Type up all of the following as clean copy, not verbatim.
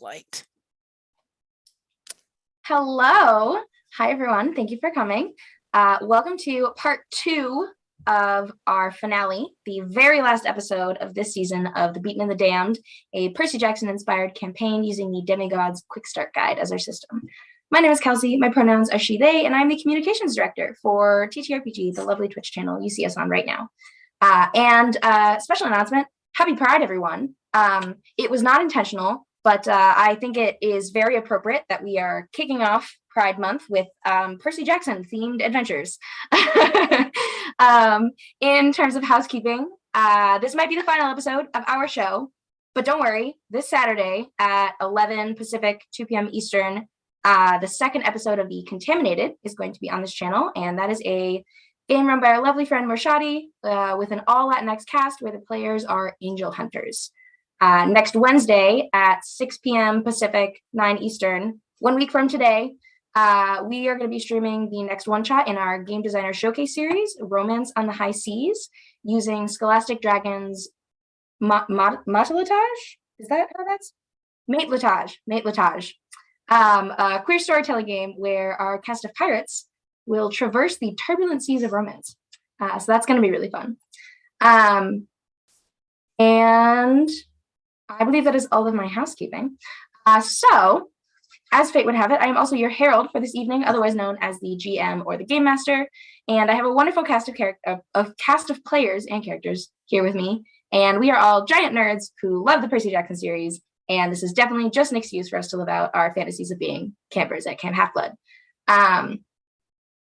Light. Hello. Hi, everyone. Thank you for coming. Welcome to part 2 of our finale, the very last episode of this season of The Beaten and the Damned, a Percy Jackson inspired campaign using the Demigods Quick Start Guide as our system. My name is Kelsey. My pronouns are she, they, and I'm the communications director for TTRPG, the lovely Twitch channel you see us on right now. Special announcement, happy Pride, everyone. It was not intentional, but I think it is very appropriate that we are kicking off Pride Month with Percy Jackson themed adventures. In terms of housekeeping, this might be the final episode of our show, but don't worry, this Saturday at 11 Pacific, 2 p.m. Eastern, the second episode of The Contaminated is going to be on this channel, and that is a game run by our lovely friend Morshadi with an all Latinx cast where the players are angel hunters. Next Wednesday at 6 p.m. Pacific, 9 Eastern, 1 week from today, we are going to be streaming the next one-shot in our Game Designer Showcase series, Romance on the High Seas, using Scholastic Dragon's Matelotage? Is that how that's? Matelotage. A queer storytelling game where our cast of pirates will traverse the turbulent seas of romance. So that's going to be really fun. And I believe that is all of my housekeeping. So, as fate would have it, I am also your herald for this evening, otherwise known as the GM or the Game Master. And I have a wonderful cast of players and characters here with me. And we are all giant nerds who love the Percy Jackson series. And this is definitely just an excuse for us to live out our fantasies of being campers at Camp Half-Blood.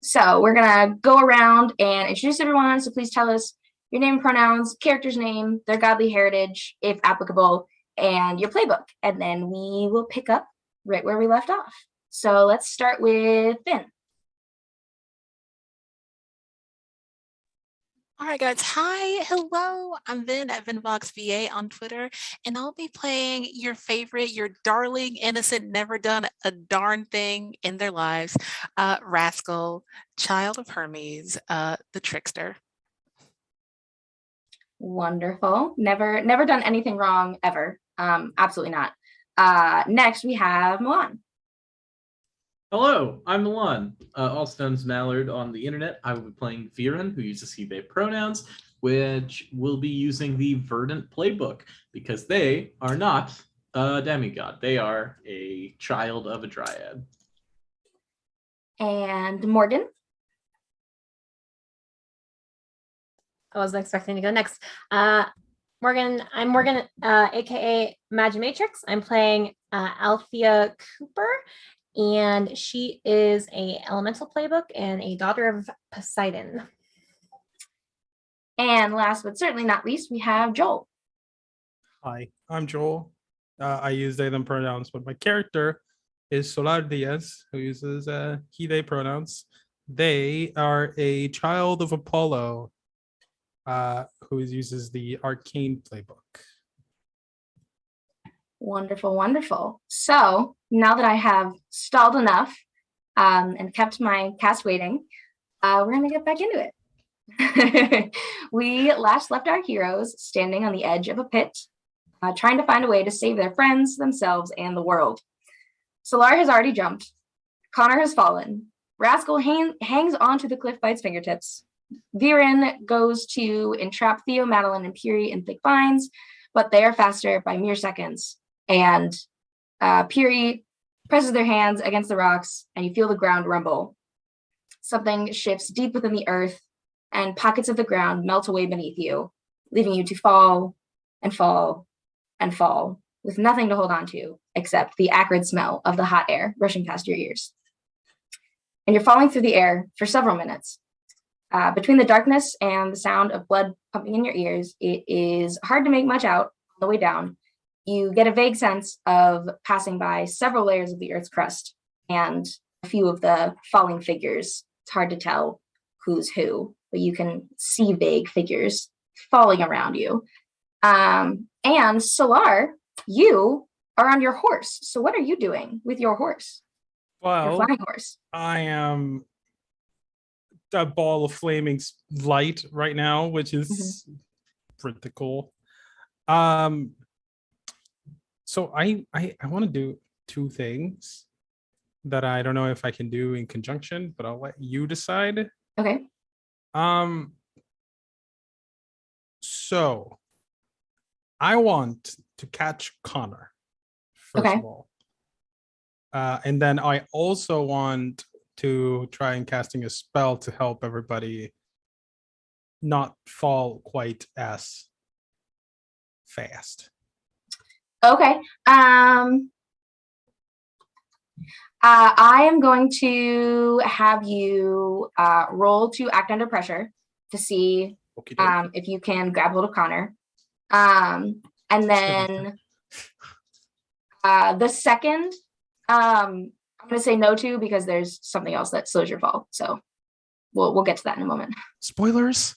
So we're going to go around and introduce everyone. So please tell us your name, pronouns, character's name, their godly heritage, if applicable, and your playbook. And then we will pick up right where we left off. So let's start with Finn. All right, guys. Hi, hello. I'm Vin at VinVoxVA on Twitter, and I'll be playing your favorite, your darling, innocent, never done a darn thing in their lives, Rascal, Child of Hermes, the Trickster. Wonderful. Never done anything wrong ever. Absolutely not. Next, we have Milan. Hello, I'm Milan. Allstone's Mallard on the internet. I will be playing Viren, who uses he/they pronouns, which will be using the Verdant playbook because they are not a demigod. They are a child of a dryad. And Morgan. I wasn't expecting to go next. I'm Morgan, aka Magimatrix. I'm playing Althea Cooper, and she is a elemental playbook and a daughter of Poseidon. And last but certainly not least, we have Joel. Hi, I'm Joel. I use they them pronouns, but my character is Solar Diaz, who uses he/they pronouns. They are a child of Apollo, who uses the arcane playbook. Wonderful. So now that I have stalled enough and kept my cast waiting, we're going to get back into it. We last left our heroes standing on the edge of a pit, trying to find a way to save their friends, themselves, and the world. Solar has already jumped. Connor has fallen. Rascal hangs onto the cliff by its fingertips. Viren goes to entrap Theo, Madeline, and Puri in thick vines, but they are faster by mere seconds. And Puri presses their hands against the rocks, and you feel the ground rumble. Something shifts deep within the earth, and pockets of the ground melt away beneath you, leaving you to fall and fall and fall, with nothing to hold on to except the acrid smell of the hot air rushing past your ears. And you're falling through the air for several minutes. Between the darkness and the sound of blood pumping in your ears, it is hard to make much out on the way down. You get a vague sense of passing by several layers of the Earth's crust and a few of the falling figures. It's hard to tell who's who, but you can see vague figures falling around you. And Solar, you are on your horse. So what are you doing with your horse? Well, your flying horse. I am a ball of flaming light right now, which is pretty cool. So I want to do two things that I don't know if I can do in conjunction, but I'll let you decide. Okay. So I want to catch Connor, first Okay. of all. And then I also want to try and casting a spell to help everybody not fall quite as fast. Okay. I am going to have you roll to act under pressure to see if you can grab hold of Connor. And then the second, I'm going to say no to because there's something else that slows your fall. So we'll get to that in a moment. Spoilers.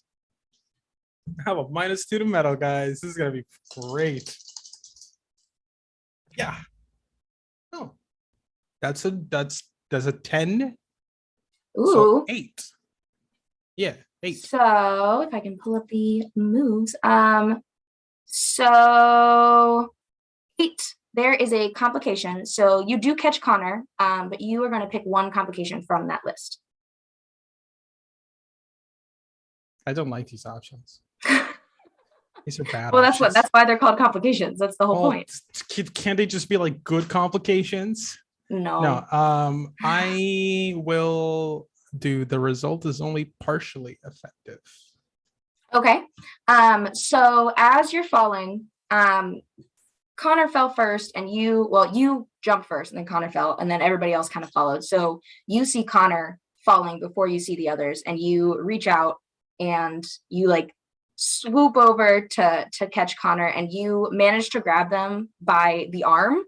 I have a -2 to metal, guys. This is gonna be great. Yeah. Oh, that's a 10. Ooh. So 8. Yeah, 8. So if I can pull up the moves. So 8. There is a complication. So you do catch Connor, but you are going to pick one complication from that list. I don't like these options. These are bad. Well, options. that's why they're called complications. That's the whole point. Can't they just be like good complications? No. I will do the result is only partially effective. Okay. So as you're falling, Connor fell first and you jumped first and then Connor fell and then everybody else kind of followed. So you see Connor falling before you see the others and you reach out and you like swoop over to catch Connor and you manage to grab them by the arm.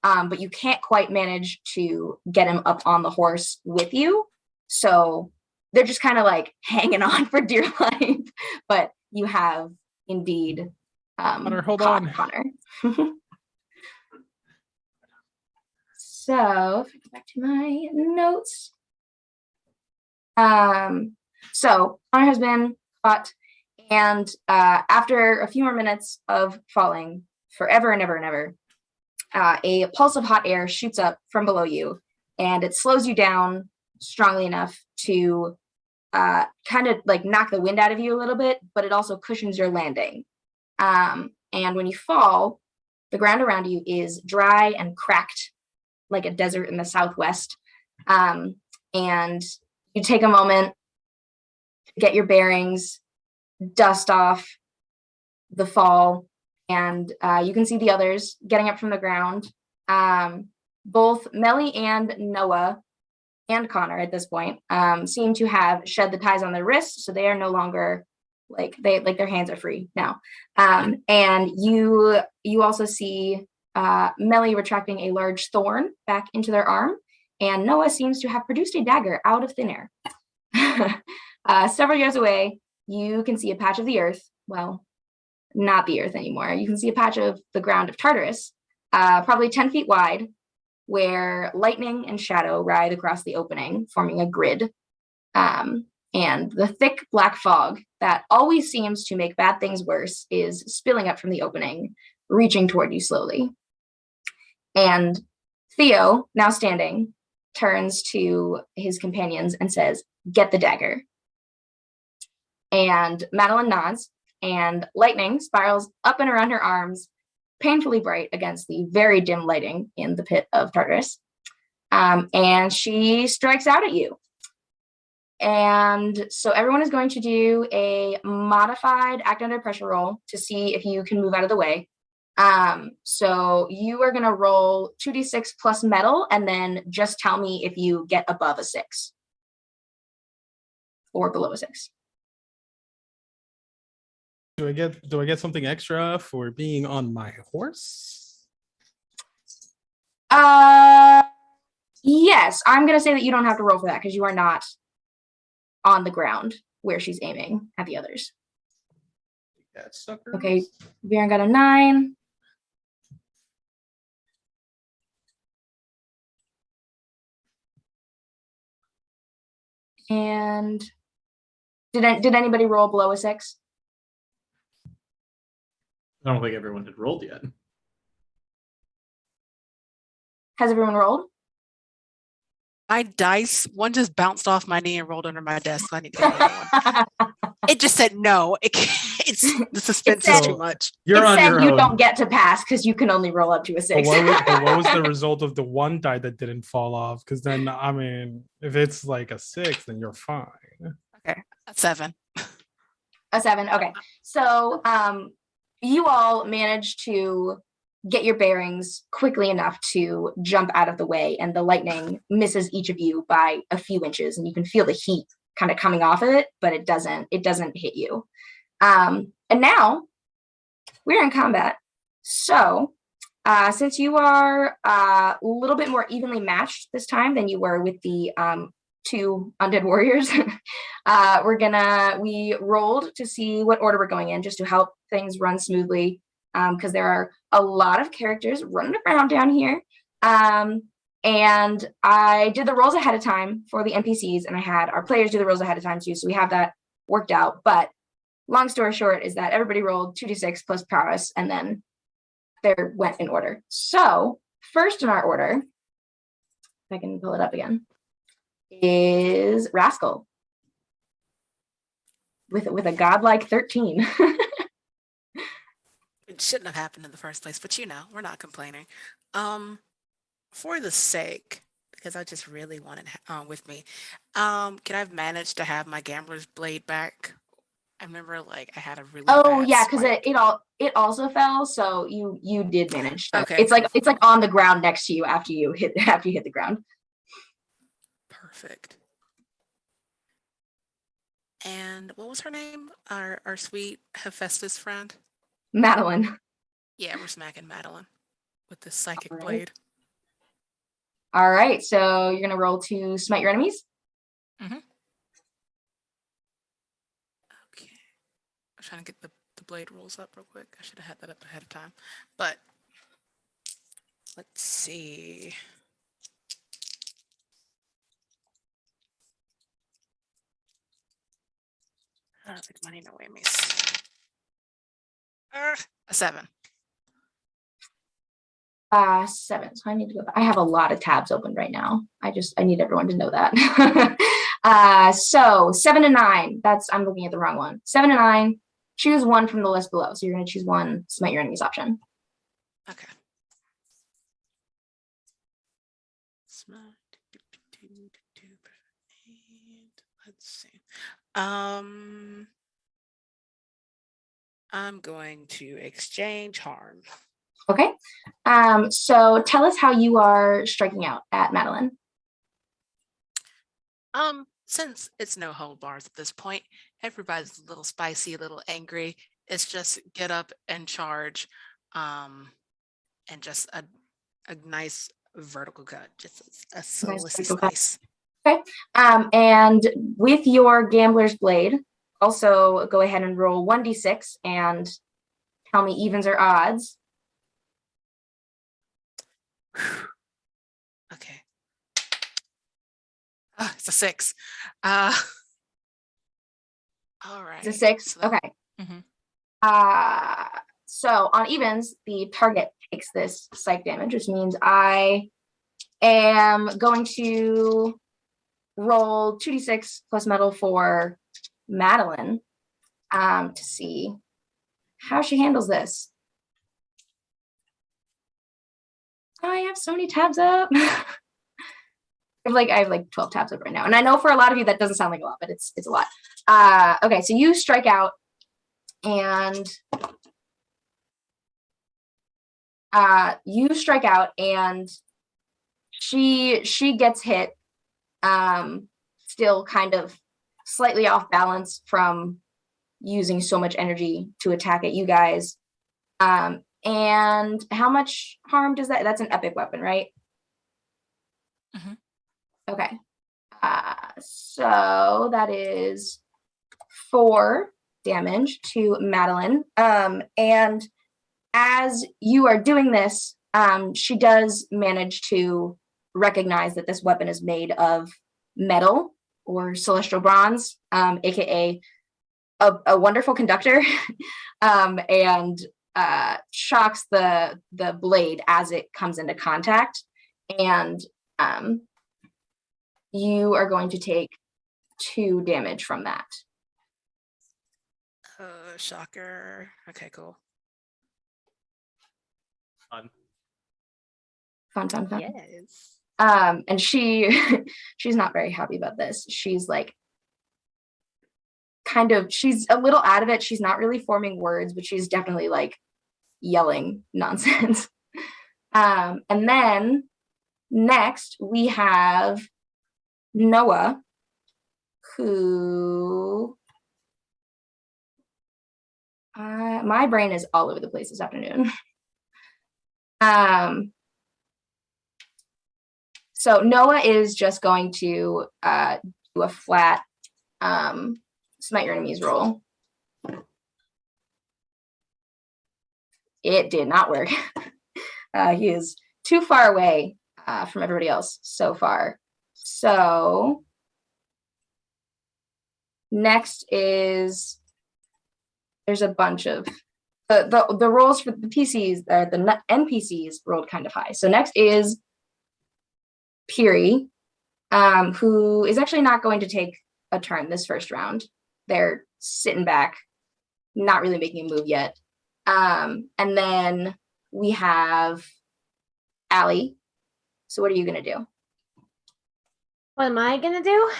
But you can't quite manage to get him up on the horse with you. So they're just kind of like hanging on for dear life, but you have indeed Connor, hold on. Connor. So if I go back to my notes. So Connor has been caught, and after a few more minutes of falling forever and ever and ever, a pulse of hot air shoots up from below you, and it slows you down strongly enough to kind of like knock the wind out of you a little bit, but it also cushions your landing. And when you fall, the ground around you is dry and cracked like a desert in the Southwest. And you take a moment to get your bearings, dust off the fall, and you can see the others getting up from the ground. Both Melly and Noah and Connor at this point seem to have shed the ties on their wrists, so they are no longer their hands are free now. And you also see Melly retracting a large thorn back into their arm, and Noah seems to have produced a dagger out of thin air. Several yards away, you can see a patch of the earth. Well, not the earth anymore. You can see a patch of the ground of Tartarus, probably 10 feet wide, where lightning and shadow ride across the opening, forming a grid. And the thick black fog that always seems to make bad things worse is spilling up from the opening, reaching toward you slowly. And Theo, now standing, turns to his companions and says, "Get the dagger." And Madeline nods, and lightning spirals up and around her arms, painfully bright against the very dim lighting in the pit of Tartarus. And she strikes out at you. And so everyone is going to do a modified act under pressure roll to see if you can move out of the way. So you are going to roll 2d6 plus metal, and then just tell me if you get above a 6 or below a 6. Do I get something extra for being on my horse? Yes, I'm going to say that you don't have to roll for that because you are not on the ground where she's aiming at the others. Okay, Viren got a 9. And did anybody roll below a 6? I don't think everyone had rolled yet. Has everyone rolled? My dice, one just bounced off my knee and rolled under my desk. So I need to get another one. It just said no. It's the suspense is too much. You're on your you own. don't get to pass because you can only roll up to a 6. But what was the result of the one die that didn't fall off? Because then, I mean, if it's like a 6, then you're fine. Okay, a 7. A 7. Okay. So you all managed to get your bearings quickly enough to jump out of the way, and the lightning misses each of you by a few inches, and you can feel the heat kind of coming off of it, but it doesn't hit you. And now we're in combat. So since you are a little bit more evenly matched this time than you were with the 2 undead warriors, we rolled to see what order we're going in, just to help things run smoothly, because there are a lot of characters running around down here. And I did the rolls ahead of time for the NPCs, and I had our players do the rolls ahead of time too, so we have that worked out. But long story short is that everybody rolled 2d6 plus prowess, and then they went in order. So first in our order, if I can pull it up again, is Rascal with a godlike 13. It shouldn't have happened in the first place, but we're not complaining. For the sake, because I just really wanted with me, can I manage to have my gambler's blade back? I remember I had a really yeah, because it also fell, so you did manage to. Okay, it's like on the ground next to you after you hit the ground. Perfect. And what was her name? Our sweet Hephaestus friend? Madeline. Yeah, we're smacking Madeline with this psychic blade. All right, so you're gonna roll to smite your enemies. Mm-hmm. Okay. I'm trying to get the blade rolls up real quick. I should have had that up ahead of time. But let's see. Money, no whammies. A 7. 7. So I need to go back. I have a lot of tabs open right now. I need everyone to know that. So 7 and 9. I'm looking at the wrong one. 7 and 9. Choose one from the list below. So you're going to choose one smite your enemies option. Okay. Smite. Let's see. I'm going to exchange harm. Okay. So tell us how you are striking out at Madeline. Since it's no hold bars at this point, everybody's a little spicy, a little angry. It's just get up and charge, and just a nice vertical cut, just a slice. Okay. And with your gambler's blade, also go ahead and roll 1d6 and tell me evens or odds. Okay. It's a 6. All right. It's a 6. So okay. Mm-hmm. So on evens, the target takes this psych damage, which means I am going to roll 2d6 plus metal for Madeline to see how she handles this. Oh, I have so many tabs up. I have like 12 tabs up right now. And I know for a lot of you that doesn't sound like a lot, but it's a lot. Okay, so you strike out and she gets hit, still kind of slightly off balance from using so much energy to attack at you guys. And how much harm does that? That's an epic weapon, right? Mm-hmm. Okay. So that is 4 damage to Madeline. And as you are doing this, she does manage to recognize that this weapon is made of metal or celestial bronze, aka a wonderful conductor, and shocks the blade as it comes into contact. and you are going to take 2 damage from that. Shocker. Okay, cool. Fun. Fun. Yes. And she's not very happy about this. She's like, she's a little out of it. She's not really forming words, but she's definitely like yelling nonsense. And then next we have Noah, who my brain is all over the place this afternoon. So Noah is just going to do a flat smite your enemies roll. It did not work. He is too far away from everybody else so far. So next is, there's a bunch of the rolls for the PCs, the NPCs rolled kind of high. So next is Piri, who is actually not going to take a turn this first round. They're sitting back, not really making a move yet. And then we have Allie. So what are you gonna do? What am I gonna do?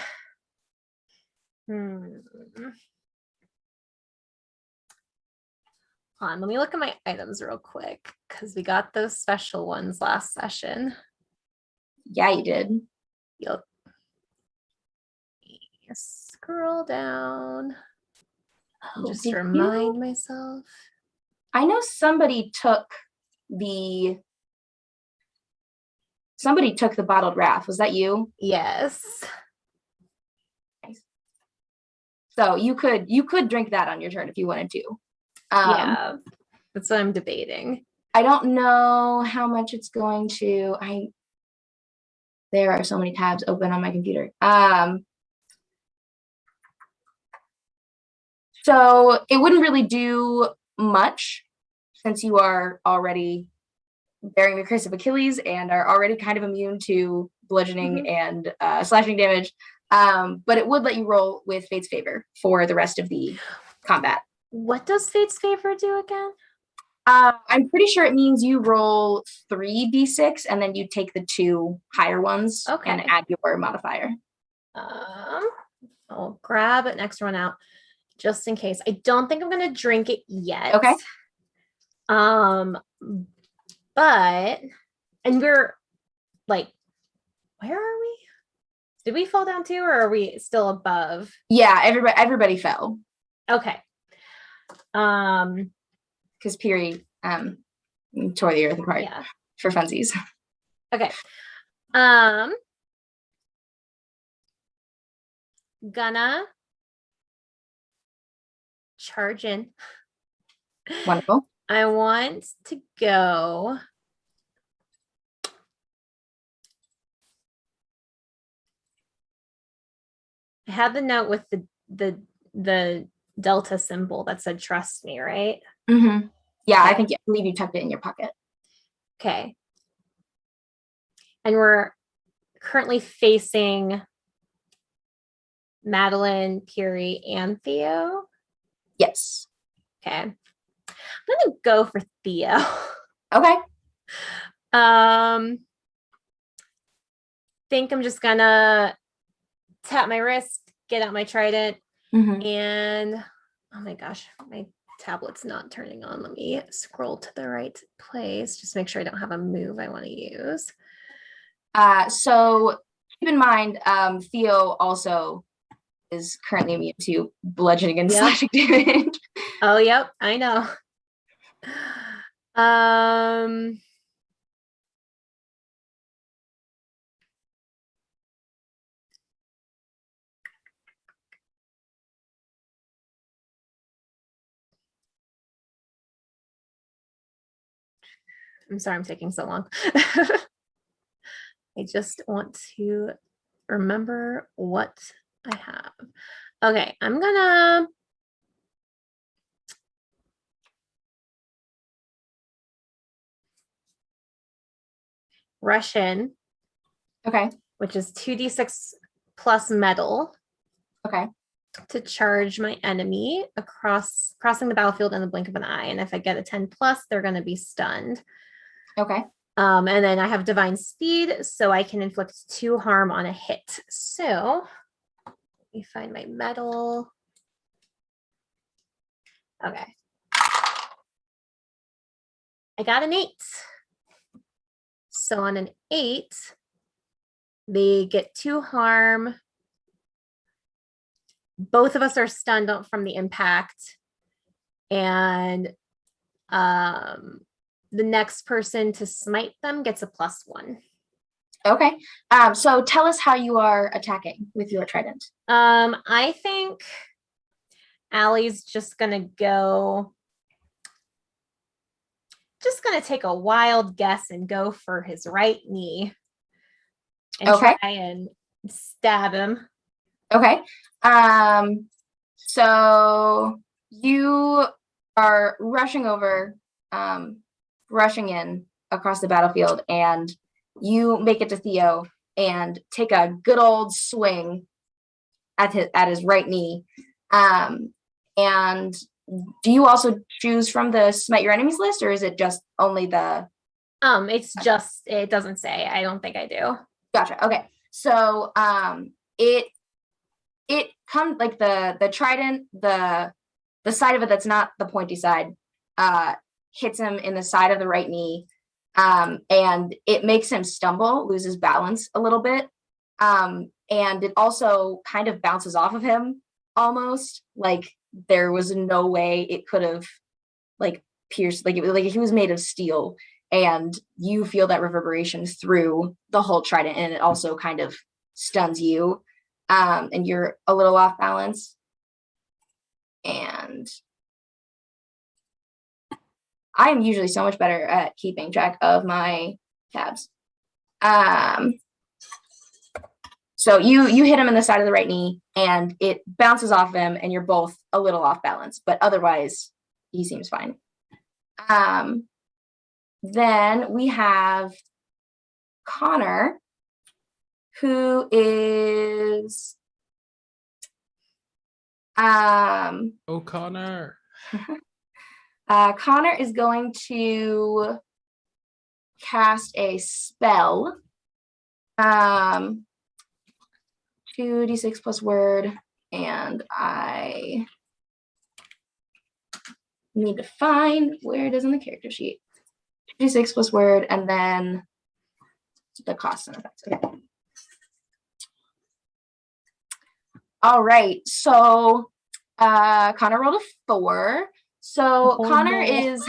Hold on, let me look at my items real quick because we got those special ones last session. Yeah, you did. Yep. Scroll down. Just remind myself. I know somebody took the bottled wrath. Was that you? Yes. Nice. So you could drink that on your turn if you wanted to. Yeah, that's what I'm debating. I don't know how much it's going to. There are so many tabs open on my computer. So it wouldn't really do much since you are already bearing the curse of Achilles and are already kind of immune to bludgeoning and slashing damage. But it would let you roll with Fate's Favor for the rest of the combat. What does Fate's Favor do again? I'm pretty sure it means you roll 3d6 and then you take the 2 higher ones and add your modifier. I'll grab an extra one out just in case. I don't think I'm going to drink it yet. Okay. But, and we're like, where are we? Did we fall down too, or are we still above? Yeah, everybody fell. Okay. Because Piri tore the earth apart for funsies. Okay. Gonna charge in. Wonderful. I want to go. I had the note with the delta symbol that said "trust me," right? Mm-hmm. Yeah, okay. I believe you tucked it in your pocket. Okay. And we're currently facing Madeline, Piri, and Theo. Yes. Okay. I'm gonna go for Theo. Okay. Think I'm just gonna tap my wrist, get out my trident, and oh my gosh, my tablet's not turning on. Let me scroll to the right place. Just make sure I don't have a move I want to use. So keep in mind, Theo also is currently immune to bludgeoning and slashing damage. Oh, yep, I know. I'm sorry I'm taking so long. I just want to remember what I have. Okay, I'm gonna rush in Okay. which is 2d6 plus metal Okay. to charge my enemy crossing the battlefield in the blink of an eye. And if I get a 10 plus, they're going to be stunned. Okay. And then I have divine speed, so I can inflict 2 harm on a hit. So let me find my metal. Okay. I got an 8. So on an 8, they get 2 harm. Both of us are stunned from the impact. And the next person to smite them gets a +1. Okay. So tell us how you are attacking with your trident. I think Allie's just gonna take a wild guess and go for his right knee and Okay. try and stab him. Okay. So you are rushing in across the battlefield, and you make it to Theo and take a good old swing at his right knee. And do you also choose from the smite your enemies list, or is it just only the? It's just, it doesn't say. I don't think I do. Gotcha. Okay. So it comes like the trident, the side of it that's not the pointy side, hits him in the side of the right knee, and it makes him stumble, loses balance a little bit, and it also kind of bounces off of him, almost like there was no way it could have like pierced, like he was made of steel, and you feel that reverberation through the whole trident, and it also kind of stuns you, and you're a little off balance. And I am usually so much better at keeping track of my tabs. So you hit him in the side of the right knee, and it bounces off him, and you're both a little off balance, but otherwise he seems fine. Then we have Connor, who is Connor. Connor is going to cast a spell. 2d6 plus word, and I need to find where it is on the character sheet. 2d6 plus word, and then the costs and effects. Okay. All right. So Connor rolled a 4. So Connor is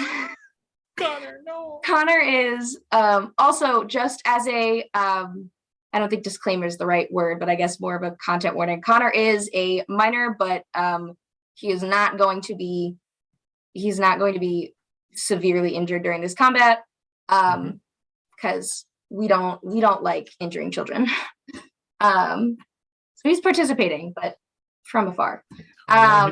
Connor is also, just as a I don't think disclaimer is the right word, but I guess more of a content warning. Connor is a minor, but he's not going to be severely injured during this combat, because we don't like injuring children. So he's participating, but from afar. I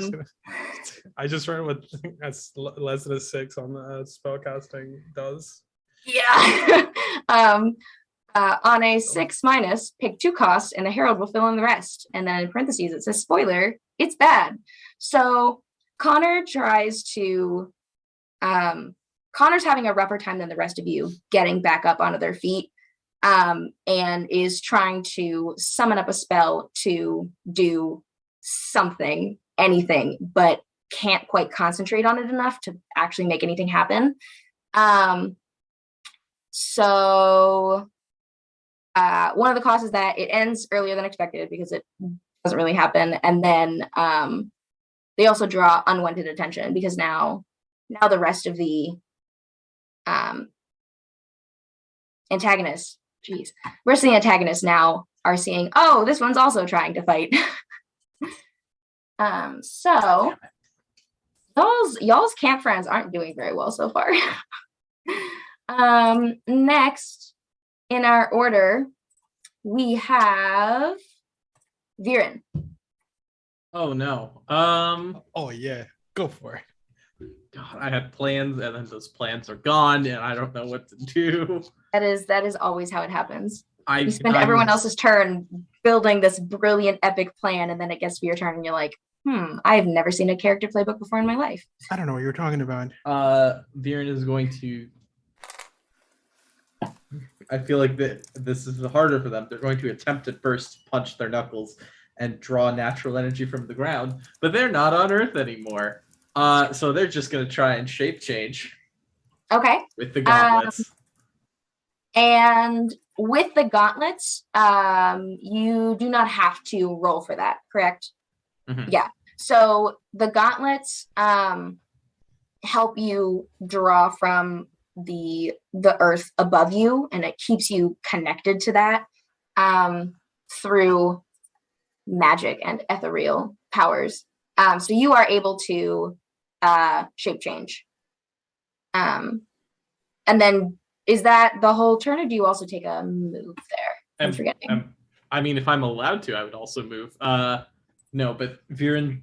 just read what that's less than a 6 on the spellcasting does. Yeah. On a 6-, pick 2 costs, and the herald will fill in the rest. And then in parentheses it says, spoiler, it's bad. So Connor tries to Connor's having a rougher time than the rest of you getting back up onto their feet, and is trying to summon up a spell to do something, anything, but can't quite concentrate on it enough to actually make anything happen. So one of the costs is that it ends earlier than expected because it doesn't really happen, and then they also draw unwanted attention because now the rest of the antagonists now are seeing, oh, this one's also trying to fight. So y'all's camp friends aren't doing very well so far. Next in our order, we have Viren. Oh no. Oh yeah, go for it. God, I had plans, and then those plans are gone, and I don't know what to do. That is always how it happens. You spend everyone else's turn building this brilliant epic plan, and then it gets to your turn and you're like, I've never seen a character playbook before in my life. I don't know what you're talking about. Viren is going to. I feel like this is harder for them. They're going to attempt at first to punch their knuckles and draw natural energy from the ground, but they're not on Earth anymore. So they're just going to try and shape change. Okay. With the gauntlets. And with the gauntlets, you do not have to roll for that, correct? Mm-hmm. Yeah. So the gauntlets help you draw from the earth above you, and it keeps you connected to that through magic and ethereal powers. So you are able to shape change. And then is that the whole turn, or do you also take a move there? I'm forgetting. I mean, if I'm allowed to, I would also move. No, but Viren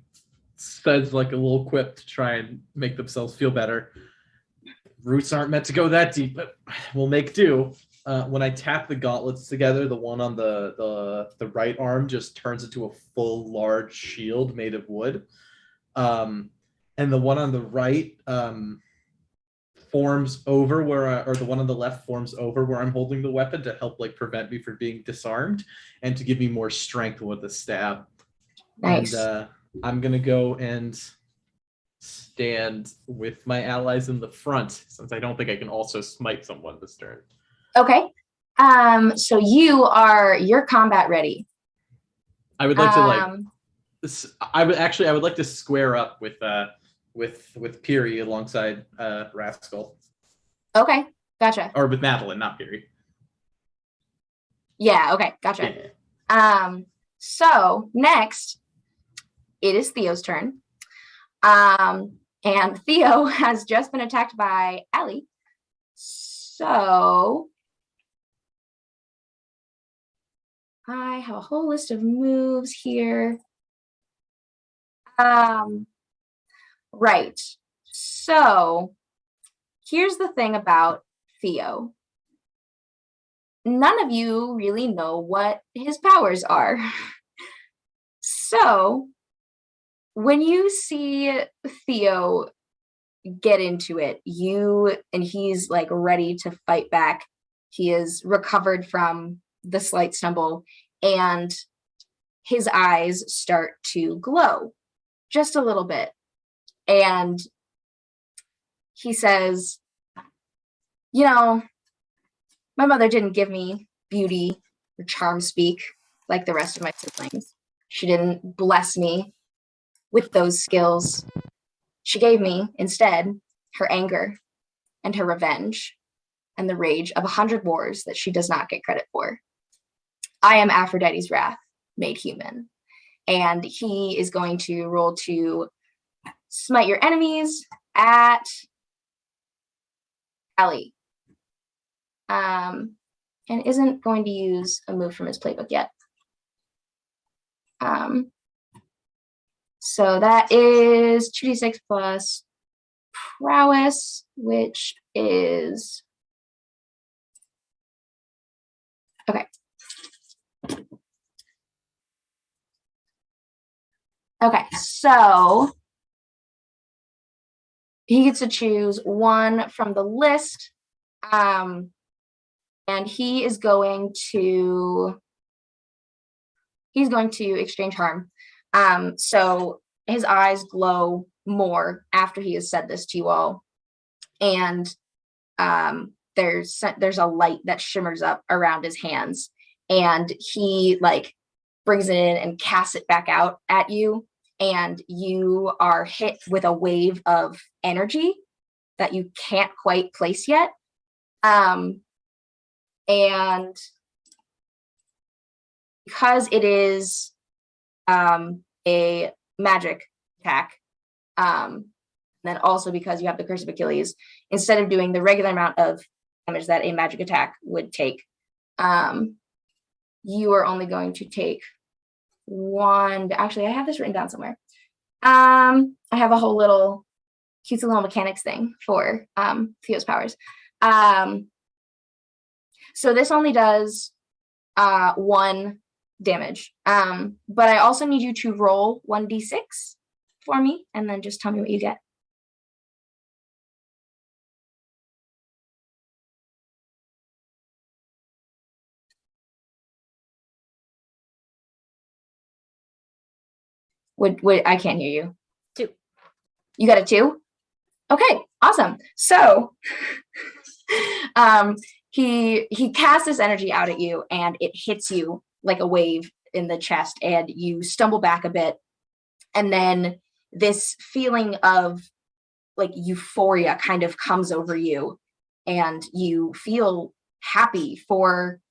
says like a little quip to try and make themselves feel better. Roots aren't meant to go that deep, but we'll make do. When I tap the gauntlets together, the one on the right arm just turns into a full large shield made of wood. And the one on the right forms over or the one on the left forms over where I'm holding the weapon to help like prevent me from being disarmed and to give me more strength with the stab. Nice. And I'm gonna go and stand with my allies in the front since I don't think I can also smite someone this turn. Okay. So you're combat ready. I would like to I would like to square up with Peary alongside Rascal. Okay, gotcha. Or with Madeline, not Peary. Yeah, okay, gotcha. Yeah. So next, it is Theo's turn. And Theo has just been attacked by Allie. So I have a whole list of moves here. Right. So here's the thing about Theo. None of you really know what his powers are. So when you see Theo get into it, he's like ready to fight back. He is recovered from the slight stumble, and his eyes start to glow just a little bit. And he says, my mother didn't give me beauty or charm speak like the rest of my siblings. She didn't bless me with those skills. She gave me, instead, her anger and her revenge and the rage of 100 wars that she does not get credit for. I am Aphrodite's wrath made human. And he is going to roll to smite your enemies at Allie. And isn't going to use a move from his playbook yet. So that is 2d6 plus prowess, which is okay. Okay, so he gets to choose one from the list, and he is going to exchange harm. So his eyes glow more after he has said this to you all, and there's a light that shimmers up around his hands, and he like brings it in and casts it back out at you, and you are hit with a wave of energy that you can't quite place yet. And because it is a magic attack, then also because you have the Curse of Achilles, instead of doing the regular amount of damage that a magic attack would take, you are only going to take one. Actually, I have this written down somewhere. I have a whole little cute little mechanics thing for Theo's powers. So this only does 1 damage. But I also need you to roll 1d6 for me, and then just tell me what you get. Would I can't hear you. 2. You got a 2? Okay, awesome. So he casts this energy out at you, and it hits you like a wave in the chest, and you stumble back a bit, and then this feeling of like euphoria kind of comes over you, and you feel happy for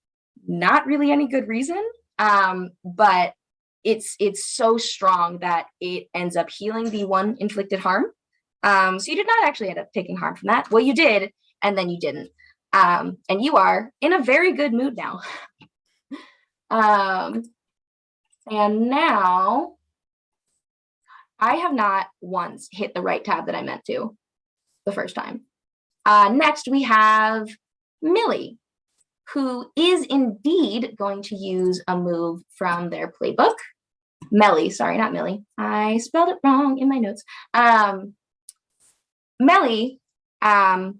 not really any good reason, but it's so strong that it ends up healing the 1 inflicted harm. So you did not actually end up taking harm from that. Well, you did, and then you didn't. And you are in a very good mood now. And now I have not once hit the right tab that I meant to the first time. Next, we have Millie, who is indeed going to use a move from their playbook. Melly, sorry, not Millie. I spelled it wrong in my notes. Melly, I'll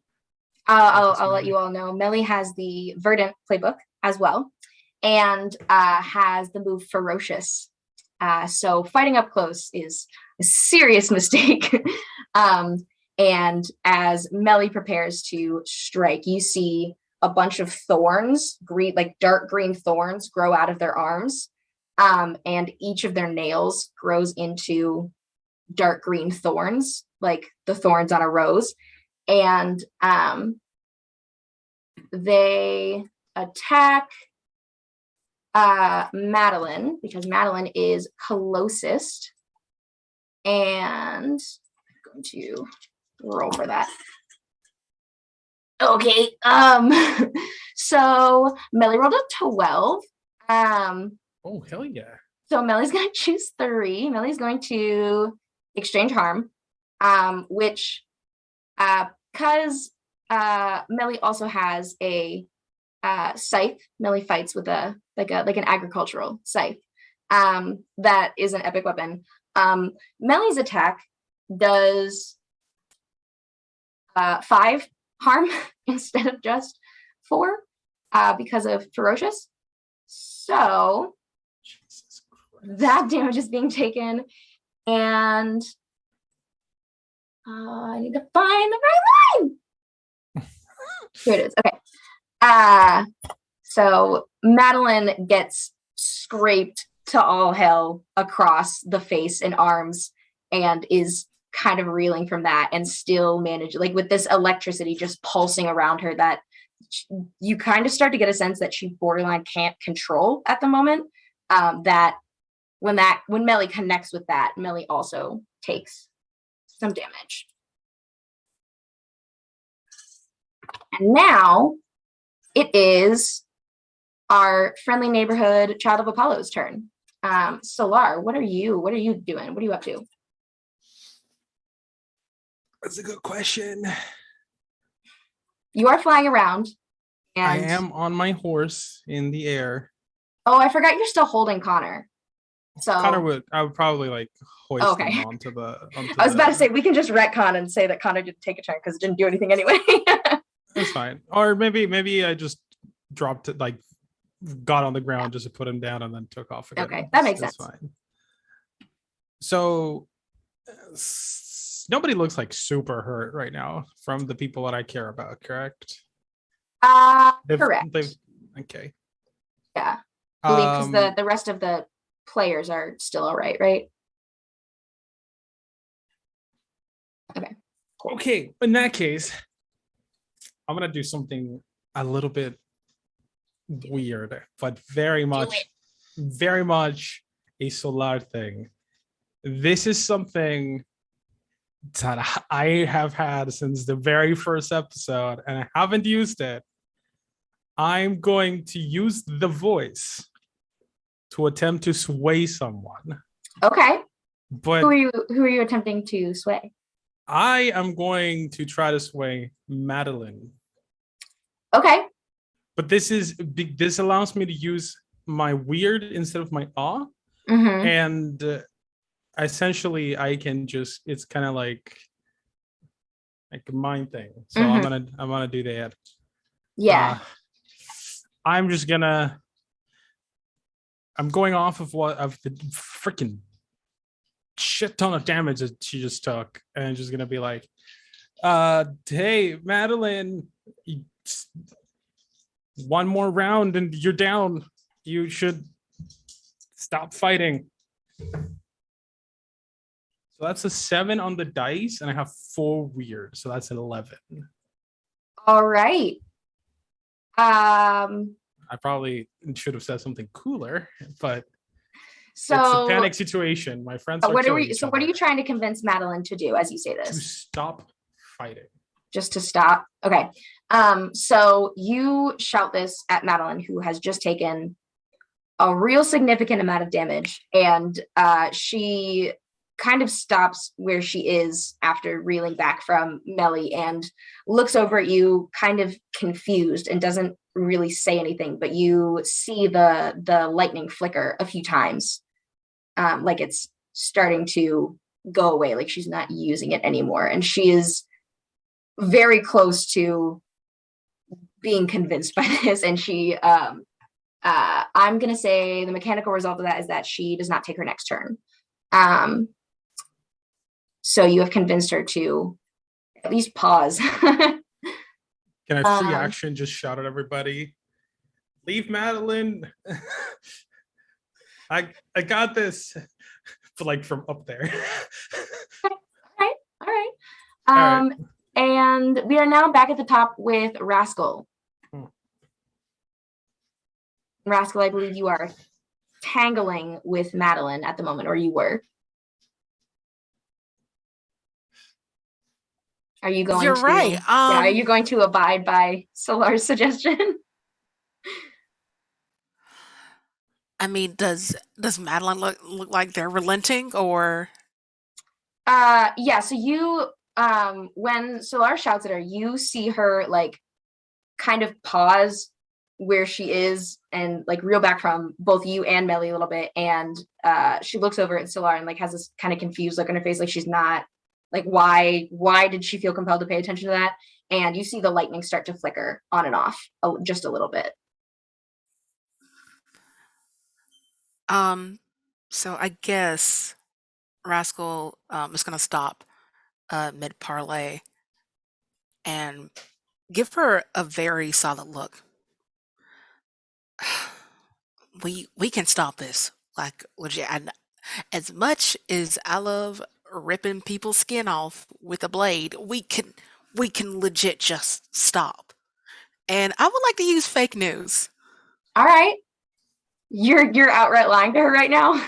let you all know, Melly has the Verdant playbook as well, and has the move Ferocious. So fighting up close is a serious mistake. And as Melly prepares to strike, you see a bunch of thorns, like dark green thorns, grow out of their arms. And each of their nails grows into dark green thorns, like the thorns on a rose. And they attack Madeline, because Madeline is closest. And I'm going to roll for that. Okay. So Melly rolled a 12. Oh, hell yeah. So Melly's going to choose 3. Melly's going to exchange harm, which, because Melly also has a scythe. Melly fights with an agricultural scythe. That is an epic weapon. Melly's attack does 5 harm instead of just 4, because of Ferocious. So that damage is being taken, and I need to find the right line. Here it is. Okay. So Madeline gets scraped to all hell across the face and arms, and is kind of reeling from that, and still manage, like with this electricity just pulsing around her, that you kind of start to get a sense that she borderline can't control at the moment. That when Melly connects with that, Melly also takes some damage. And now it is our friendly neighborhood Child of Apollo's turn. Solar, what are you doing? What are you up to? That's a good question. You are flying around. And I am on my horse in the air. Oh, I forgot you're still holding Connor. So I would probably like hoist him onto the. I was about to say, we can just retcon and say that Connor didn't take a turn because it didn't do anything anyway. That's fine. Or maybe I just dropped it, like got on the ground just to put him down and then took off again. Okay, that makes sense. Fine. So nobody looks like super hurt right now from the people that I care about, correct? Correct. Okay. Yeah. I believe because the rest of the players are still all right, right? Okay. Cool. Okay, in that case, I'm gonna do something a little bit weird, but very much a Solar thing. This is something that I have had since the very first episode, and I haven't used it. I'm going to use the voice to attempt to sway someone. Okay. But who are you attempting to sway? I am going to try to sway Madeline. Okay. but this allows me to use my weird instead of my awe, Mhm. and essentially I can just, it's kind of like a mind thing. So Mhm. I'm gonna do that. Yeah. I'm just gonna, I'm going off of the freaking shit ton of damage that she just took, and just gonna be like, hey Madeline, one more round and you're down. You should stop fighting. So that's a 7 on the dice, and I have 4 weird, so that's an 11. All right. I probably should have said something cooler, but it's a panic situation. My friends are killing each what are other. you trying to convince Madeline to do as you say To this? stop fighting. Just to stop. Okay. So you shout this at Madeline, who has just taken a real significant amount of damage, and she kind of stops where she is after reeling back from Melly and looks over at you kind of confused and doesn't really say anything, but you see the lightning flicker a few times, like it's starting to go away, like she's not using it anymore, and she is very close to being convinced by this. And she I'm gonna say the mechanical result of that is that she does not take her next turn. So you have convinced her to at least pause. Can I free action just shout at everybody? Leave Madeline. I got this. But like from up there. All right. And we are now back at the top with Rascal. Rascal, I believe you are tangling with Madeline at the moment, or you were. Are you going You're to? right. Yeah, are you going to abide by Solar's suggestion? I mean, does Madeline look like they're relenting, or? Yeah. So you, when Solar shouts at her, you see her like kind of pause where she is and like reel back from both you and Melly a little bit, and she looks over at Solar and like has this kind of confused look on her face, like she's not, like why did she feel compelled to pay attention to that? And you see the lightning start to flicker on and off just a little bit. So I guess Rascal is gonna stop mid parlay and give her a very solid look. We can stop this. Like, legit. And as much as I love ripping people's skin off with a blade, we can legit just stop. And I would like to use fake news. All right. You're outright lying to her right now.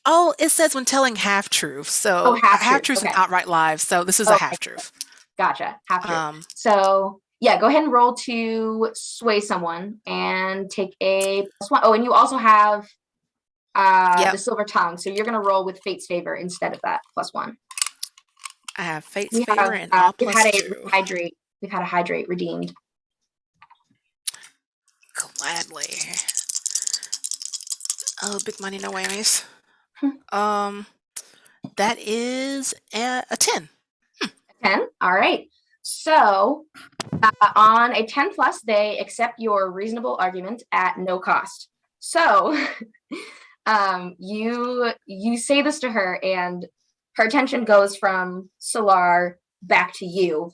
Oh, it says when telling half truth. So half truths and outright lies. So this is a half truth. Gotcha. Half truth. So yeah, go ahead and roll to sway someone and take a +1. Oh, and you also have the silver tongue. So you're gonna roll with fate's favor instead of that +1. I have fate's favor and all plus true. We've had a hydrate redeemed. Gladly. Oh, big money, no whammies. That is a 10. 10. All right. So on a 10 plus, they accept your reasonable argument at no cost. So you say this to her, and her attention goes from Solar back to you.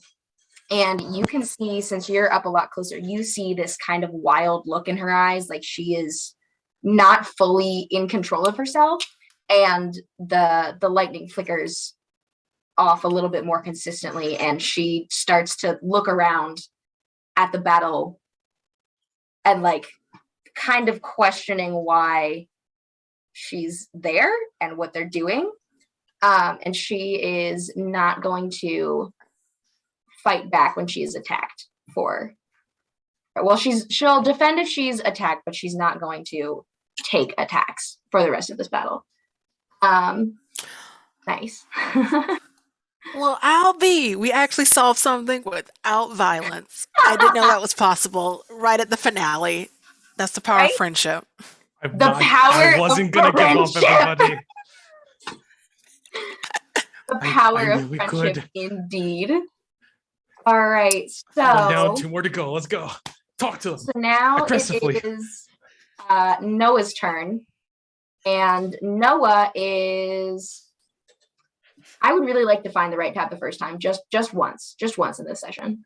And you can see, since you're up a lot closer, you see this kind of wild look in her eyes, like she is not fully in control of herself. And the lightning flickers off a little bit more consistently, and she starts to look around at the battle and like kind of questioning why she's there and what they're doing. And she is not going to fight back when she is attacked she'll defend if she's attacked, but she's not going to take attacks for the rest of this battle. Nice. Well, we actually solved something without violence. I didn't know that was possible. right at the finale. That's the power of Right? friendship. I wasn't gonna give up friendship. everybody. The power I of knew we friendship, could. indeed. All right, One down, so 2 more to go. Let's go. Talk to him. now Aggressively. it is Noah's turn, and Noah is. I would really like to find the right tab the first time, just once in this session.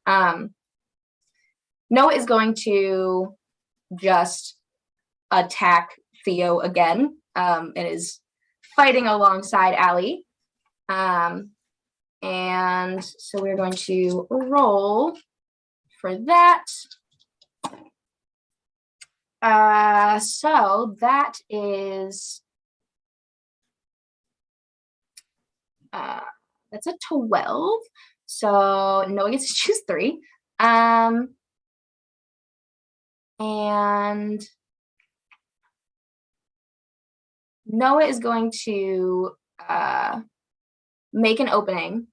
Noah is going to just attack Theo again, and is fighting alongside Allie. And so we're going to roll for that. So that is that's a 12. So Noah gets to choose 3. And Noah is going to make an opening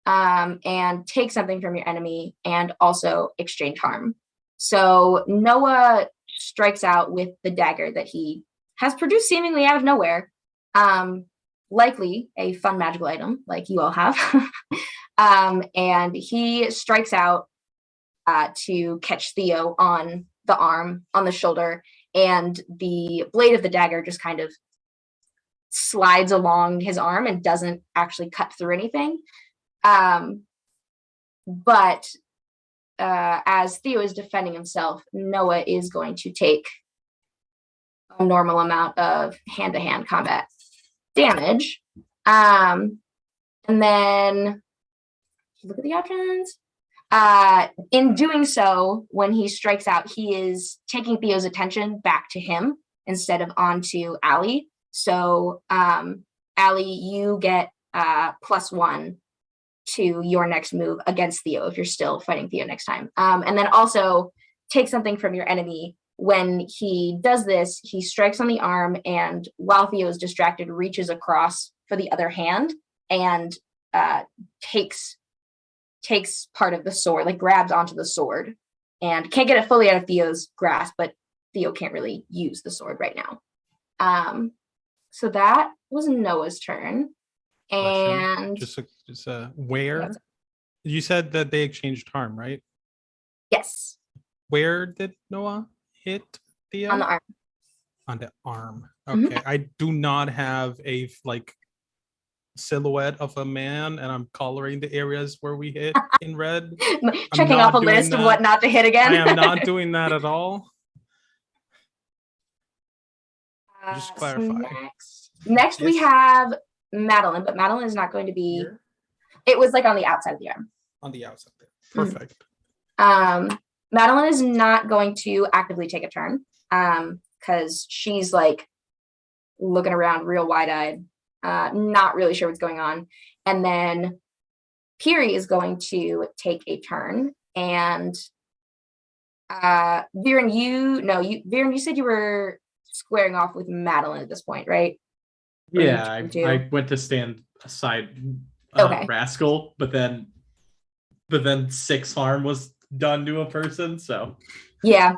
and take something from your enemy and also exchange harm. So Noah strikes out with the dagger that he has produced seemingly out of nowhere. Likely a fun magical item like you all have. And he strikes out to catch Theo on the arm, on the shoulder, and the blade of the dagger just kind of slides along his arm and doesn't actually cut through anything. But as Theo is defending himself, Noah is going to take a normal amount of hand-to-hand combat damage. And then look at the options. In doing so, when he strikes out, he is taking Theo's attention back to him instead of onto Allie. So, Allie, you get +1 to your next move against Theo if you're still fighting Theo next time. And then also take something from your enemy. When he does this, he strikes on the arm, and while Theo is distracted, reaches across for the other hand and takes part of the sword, like grabs onto the sword, and can't get it fully out of Theo's grasp, but Theo can't really use the sword right now. So that was Noah's turn. And just where you said that they exchanged harm, right? Yes. Where did Noah hit Theo? On the arm. On the arm. Okay. I do not have a silhouette of a man, and I'm coloring the areas where we hit in red. Checking off a list of what not to hit again. I am not doing that at all. Just clarify. Next we have Madeline, but Madeline is not going to be here. It was like on the outside of the arm. On the outside there. Perfect. Madeline is not going to actively take a turn because she's like looking around real wide-eyed, not really sure what's going on. And then Kiri is going to take a turn, and Viren, you said you were squaring off with Madeline at this point, right? Yeah, I went to stand aside Rascal, but then 6 harm was done to a person, so yeah.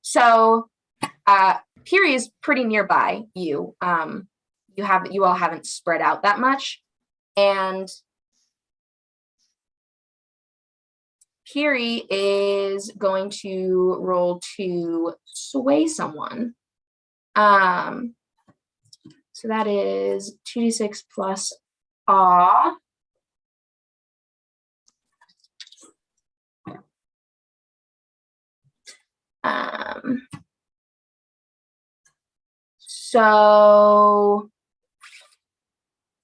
So Kiri is pretty nearby you. You all haven't spread out that much, and Kiri is going to roll to sway someone. So that is 2d6 plus awe. So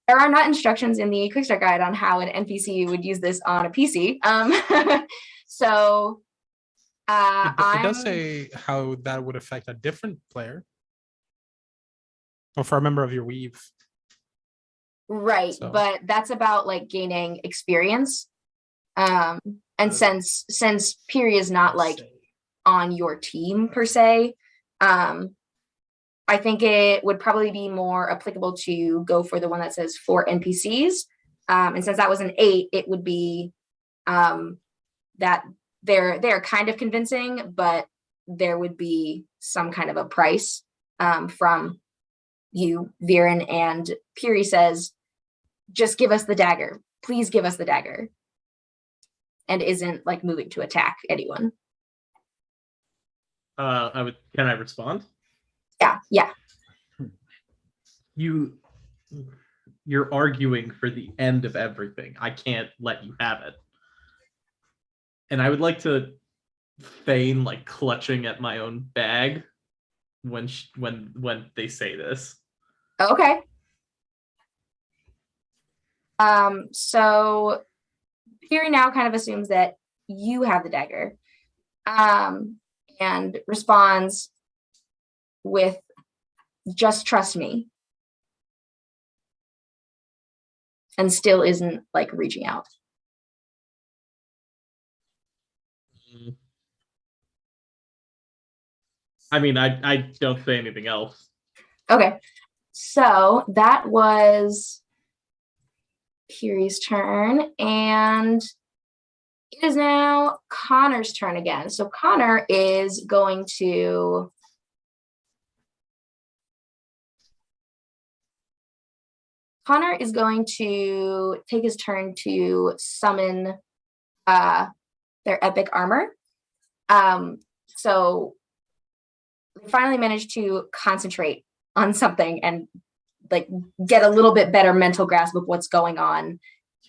there are not instructions in the quick start guide on how an NPC would use this on a PC. So it does say how that would affect a different player, or for a member of your weave. Right, so. But that's about like gaining experience. And since Piri is not like on your team per se, I think it would probably be more applicable to go for the one that says for NPCs. And since that was an 8, it would be that they're kind of convincing, but there would be some kind of a price from you, Viren, and Piri says, just give us the dagger. Please give us the dagger. And isn't like moving to attack anyone. Can I respond? Yeah. You're arguing for the end of everything. I can't let you have it. And I would like to feign like clutching at my own bag when they say this. Okay. So Piri now kind of assumes that you have the dagger, and responds with, just trust me. And still isn't like reaching out. I mean, I don't say anything else. Okay. So that was Piri's turn, and it is now Connor's turn again. So Connor is going to take his turn to summon their epic armor. So they finally managed to concentrate on something and like get a little bit better mental grasp of what's going on,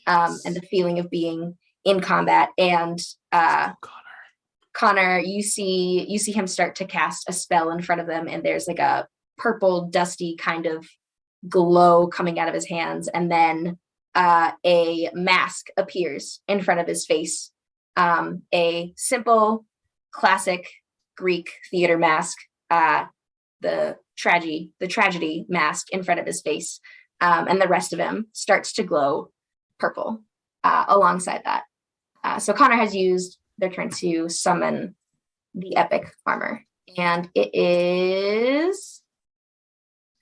and the feeling of being in combat. And Connor, you see him start to cast a spell in front of them, and there's like a purple, dusty kind of glow coming out of his hands, and then a mask appears in front of his face, a simple, classic Greek theater mask, the tragedy mask in front of his face, and the rest of him starts to glow purple alongside that. So Connor has used their turn to summon the epic armor, and it is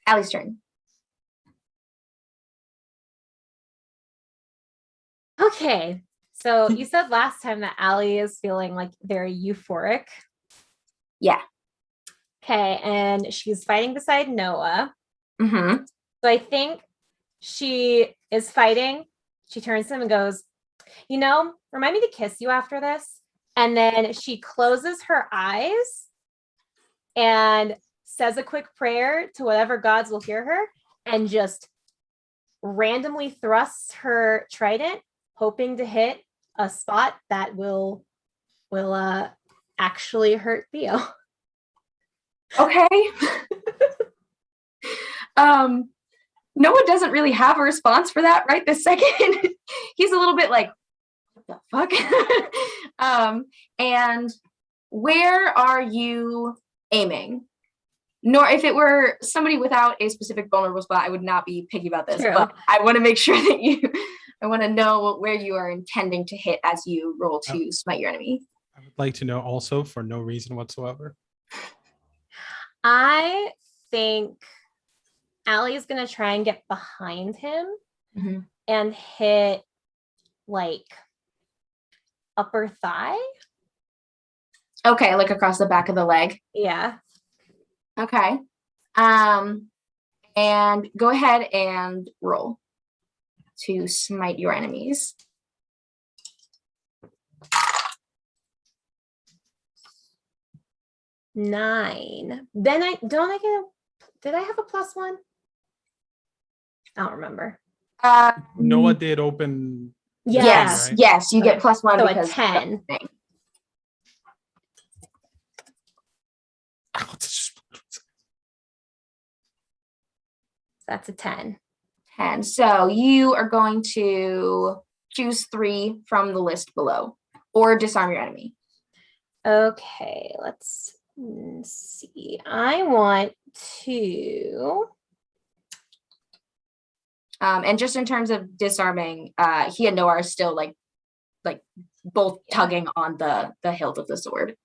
Allie's turn. Okay, so you said last time that Allie is feeling like very euphoric. Yeah. Okay, and she's fighting beside Noah. Mm-hmm. So I think she is fighting. She turns to him and goes, remind me to kiss you after this. And then she closes her eyes and says a quick prayer to whatever gods will hear her, and just randomly thrusts her trident, hoping to hit a spot that will actually hurt Theo. Okay. Noah doesn't really have a response for that right this second. He's a little bit like, what the fuck? And where are you aiming? Nor if it were somebody without a specific vulnerable spot, I would not be picky about this. True. But I want to make sure that I want to know where you are intending to hit as you roll to smite your enemy. I would like to know also, for no reason whatsoever. I think Allie is going to try and get behind him and hit like upper thigh. Okay, like across the back of the leg. Yeah. Okay. And go ahead and roll to smite your enemies. 9. Then did I have a +1? I don't remember. Noah did open. Yes, right? yes, you get +1 So because a 10. That's a 10. 10. So you are going to choose 3 from the list below, or disarm your enemy. Okay, let's see. I want to. And just in terms of disarming, he and Noah are still like both tugging on the hilt of the sword.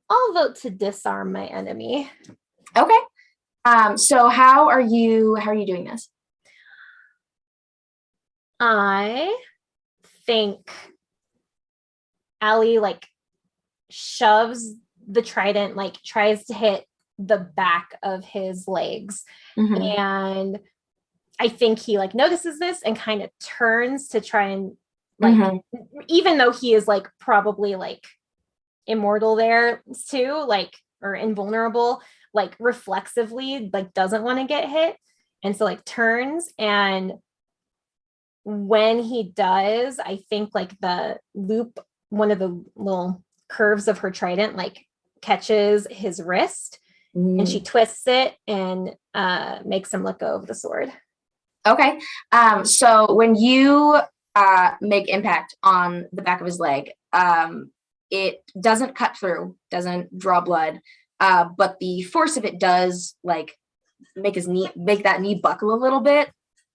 I'll vote to disarm my enemy. Okay. So how are you doing this? I think Allie like shoves the trident, like tries to hit the back of his legs. Mhm. And I think he like notices this and kind of turns to try and like, Mhm. even though he is like probably like immortal there too, like, or invulnerable, like reflexively, like doesn't want to get hit. And so like turns, and when he does, I think like the loop, one of the little curves of her trident, like catches his wrist, and she twists it and makes him let go of the sword. Okay. So when you make impact on the back of his leg, it doesn't cut through, doesn't draw blood, but the force of it does like make that knee buckle a little bit.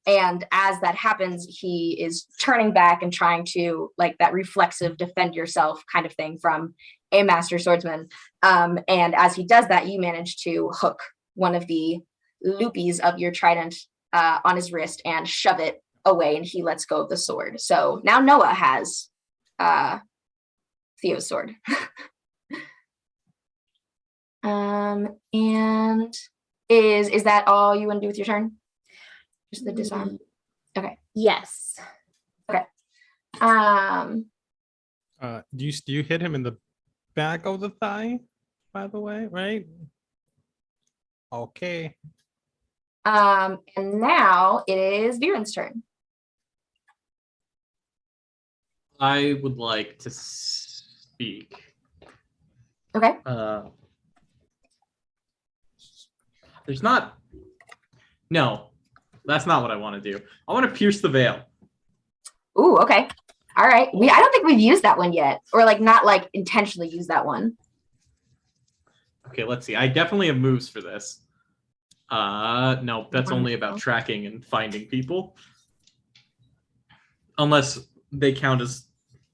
And as that happens, he is turning back and trying to like that reflexive defend yourself kind of thing from a master swordsman. And as he does that, you manage to hook one of the loopies of your trident on his wrist and shove it away, and he lets go of the sword. So now Noah has Theo's sword. And is that all you want to do with your turn? Just the disarm? Okay. Yes. Okay. Do you hit him in the back of the thigh, by the way, right? Okay. And now it is Viren's turn. I would like to speak. Okay. There's not. No, that's not what I want to do. I want to pierce the veil. Ooh, okay. All right. I don't think we've used that one yet, or like not like intentionally used that one. Okay, let's see. I definitely have moves for this. No, that's only about tracking and finding people. Unless they count as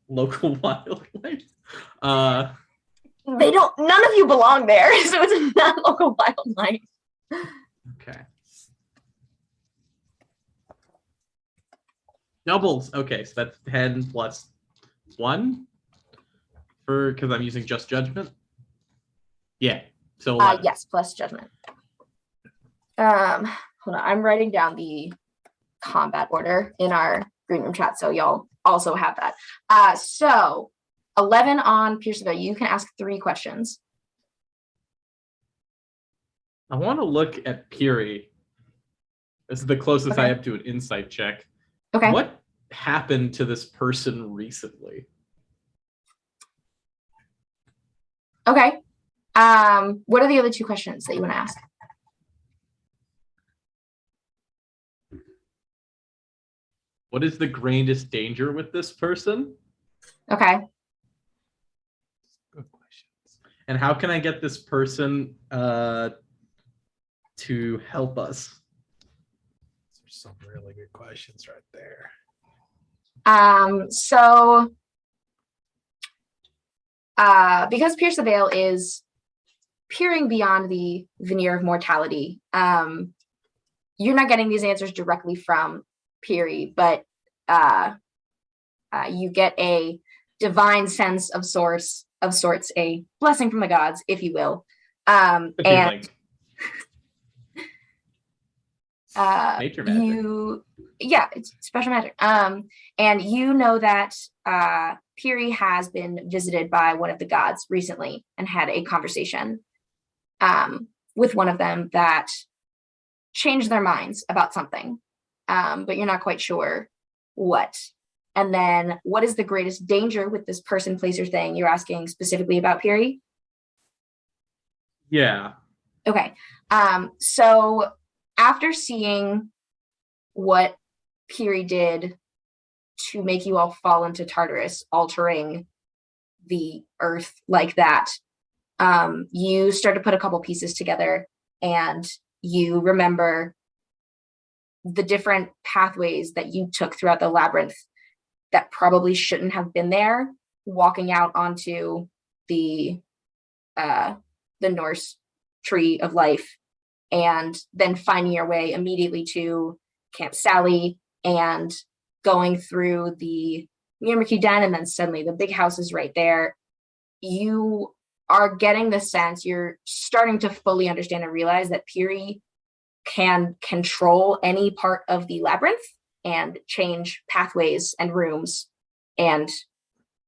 local wildlife. They don't, none of you belong there, so it's not local wildlife. Okay. Doubles. Okay, so that's 10 plus 1 because I'm using just judgment. Yeah. So 11. Yes, plus judgment. Hold on, I'm writing down the combat order in our green room chat, so y'all also have that. So 11 on Pierce the Veil. You can ask 3 questions. I want to look at Piri. This is the closest Okay. I have to an insight check. Okay. What happened to this person recently? Okay. What are the other 2 questions that you want to ask? What is the greatest danger with this person? Okay. Good questions. And how can I get this person to help us? There's some really good questions right there. So because Pierce the Veil is peering beyond the veneer of mortality, you're not getting these answers directly from Piri, but you get a divine sense of sorts, a blessing from the gods, if you will. And nature magic. It's special magic. And you know that Piri has been visited by one of the gods recently and had a conversation with one of them that changed their minds about something, but you're not quite sure what. And then what is the greatest danger with this person, place, or thing? You're asking specifically about Piri? Yeah. Okay. So after seeing what Piri did to make you all fall into Tartarus, altering the earth like that, you start to put a couple pieces together, and you remember the different pathways that you took throughout the labyrinth that probably shouldn't have been there, walking out onto the Norse tree of life, and then finding your way immediately to Camp Sally and going through the Mirror Den, and then suddenly the big house is right there. You are getting the sense, you're starting to fully understand and realize that Piri can control any part of the labyrinth and change pathways and rooms and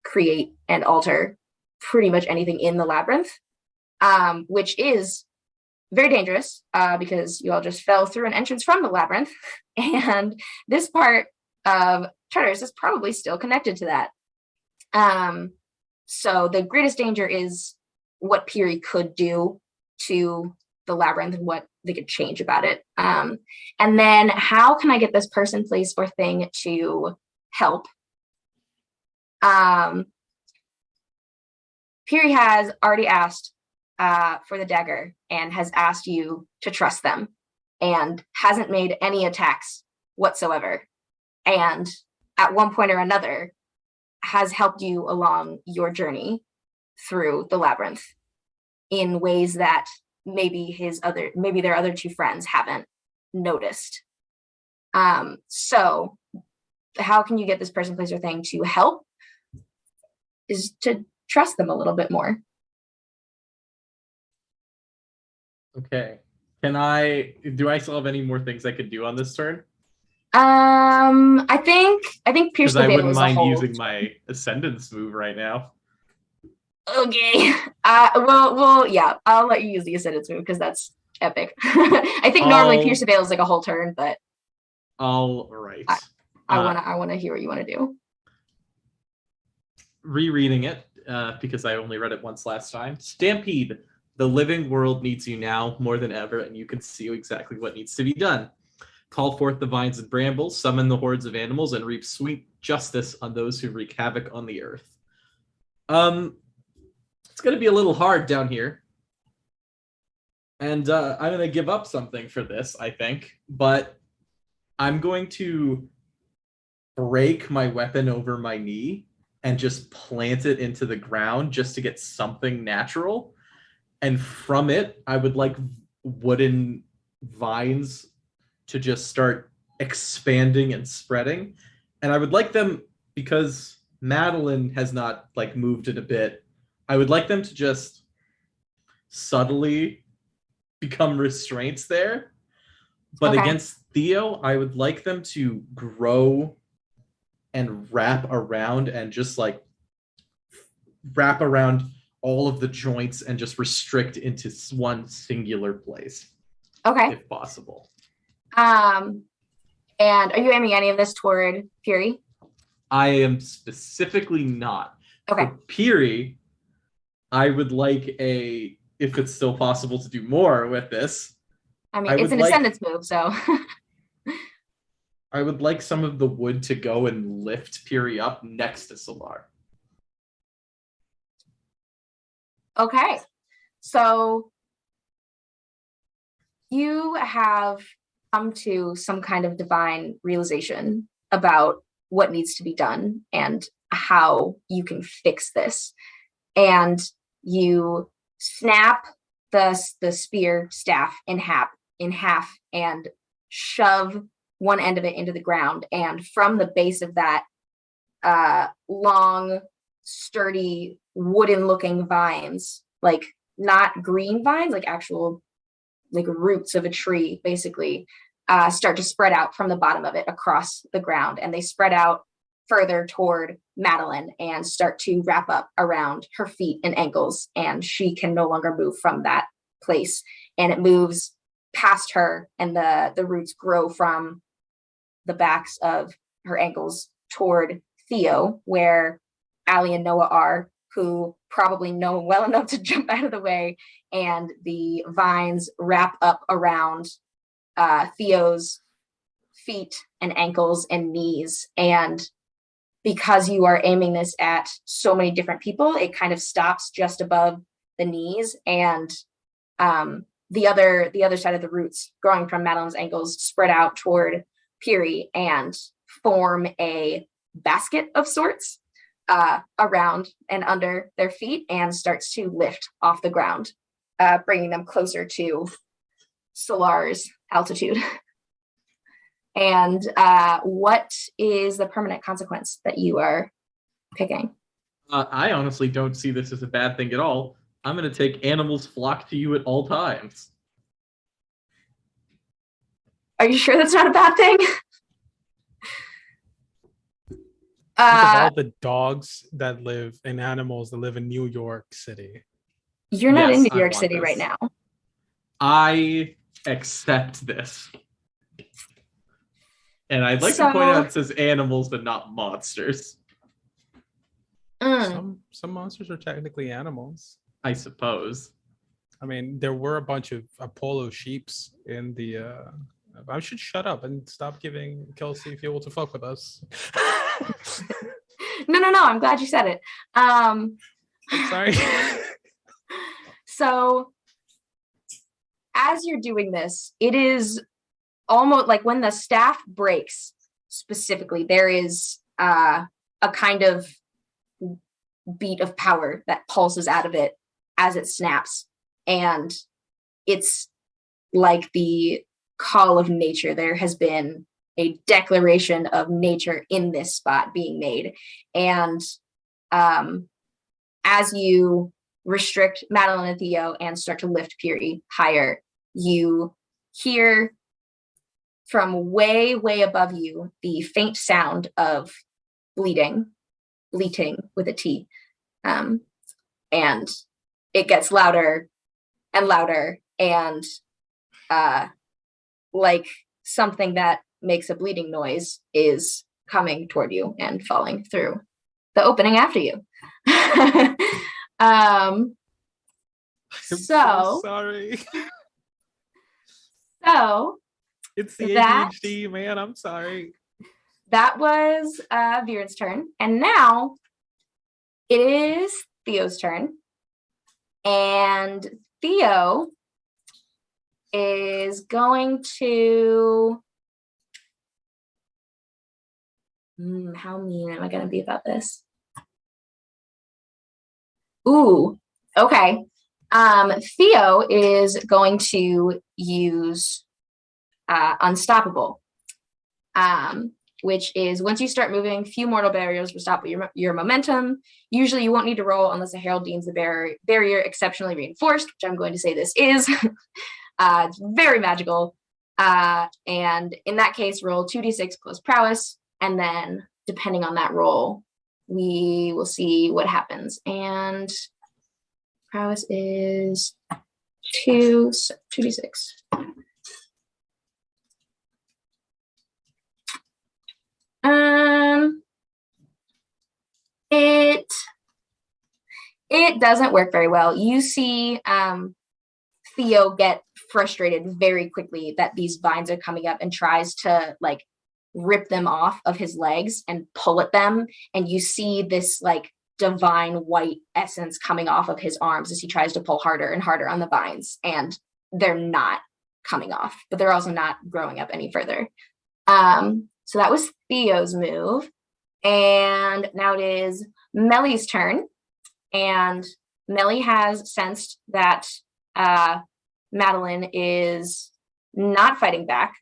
create and alter pretty much anything in the labyrinth, which is very dangerous because you all just fell through an entrance from the labyrinth, and this part of Tartarus is probably still connected to that. So the greatest danger is what Piri could do to the labyrinth and what they could change about it. And then how can I get this person, place, or thing to help? Piri has already asked for the dagger and has asked you to trust them and hasn't made any attacks whatsoever. And at one point or another has helped you along your journey through the labyrinth in ways that maybe their other two friends haven't noticed. So how can you get this person, place, or thing to help is to trust them a little bit more. Okay. Do I still have any more things I could do on this turn? I think Pierce the I Veil wouldn't is a mind whole... using my Ascendance move right now. Okay. Well, yeah, I'll let you use the Ascendance move because that's epic. I think normally Pierce the Veil is like a whole turn, but all right. I wanna hear what you want to do. Rereading it, because I only read it once last time. Stampede. The living world needs you now more than ever, and you can see exactly what needs to be done. Call forth the vines and brambles, summon the hordes of animals, and reap sweet justice on those who wreak havoc on the earth. It's going to be a little hard down here. And I'm going to give up something for this, I think. But I'm going to break my weapon over my knee and just plant it into the ground just to get something natural. And from it, I would like wooden vines to just start expanding and spreading. And I would like them, because Madeline has not like moved it a bit, I would like them to just subtly become restraints there. But Okay. against Theo, I would like them to grow and wrap around and just like wrap around all of the joints and just restrict into one singular place. Okay. If possible. And are you aiming any of this toward Piri? I am specifically not. Okay. For Piri, I would like if it's still possible to do more with this. I mean, it's an Ascendance move, so. I would like some of the wood to go and lift Piri up next to Solar. Okay, so you have come to some kind of divine realization about what needs to be done and how you can fix this. And you snap the spear staff in half and shove one end of it into the ground. And from the base of that long, sturdy, wooden-looking vines, like not green vines, like actual like roots of a tree, basically, start to spread out from the bottom of it across the ground. And they spread out further toward Madeline and start to wrap up around her feet and ankles. And she can no longer move from that place. And it moves past her, and the roots grow from the backs of her ankles toward Theo, where Allie and Noah are, who probably know well enough to jump out of the way, and the vines wrap up around Theo's feet and ankles and knees. And because you are aiming this at so many different people, it kind of stops just above the knees, and the other side of the roots growing from Madeline's ankles spread out toward Piri and form a basket of sorts around and under their feet, and starts to lift off the ground, bringing them closer to Solar's altitude. And what is the permanent consequence that you are picking? I honestly don't see this as a bad thing at all. I'm going to take animals flock to you at all times. Are you sure that's not a bad thing? Think of all the dogs that live and animals that live in New York City. You're not in New I York want City this. right now. I accept this. And I'd like to point out it says animals but not monsters. Some monsters are technically animals. I suppose. I mean, there were a bunch of Apollo sheeps in the I should shut up and stop giving Kelsey fuel to fuck with us. No, I'm glad you said it. I'm sorry. So as you're doing this, it is almost like when the staff breaks specifically, there is a kind of beat of power that pulses out of it as it snaps. And it's like the call of nature. There has been a declaration of nature in this spot being made. And as you restrict Madeline and Theo and start to lift Fury higher, you hear from way, way above you the faint sound of bleating with a T. And it gets louder and louder, and like something that makes a bleeding noise is coming toward you and falling through the opening after you. I'm so sorry. So it's the ADHD, man. I'm sorry. That was Viren's turn, and now it is Theo's turn. And Theo is going to... how mean am I going to be about this? Ooh, okay. Theo is going to use Unstoppable, which is once you start moving, few mortal barriers will stop your momentum. Usually you won't need to roll unless a herald deems the barrier exceptionally reinforced, which I'm going to say this is. It's very magical. And in that case, roll 2d6 plus prowess. And then depending on that roll, we will see what happens. And prowess is 2d6. It doesn't work very well. You see Theo get frustrated very quickly that these vines are coming up and tries to like rip them off of his legs and pull at them. And you see this like divine white essence coming off of his arms as he tries to pull harder and harder on the vines. And they're not coming off, but they're also not growing up any further. So that was Theo's move. And now it is Melly's turn. And Melly has sensed that Madeline is not fighting back.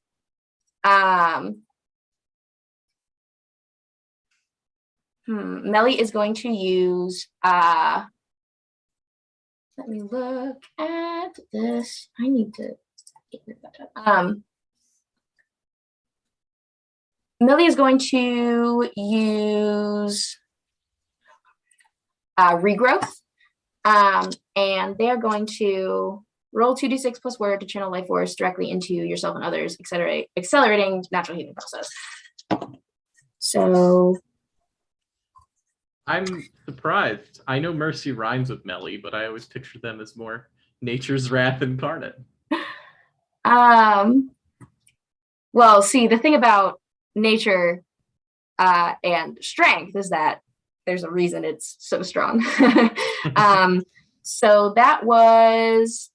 Melly is going to use, let me look at this. I need to get rid of that. Melly is going to use regrowth, and they're going to roll 2d6 plus word to channel life force directly into yourself and others, accelerating natural healing process. So I'm surprised. I know Mercy rhymes with Melly, but I always picture them as more nature's wrath incarnate. Well, see, the thing about nature and strength is that there's a reason it's so strong. So that was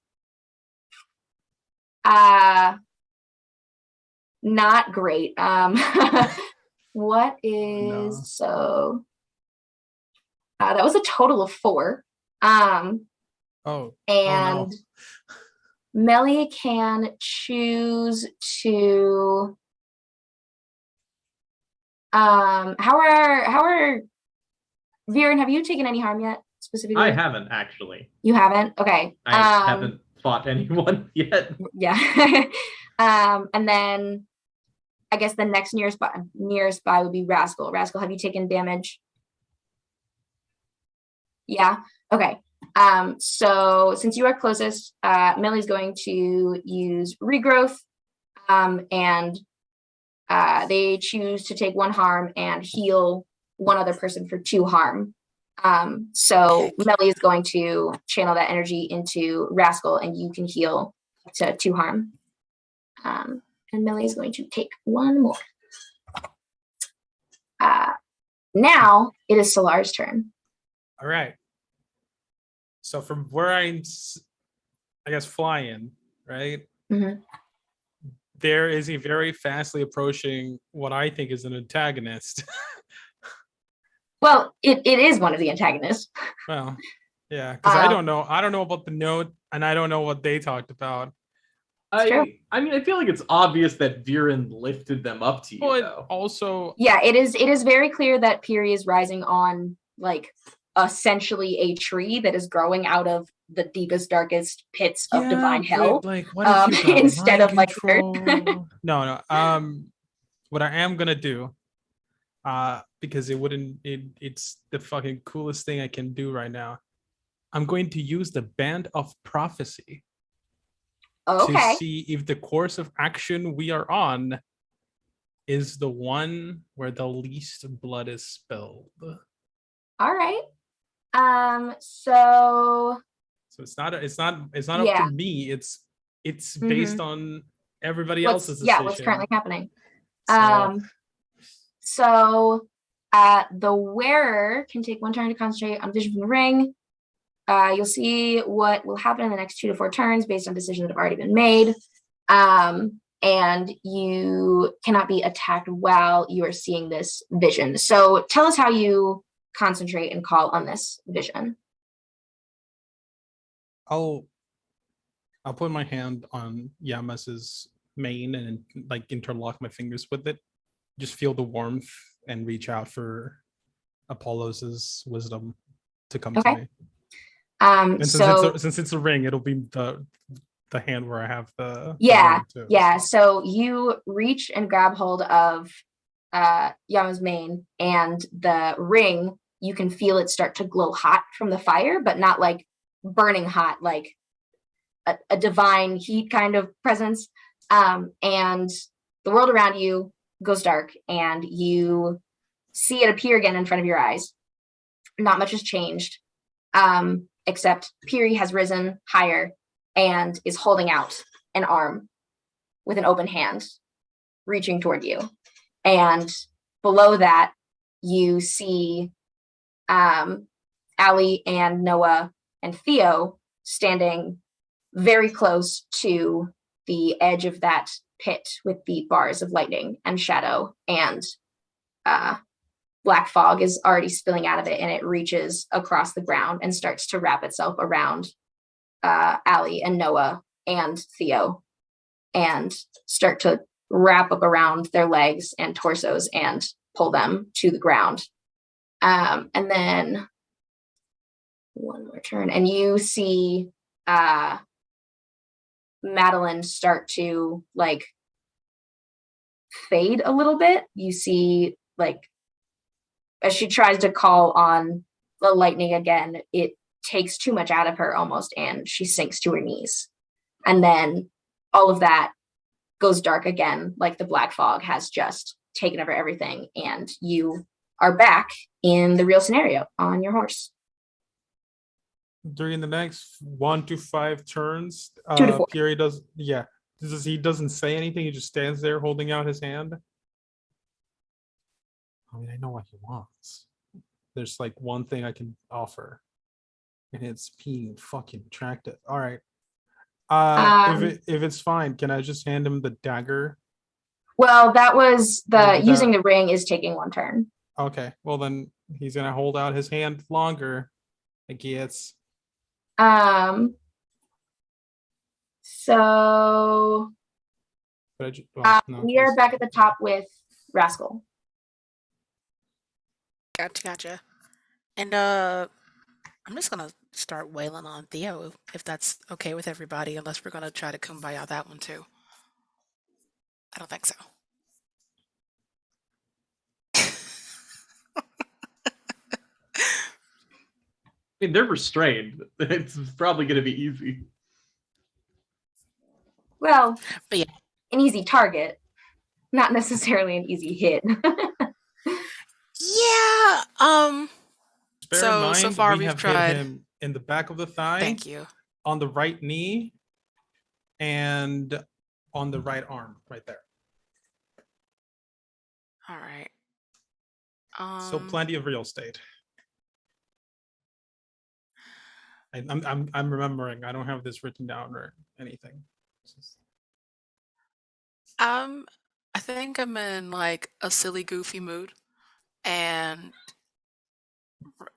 not great. What is so that was a total of 4. And Melly can choose to. How are Viren? Have you taken any harm yet? Specifically, I haven't actually. You haven't. Okay. I haven't fought anyone yet. Yeah. And then I guess the next nearest by would be Rascal. Rascal, have you taken damage? Yeah. Okay. So since you are closest, Millie's going to use regrowth, and they choose to take 1 harm and heal one other person for 2 harm. So Melly is going to channel that energy into Rascal, and you can heal to 2 harm. And Melly is going to take 1 more. Now it is Solar's turn. All right. So from where I'm, I guess, flying, right? Mm-hmm. There is a very fastly approaching what I think is an antagonist. Well, it is one of the antagonists. Well, yeah, because I don't know about the note, and I don't know what they talked about. I mean, I feel like it's obvious that Viren lifted them up to you, But though. also, Yeah, it is very clear that Piri is rising on, like, essentially a tree that is growing out of the deepest, darkest pits of divine hell. Like, what if you got instead mind of like control? No. What I am gonna do, because it's the fucking coolest thing I can do right now. I'm going to use the Band of Prophecy to see if the course of action we are on is the one where the least blood is spilled. All right. So it's not up Yeah. to me. It's based on everybody else's yeah, decision. what's currently happening. So- So the wearer can take 1 turn to concentrate on vision from the ring. You'll see what will happen in the next 2 to 4 turns based on decisions that have already been made. And you cannot be attacked while you are seeing this vision. So tell us how you concentrate and call on this vision. I'll put my hand on Yamas's mane and like interlock my fingers with it. Just feel the warmth and reach out for Apollos' wisdom to come to me. And since it's a ring, it'll be the hand where I have the ring too, So you reach and grab hold of Yama's mane, and the ring, you can feel it start to glow hot from the fire, but not like burning hot, like a divine heat kind of presence. And the world around you goes dark, and you see it appear again in front of your eyes. Not much has changed, except Piri has risen higher and is holding out an arm with an open hand, reaching toward you. And below that, you see Allie and Noah and Theo standing very close to the edge of that pit with the bars of lightning and shadow, and black fog is already spilling out of it, and it reaches across the ground and starts to wrap itself around Allie and Noah and Theo, and start to wrap up around their legs and torsos and pull them to the ground. And then 1 more turn, and you see Madeline start to like fade a little bit. You see, like, as she tries to call on the lightning again, it takes too much out of her almost, and she sinks to her knees. And then all of that goes dark again, like the black fog has just taken over everything, and you are back in the real scenario on your horse. During the next 1 to 5 turns, 2 to 4. Piri he doesn't say anything. He just stands there holding out his hand. I mean, I know what he wants. There's like one thing I can offer, and it's being fucking attractive. All right. If it's fine, can I just hand him the dagger? Well, that was using the ring is taking 1 turn. Okay. Well, then he's gonna hold out his hand longer, I guess. So we are back at the top with Rascal. Gotcha. And I'm just gonna start wailing on Theo if that's okay with everybody, unless we're gonna try to kumbaya that one too. I don't think so. I mean, they're restrained. It's probably going to be easy. Well, But yeah. An easy target, not necessarily an easy hit. Yeah. Bear in mind, so far we we've have tried. hit him in the back of the thigh. Thank you. On the right knee, and on the right arm, right there. All right. So plenty of real estate. I'm remembering. I don't have this written down or anything. I think I'm in like a silly, goofy mood, and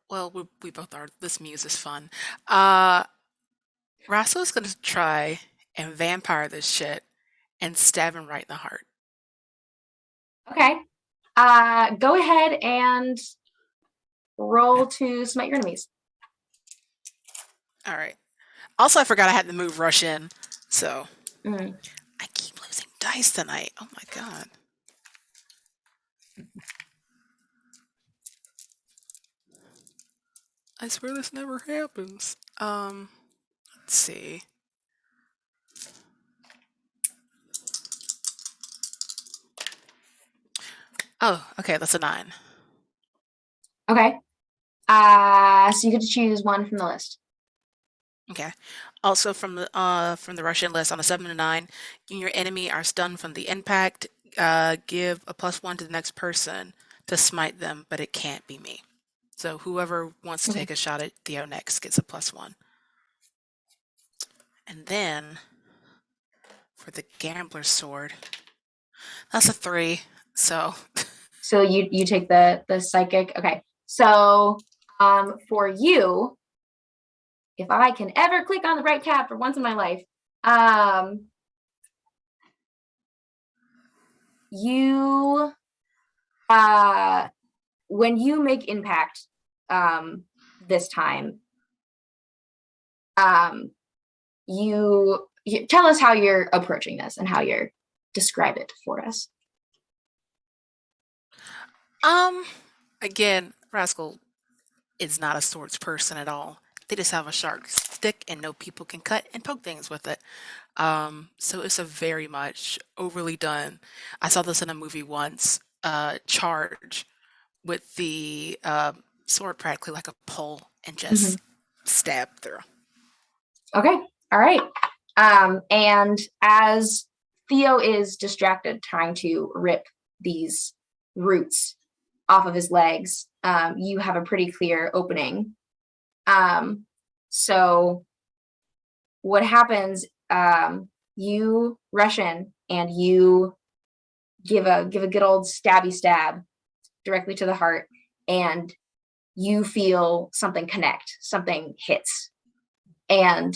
well, we both are. This muse is fun. Rascal's gonna try and vampire this shit and stab him right in the heart. Okay. Go ahead and roll to smite your enemies. All right. Also, I forgot I had to move rush in, so I keep losing dice tonight. Oh my god. I swear this never happens. Let's see. Oh, okay, that's a 9. Okay. So you get to choose one from the list. Okay. Also from the Russian list on a 7 to 9, you and your enemy are stunned from the impact. Give a +1 to the next person to smite them, but it can't be me. So whoever wants to take a shot at Theo next gets a +1. And then for the gambler's sword, that's a 3. So you take the psychic. Okay. So for you, if I can ever click on the right tab for once in my life, you when you make impact this time, you tell us how you're approaching this and how you're describe it for us. Again, Rascal is not a swords person at all. They just have a sharp stick and know people can cut and poke things with it. So it's a very much overly done. I saw this in a movie once, charge with the sword practically like a pole and just stab through. Okay. All right. And as Theo is distracted trying to rip these roots off of his legs, you have a pretty clear opening. So what happens, you rush in and you give a good old stabby stab directly to the heart, and you feel something connect, something hits. And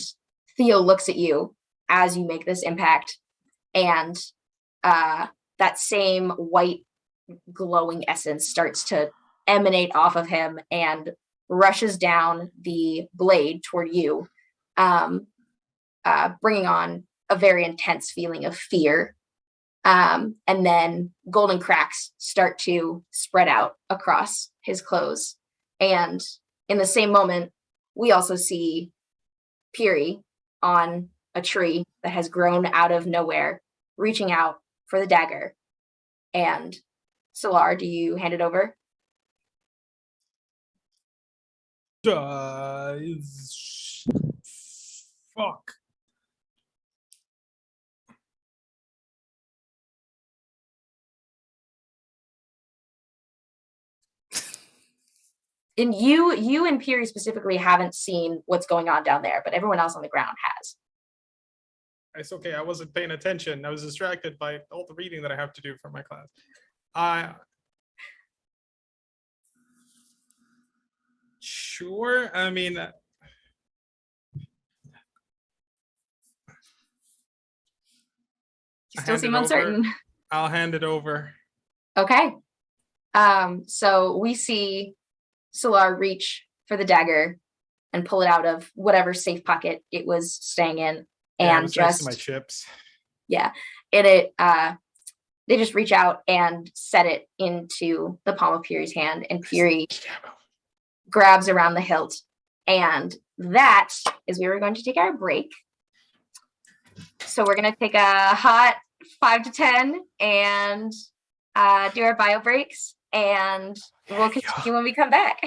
Theo looks at you as you make this impact, and that same white glowing essence starts to emanate off of him and rushes down the blade toward you, bringing on a very intense feeling of fear. And then golden cracks start to spread out across his clothes. And in the same moment, we also see Piri on a tree that has grown out of nowhere, reaching out for the dagger. And Solar, do you hand it over? Fuck. And you and Piri specifically haven't seen what's going on down there, but everyone else on the ground has. It's okay. I wasn't paying attention. I was distracted by all the reading that I have to do for my class. Sure. I mean, You I still hand seem it over. uncertain. I'll hand it over. Okay. So we see Solar reach for the dagger and pull it out of whatever safe pocket it was staying in, Yeah, it and was next to just my chips. they just reach out and set it into the palm of Fury's hand, and Fury grabs around the hilt. And that is where we're going to take our break. So we're going to take a hot 5 to 10 and do our bio breaks, and we'll continue when we come back.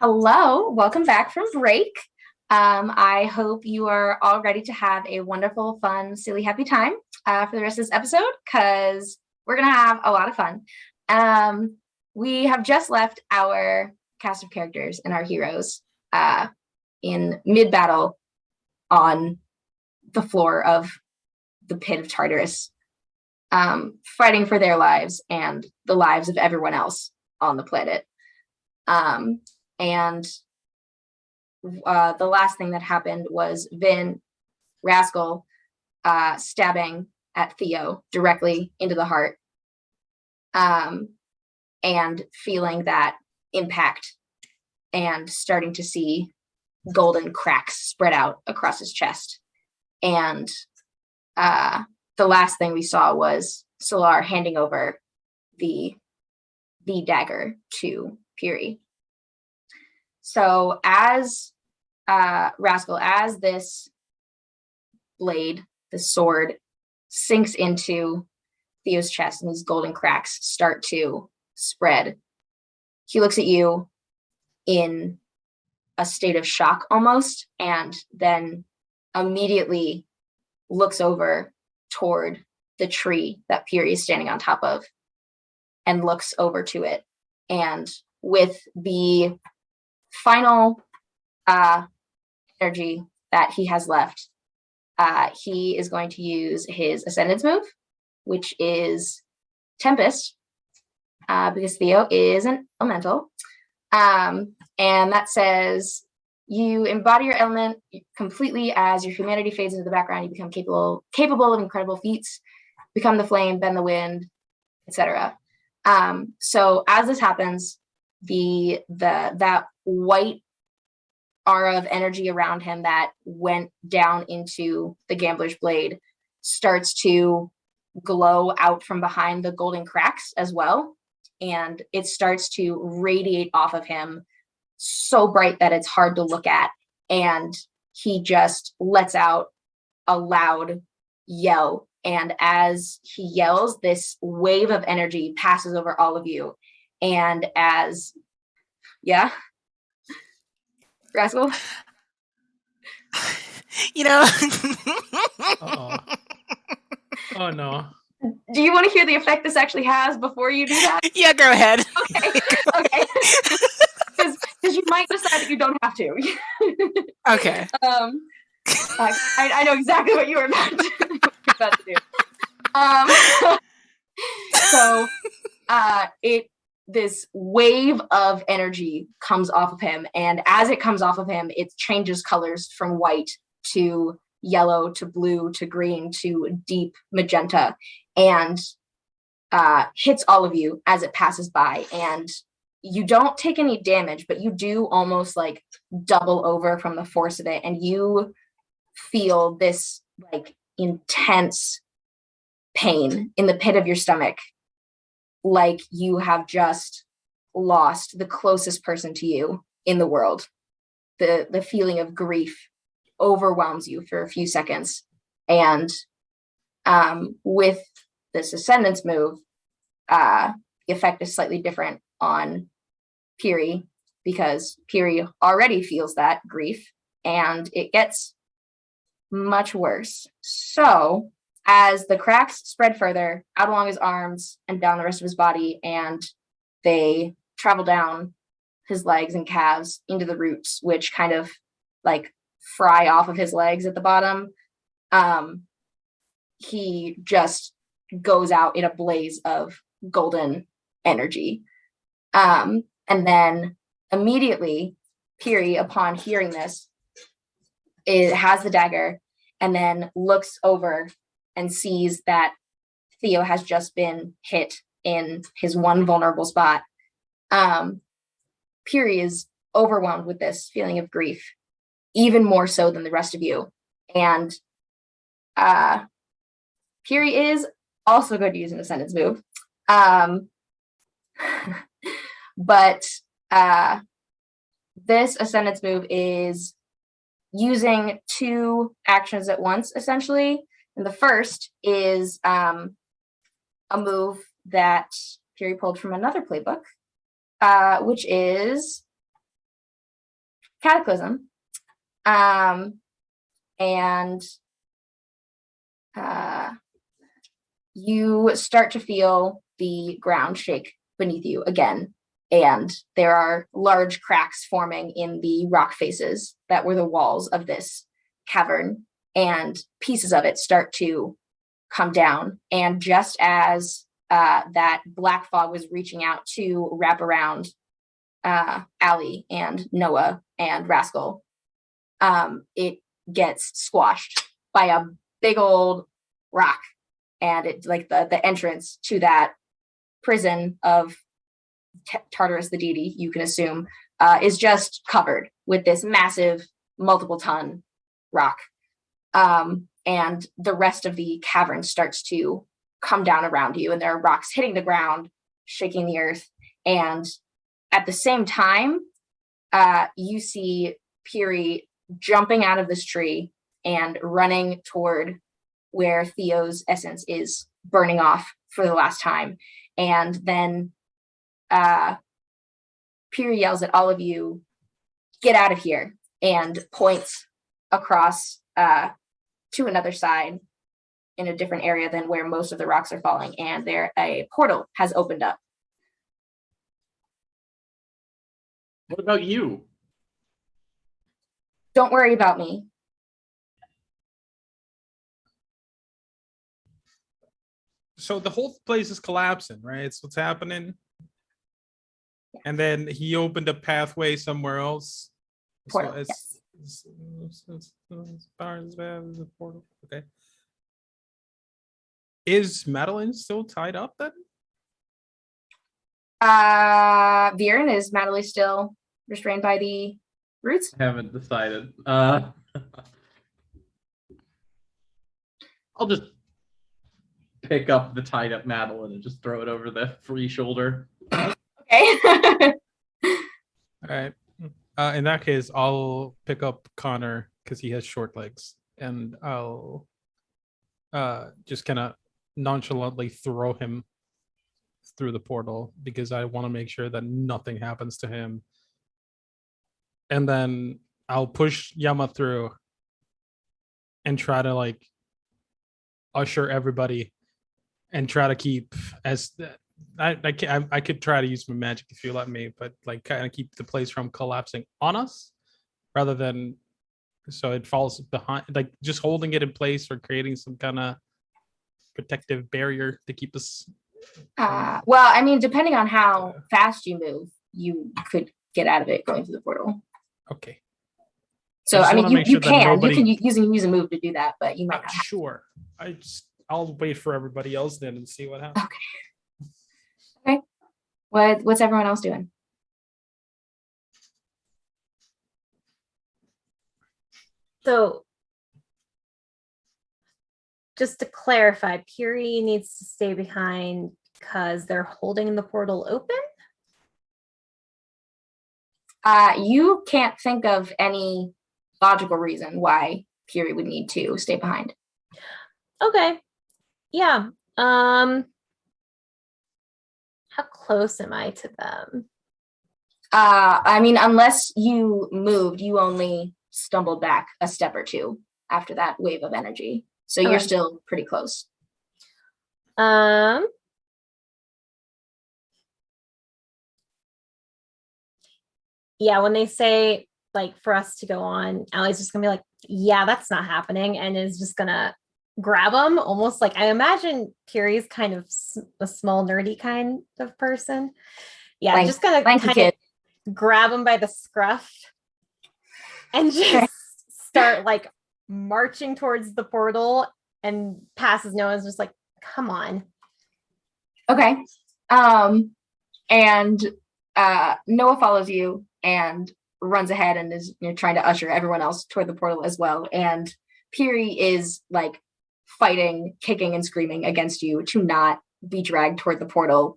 Hello, welcome back from break. I hope you are all ready to have a wonderful, fun, silly, happy time for the rest of this episode, because we're going to have a lot of fun. We have just left our cast of characters and our heroes in mid-battle on the floor of the pit of Tartarus, fighting for their lives and the lives of everyone else on the planet. And the last thing that happened was Vin Rascal stabbing at Theo directly into the heart, and feeling that impact and starting to see golden cracks spread out across his chest. And the last thing we saw was Solar handing over the dagger to Piri. So as Rascal, as this blade, the sword, sinks into Theo's chest and these golden cracks start to spread, he looks at you in a state of shock almost, and then immediately looks over toward the tree that Piri is standing on top of and looks over to it. And with the final energy that he has left, he is going to use his Ascendance move, which is Tempest, because Theo is an elemental. And that says, you embody your element completely. As your humanity fades into the background, you become capable of incredible feats, become the flame, bend the wind, etc. So as this happens, that white aura of energy around him that went down into the gambler's blade starts to glow out from behind the golden cracks as well, and it starts to radiate off of him so bright that it's hard to look at, and he just lets out a loud yell. And as he yells, this wave of energy passes over all of you. And as, yeah, Rascal? You know, Uh-oh. Oh no. Do you want to hear the effect this actually has before you do that? yeah, go ahead. Okay. Because you might decide that you don't have to. Okay. I know exactly what you were about to do. So this wave of energy comes off of him, and as it comes off of him, it changes colors from white to yellow to blue to green to deep magenta, and hits all of you as it passes by. And you don't take any damage, but you do almost like double over from the force of it, and you feel this like intense pain in the pit of your stomach, like you have just lost the closest person to you in the world. The feeling of grief overwhelms you for a few seconds. And with this Ascendance move, the effect is slightly different on Piri, because Piri already feels that grief, and it gets much worse. So as the cracks spread further out along his arms and down the rest of his body, and they travel down his legs and calves into the roots, which kind of like fry off of his legs at the bottom, he just goes out in a blaze of golden energy. And then immediately, Piri, upon hearing this, it has the dagger and then looks over and sees that Theo has just been hit in his one vulnerable spot. Piri is overwhelmed with this feeling of grief, even more so than the rest of you. And Piri is also going to use an Ascendance move. But this Ascendance move is using two actions at once, essentially. And the first is a move that Piri pulled from another playbook, which is cataclysm. And you start to feel the ground shake beneath you again. And there are large cracks forming in the rock faces that were the walls of this cavern. And pieces of it start to come down. And just as that black fog was reaching out to wrap around Allie and Noah and Rascal, it gets squashed by a big old rock. And it like the entrance to that prison of Tartarus the deity, you can assume, is just covered with this massive multiple ton rock. And the rest of the cavern starts to come down around you, and there are rocks hitting the ground, shaking the earth. And at the same time, you see Piri jumping out of this tree and running toward where Theo's essence is burning off for the last time. And then Piri yells at all of you, "Get out of here," and points across to another side in a different area than where most of the rocks are falling. And there a portal has opened up. What about you? Don't worry about me. So the whole place is collapsing, right? It's what's happening. And then he opened a pathway somewhere else. Portal, So yes. Portal. Okay. Is Madeline still tied up then? Viren, is Madeline still restrained by the roots? I haven't decided. I'll just pick up the tied up Madeline and just throw it over the free shoulder. Okay. All right. In that case, I'll pick up Connor because he has short legs, and I'll just kind of nonchalantly throw him through the portal because I want to make sure that nothing happens to him. And then I'll push Yama through and try to like usher everybody and try to keep as I could try to use my magic if you let me, but like kind of keep the place from collapsing on us rather than so it falls behind, like just holding it in place or creating some kind of protective barrier to keep us. Well, I mean, depending on how fast you move, you could get out of it going through the portal. Okay. So I mean, you sure can use a move to do that, but you might not. Sure. I'll wait for everybody else then and see what happens. Okay. What's everyone else doing? So just to clarify, Piri needs to stay behind because they're holding the portal open? You can't think of any logical reason why Piri would need to stay behind. Okay. Yeah. How close am I to them? I mean, unless you moved, you only stumbled back a step or two after that wave of energy. So you're still pretty close. Yeah, when they say like for us to go on, Allie's just gonna be like, yeah, that's not happening, and is just gonna grab them, almost like I imagine Piri's kind of a small nerdy kind of person. Yeah, just gonna kind of grab him by the scruff and just start like marching towards the portal, and passes Noah's just like, come on. Okay. And Noah follows you and runs ahead and is trying to usher everyone else toward the portal as well. And Piri is like fighting, kicking and screaming against you to not be dragged toward the portal,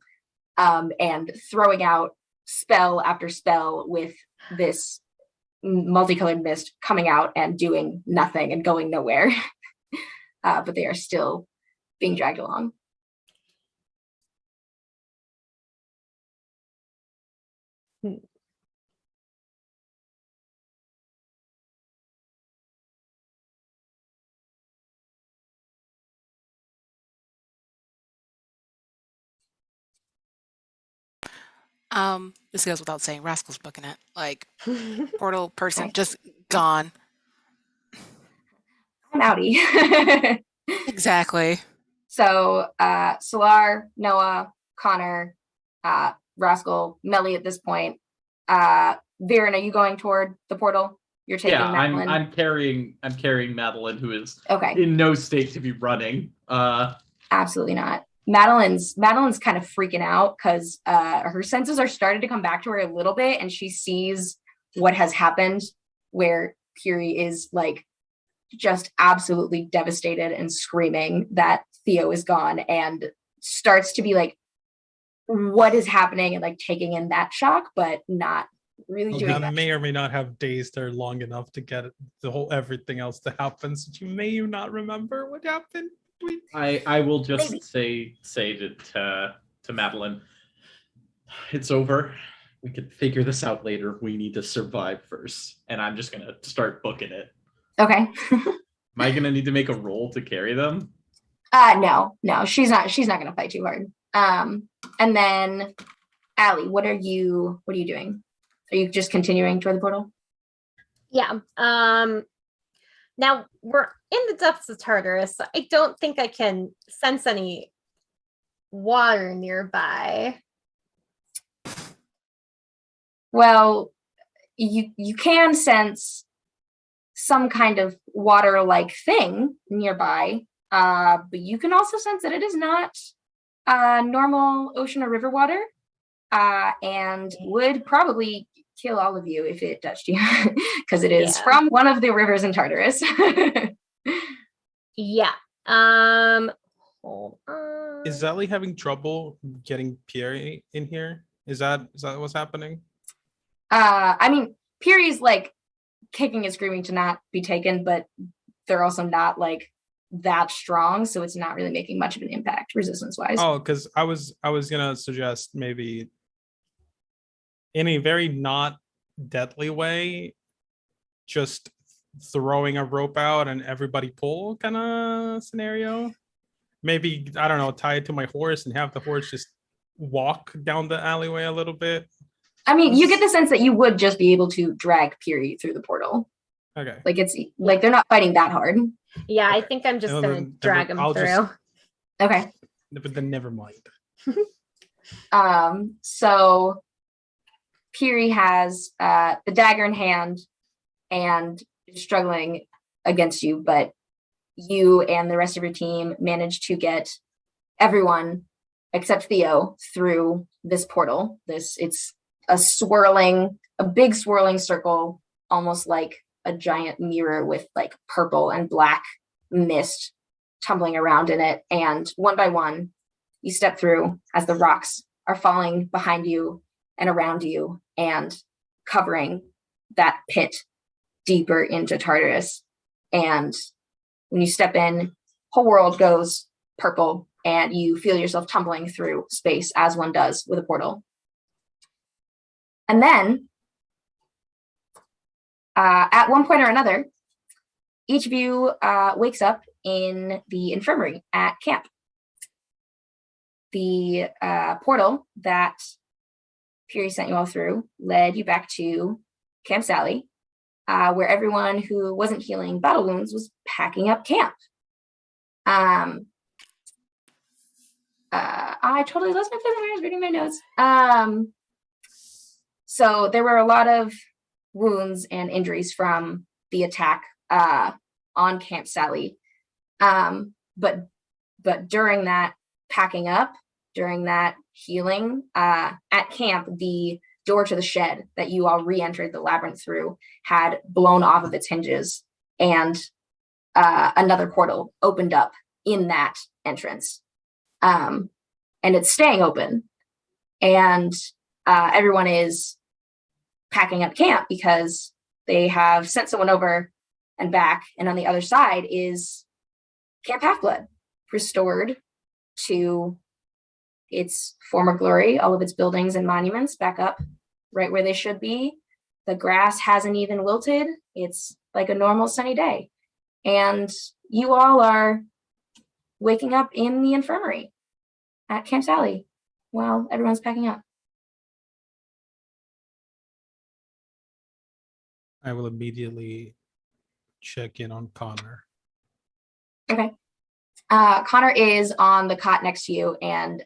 and throwing out spell after spell with this multicolored mist coming out and doing nothing and going nowhere. But they are still being dragged along. This goes without saying, Rascal's booking it. Like, portal person Okay. just gone. I'm outie. Exactly. So Solar, Noah, Connor, Rascal, Melly at this point. Viren, are you going toward the portal? You're taking Yeah, Madeline? I'm carrying Madeline, who is Okay. in no state to be running. Absolutely not. Madeline's kind of freaking out because her senses are starting to come back to her a little bit, and she sees what has happened, where Puri is like just absolutely devastated and screaming that Theo is gone, and starts to be like, what is happening, and like taking in that shock, but not really doing That much. may or may not have dazed her long enough to get the whole everything else to happen. So you may not remember what happened. I will just Maybe. say to Madeline, it's over. We could figure this out later. We need to survive first, and I'm just gonna start booking it. Okay. Am I gonna need to make a roll to carry them? No, she's not gonna fight too hard. And then Allie, what are you doing? Are you just continuing toward the portal? Yeah. Now we're in the depths of Tartarus. So I don't think I can sense any water nearby. Well, you can sense some kind of water-like thing nearby, but you can also sense that it is not normal ocean or river water, and would probably kill all of you if it touched you, because it is from one of the rivers in Tartarus. Yeah. Hold on. Is Zelly having trouble getting Pierre in here? Is that what's happening? I mean, Puri's like kicking and screaming to not be taken, but they're also not like that strong, so it's not really making much of an impact resistance wise. Oh, because I was gonna suggest maybe in a very not deadly way, just throwing a rope out and everybody pull kind of scenario. Maybe, I don't know, tie it to my horse and have the horse just walk down the alleyway a little bit. I mean, you get the sense that you would just be able to drag Puri through the portal. Okay. Like it's like they're not fighting that hard. Yeah, Okay. I think I'm just No, gonna then drag him I'll through. just- Okay. But then never mind. So Puri has the dagger in hand and is struggling against you, but you and the rest of your team managed to get everyone except Theo through this portal. It's a big swirling circle, almost like a giant mirror with like purple and black mist tumbling around in it. And one by one, you step through as the rocks are falling behind you and around you and covering that pit deeper into Tartarus. And when you step in, whole world goes purple and you feel yourself tumbling through space as one does with a portal. And then at one point or another, each of you wakes up in the infirmary at camp. The portal that Puri sent you all through led you back to Camp Sally, where everyone who wasn't healing battle wounds was packing up camp. I totally lost my place when I was reading my notes. So there were a lot of wounds and injuries from the attack on Camp Sally. But during that packing up, during that healing, at camp, the door to the shed that you all re-entered the labyrinth through had blown off of its hinges, and another portal opened up in that entrance. And it's staying open, and everyone is packing up camp because they have sent someone over and back, and on the other side is Camp Half-Blood, restored to its former glory, all of its buildings and monuments back up right where they should be. The grass hasn't even wilted. It's like a normal sunny day. And you all are waking up in the infirmary at Camp Sally while everyone's packing up. I will immediately check in on Connor. Okay. Connor is on the cot next to you and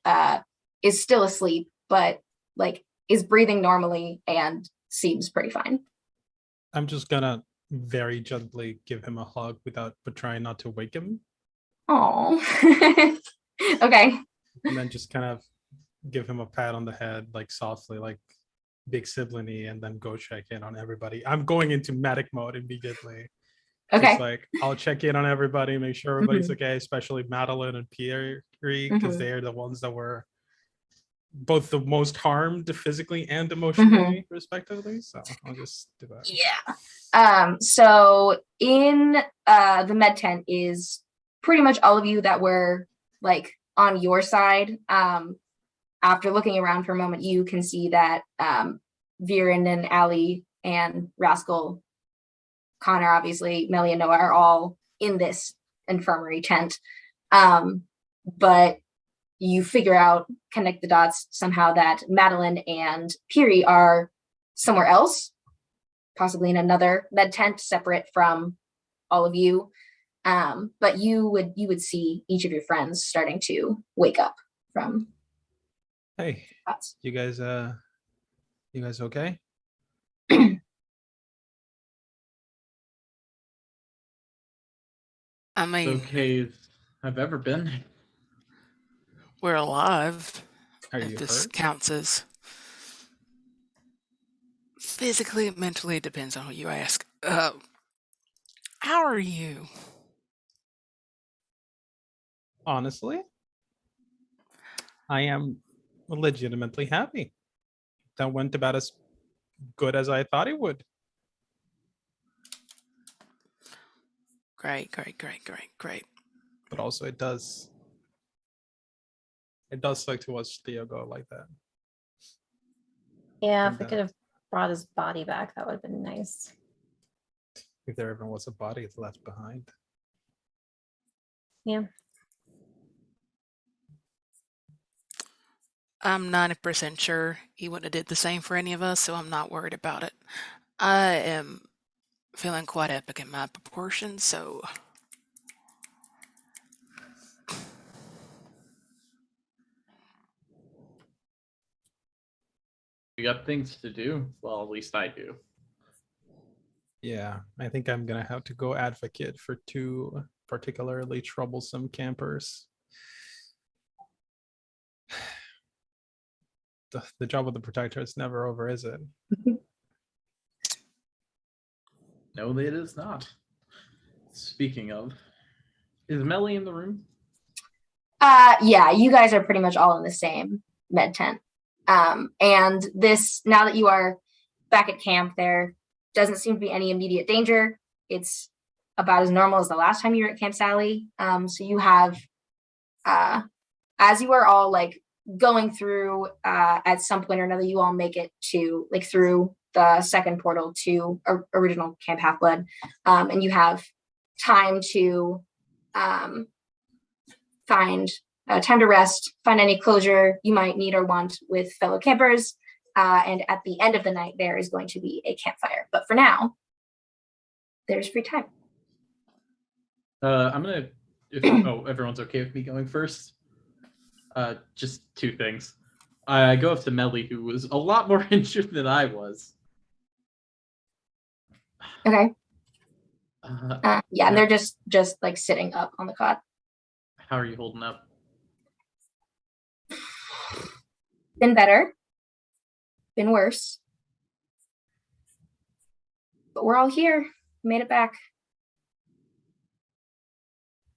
is still asleep, but like is breathing normally and seems pretty fine. I'm just gonna very gently give him a hug but trying not to wake him. Oh. Okay. And then just kind of give him a pat on the head, like softly, like big sibling-y, and then go check in on everybody. I'm going into medic mode immediately. Okay. Just like I'll check in on everybody, make sure everybody's okay, especially Madeline and Pierre, because they're the ones that were both the most harmed physically and emotionally, respectively. So I'll just do that. Yeah. So in the med tent is pretty much all of you that were like on your side. After looking around for a moment, you can see that Viren and Ali and Rascal, Connor, obviously, Melly and Noah are all in this infirmary tent. But you figure out, connect the dots somehow that Madeline and Piri are somewhere else, possibly in another med tent separate from all of you. But you would see each of your friends starting to wake up from Hey, dots. you guys okay? I As mean, okay as I've ever been. we're alive. Are If you this hurt? counts as physically, mentally, it depends on who you ask. How are you? Honestly, I am legitimately happy. That went about as good as I thought it would. Great. But also it does suck to watch Theo go like that. Yeah, if And, we could have brought his body back, that would have been nice. If there ever was a body left behind. Yeah. I'm 90% sure he wouldn't have did the same for any of us, so I'm not worried about it. I am feeling quite epic in my proportions, so We got things to do. Well, at least I do. Yeah, I think I'm gonna have to go advocate for two particularly troublesome campers. The job of the protector is never over, is it? No, it is not. Speaking of, is Melly in the room? Yeah, you guys are pretty much all in the same med tent. And this, now that you are back at camp, there doesn't seem to be any immediate danger. It's about as normal as the last time you were at Camp Sally. So you have, as you are all like going through, at some point or another, you all make it to like through the second portal to original Camp Half-Blood, and you have time to find time to rest, find any closure you might need or want with fellow campers. And at the end of the night, there is going to be a campfire. But for now, there's free time. I'm gonna. Everyone's okay with me going first. Just two things. I go up to Melly, who was a lot more injured than I was. Okay. Yeah, and they're just like sitting up on the cot. How are you holding up? Been better. Been worse. But we're all here. Made it back.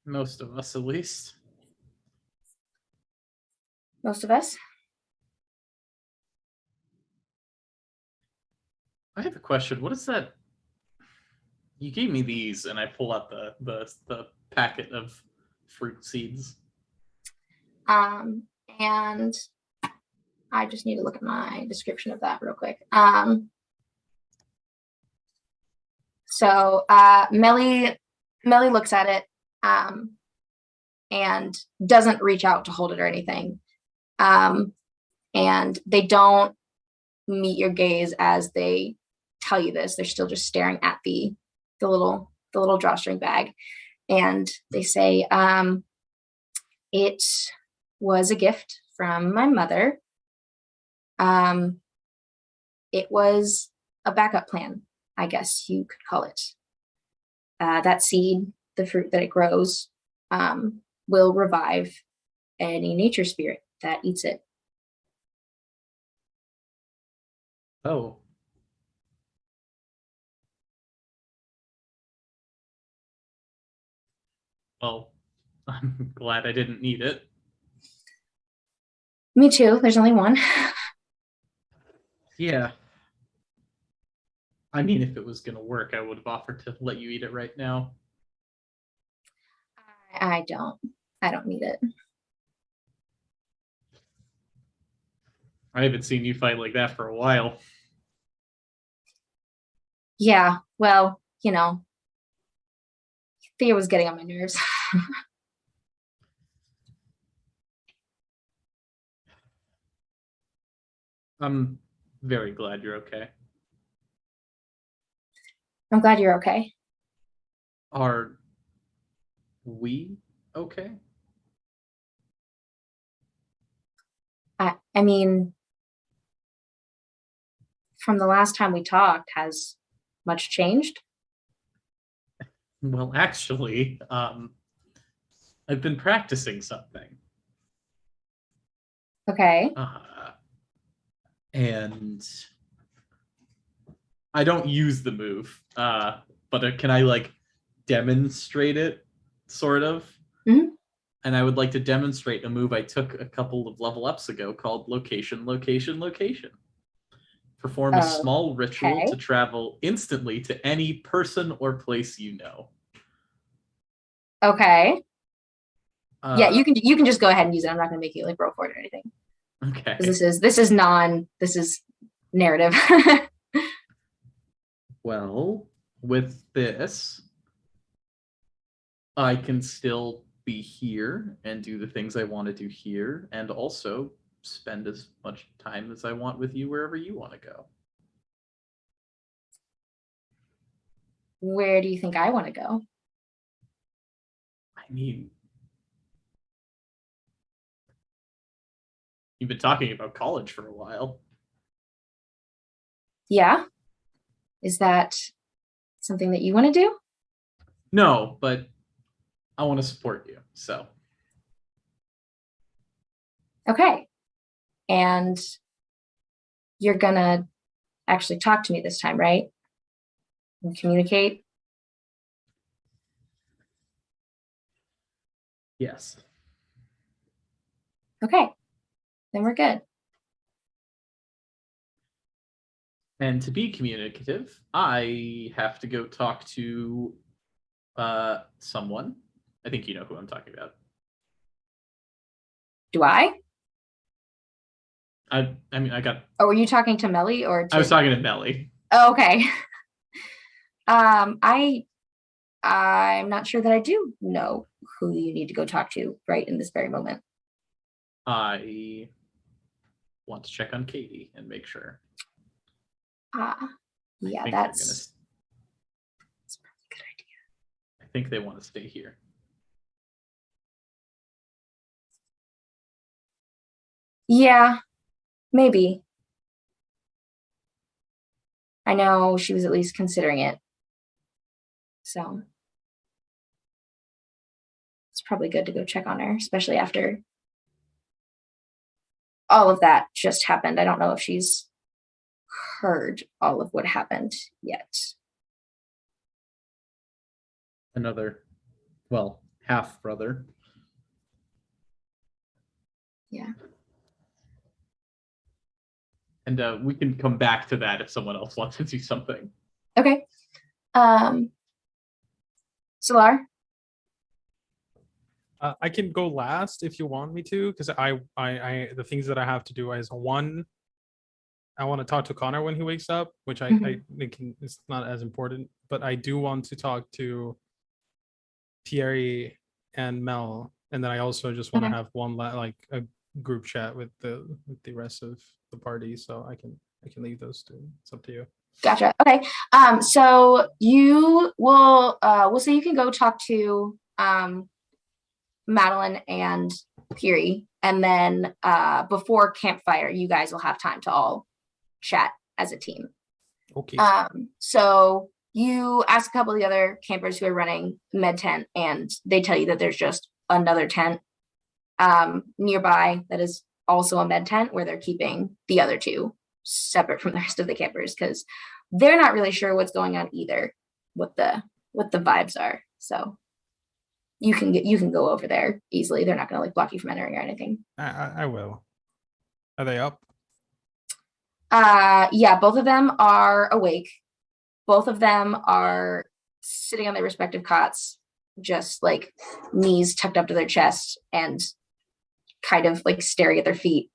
Most of us, at least. Most of us. I have a question. What is that? You gave me these, and I pull out the packet of fruit seeds. And I just need to look at my description of that real quick. So Melly looks at it and doesn't reach out to hold it or anything. And they don't meet your gaze as they tell you this. They're still just staring at the little drawstring bag, and they say, it was a gift from my mother. It was a backup plan, I guess you could call it. That seed, the fruit that it grows, will revive any nature spirit that eats it. Oh. Well, I'm glad I didn't need it. Me too. There's only one. Yeah. I mean, if it was going to work, I would have offered to let you eat it right now. I don't need it. I haven't seen you fight like that for a while. Yeah, well, Thea was getting on my nerves. I'm very glad you're okay. I'm glad you're okay. Are we okay? I mean, from the last time we talked, has much changed? Well, actually, I've been practicing something. Okay. And I don't use the move, but can I demonstrate it, sort of? Mm-hmm. And I would like to demonstrate a move I took a couple of level ups ago called Location, Location, Location. Perform a small ritual to travel instantly to any person or place you know. Okay. Yeah, you can just go ahead and use it. I'm not going to make you roll for it or anything. Okay. This is narrative. Well, with this, I can still be here and do the things I want to do here, and also spend as much time as I want with you wherever you want to go. Where do you think I want to go? I mean, you've been talking about college for a while. Yeah. Is that something that you want to do? No, but I want to support you, so. Okay. And you're gonna actually talk to me this time, right? And communicate? Yes. Okay. Then we're good. And to be communicative, I have to go talk to someone. I think you know who I'm talking about. Do I? I mean, I got. Oh, were you talking to Melly or to... I was talking to Melly. Oh, okay. I'm not sure that I do know who you need to go talk to right in this very moment. I want to check on Katie and make sure. Yeah, that's probably a good idea. I think they want to stay here. Yeah, maybe. I know she was at least considering it. So it's probably good to go check on her, especially after all of that just happened. I don't know if she's heard all of what happened yet. Another, well, half brother. Yeah. And we can come back to that if someone else wants to do something. Okay. Solar? I can go last if you want me to, because I the things that I have to do is one, I want to talk to Connor when he wakes up, which I think it's not as important, but I do want to talk to Thierry and Mel, and then I also just want to have one a group chat with the rest of the party, so I can leave those two. It's up to you. Gotcha. Okay. So you will we'll say you can go talk to Madeline and Piri, and then before campfire, you guys will have time to all chat as a team. Okay. So you ask a couple of the other campers who are running med tent, and they tell you that there's just another tent nearby that is also a med tent where they're keeping the other two separate from the rest of the campers because they're not really sure what's going on either, what the vibes are. So you can go over there easily. They're not going to like block you from entering or anything. I will. Are they up? Yeah, both of them are awake. Both of them are sitting on their respective cots, just like knees tucked up to their chest and kind of like staring at their feet,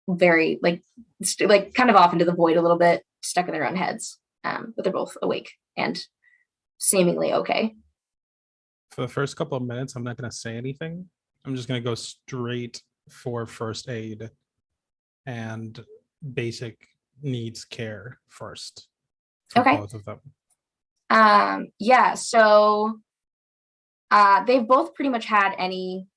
very like kind of off into the void a little bit, stuck in their own heads. But they're both awake and seemingly okay. For the first couple of minutes, I'm not going to say anything. I'm just going to go straight for first aid and basic needs care first for both of them. Yeah, so they've both pretty much had any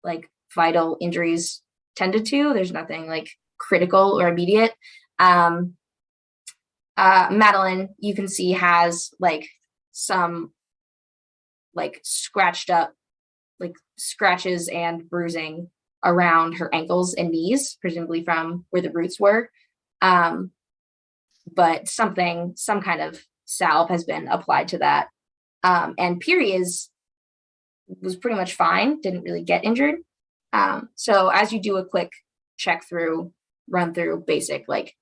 like vital injuries tended to. There's nothing like critical or immediate. Madeline, you can see, has like some like scratched up like scratches and bruising around her ankles and knees, presumably from where the roots were. But some kind of salve has been applied to that. And Piri was pretty much fine, didn't really get injured. So as you do a quick run through basic like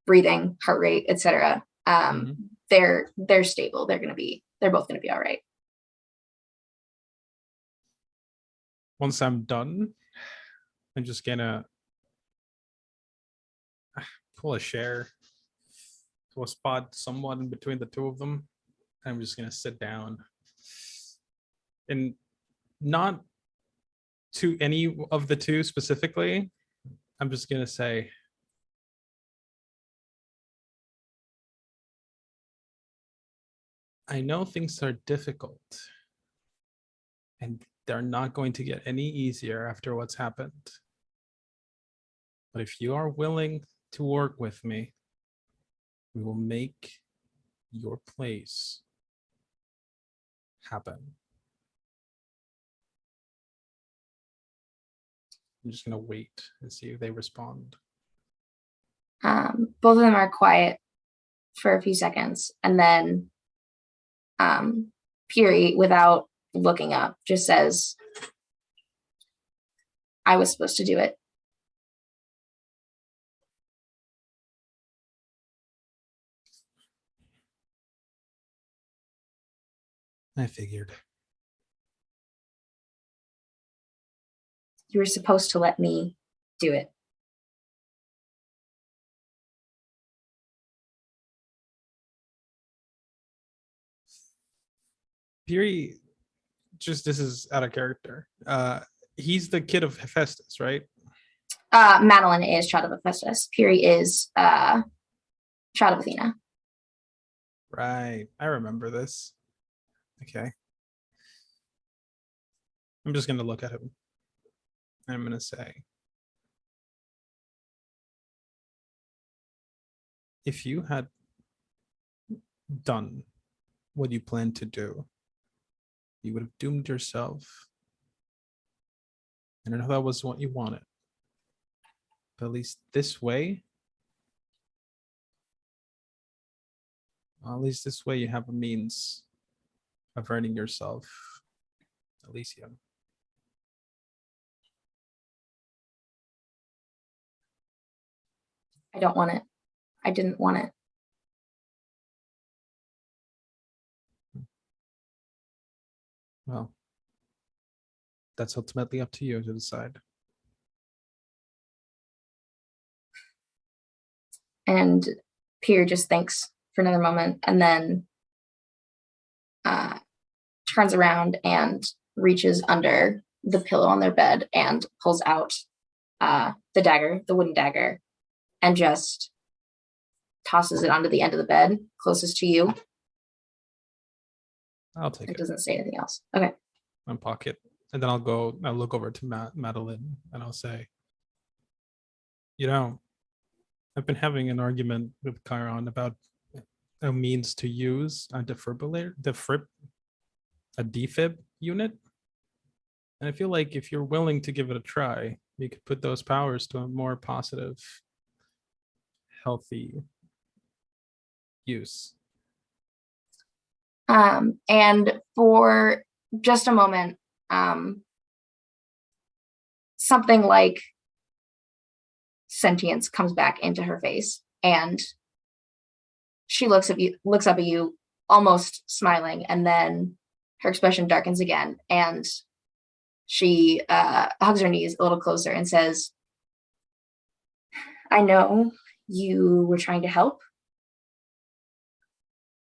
breathing, heart rate, etc., they're stable. They're both gonna be all right. Once I'm done, I'm just gonna pull a chair to a spot somewhat in between the two of them. I'm just gonna sit down and not to any of the two specifically. I'm just gonna say, I know things are difficult and they're not going to get any easier after what's happened. But if you are willing to work with me, we will make your place happen. I'm just gonna wait and see if they respond. Both of them are quiet for a few seconds, and then Piri, without looking up, just says, I was supposed to do it. I figured. You were supposed to let me do it. Piri, just this is out of character. He's the kid of Hephaestus, right? Madeline is child of Hephaestus. Piri is child of Athena. Right. I remember this. Okay. I'm just going to look at him. I'm going to say, if you had done what you planned to do, you would have doomed yourself. And I know that was what you wanted. But at least this way, you have a means of earning yourself Elysium. I don't want it. I didn't want it. Well, that's ultimately up to you to decide. And Pierre just thinks for another moment and then turns around and reaches under the pillow on their bed and pulls out the dagger, the wooden dagger, and just tosses it onto the end of the bed closest to you. I'll take It it. doesn't say anything else. Okay. My pocket. And then I'll look over to Madeline and I'll say, I've been having an argument with Chiron about a means to use a defibrillator, a defib unit. And I feel like if you're willing to give it a try, you could put those powers to a more positive, healthy use. And for just a moment, something like sentience comes back into her face, and she looks up at you, almost smiling, and then her expression darkens again, and she hugs her knees a little closer and says, I know you were trying to help,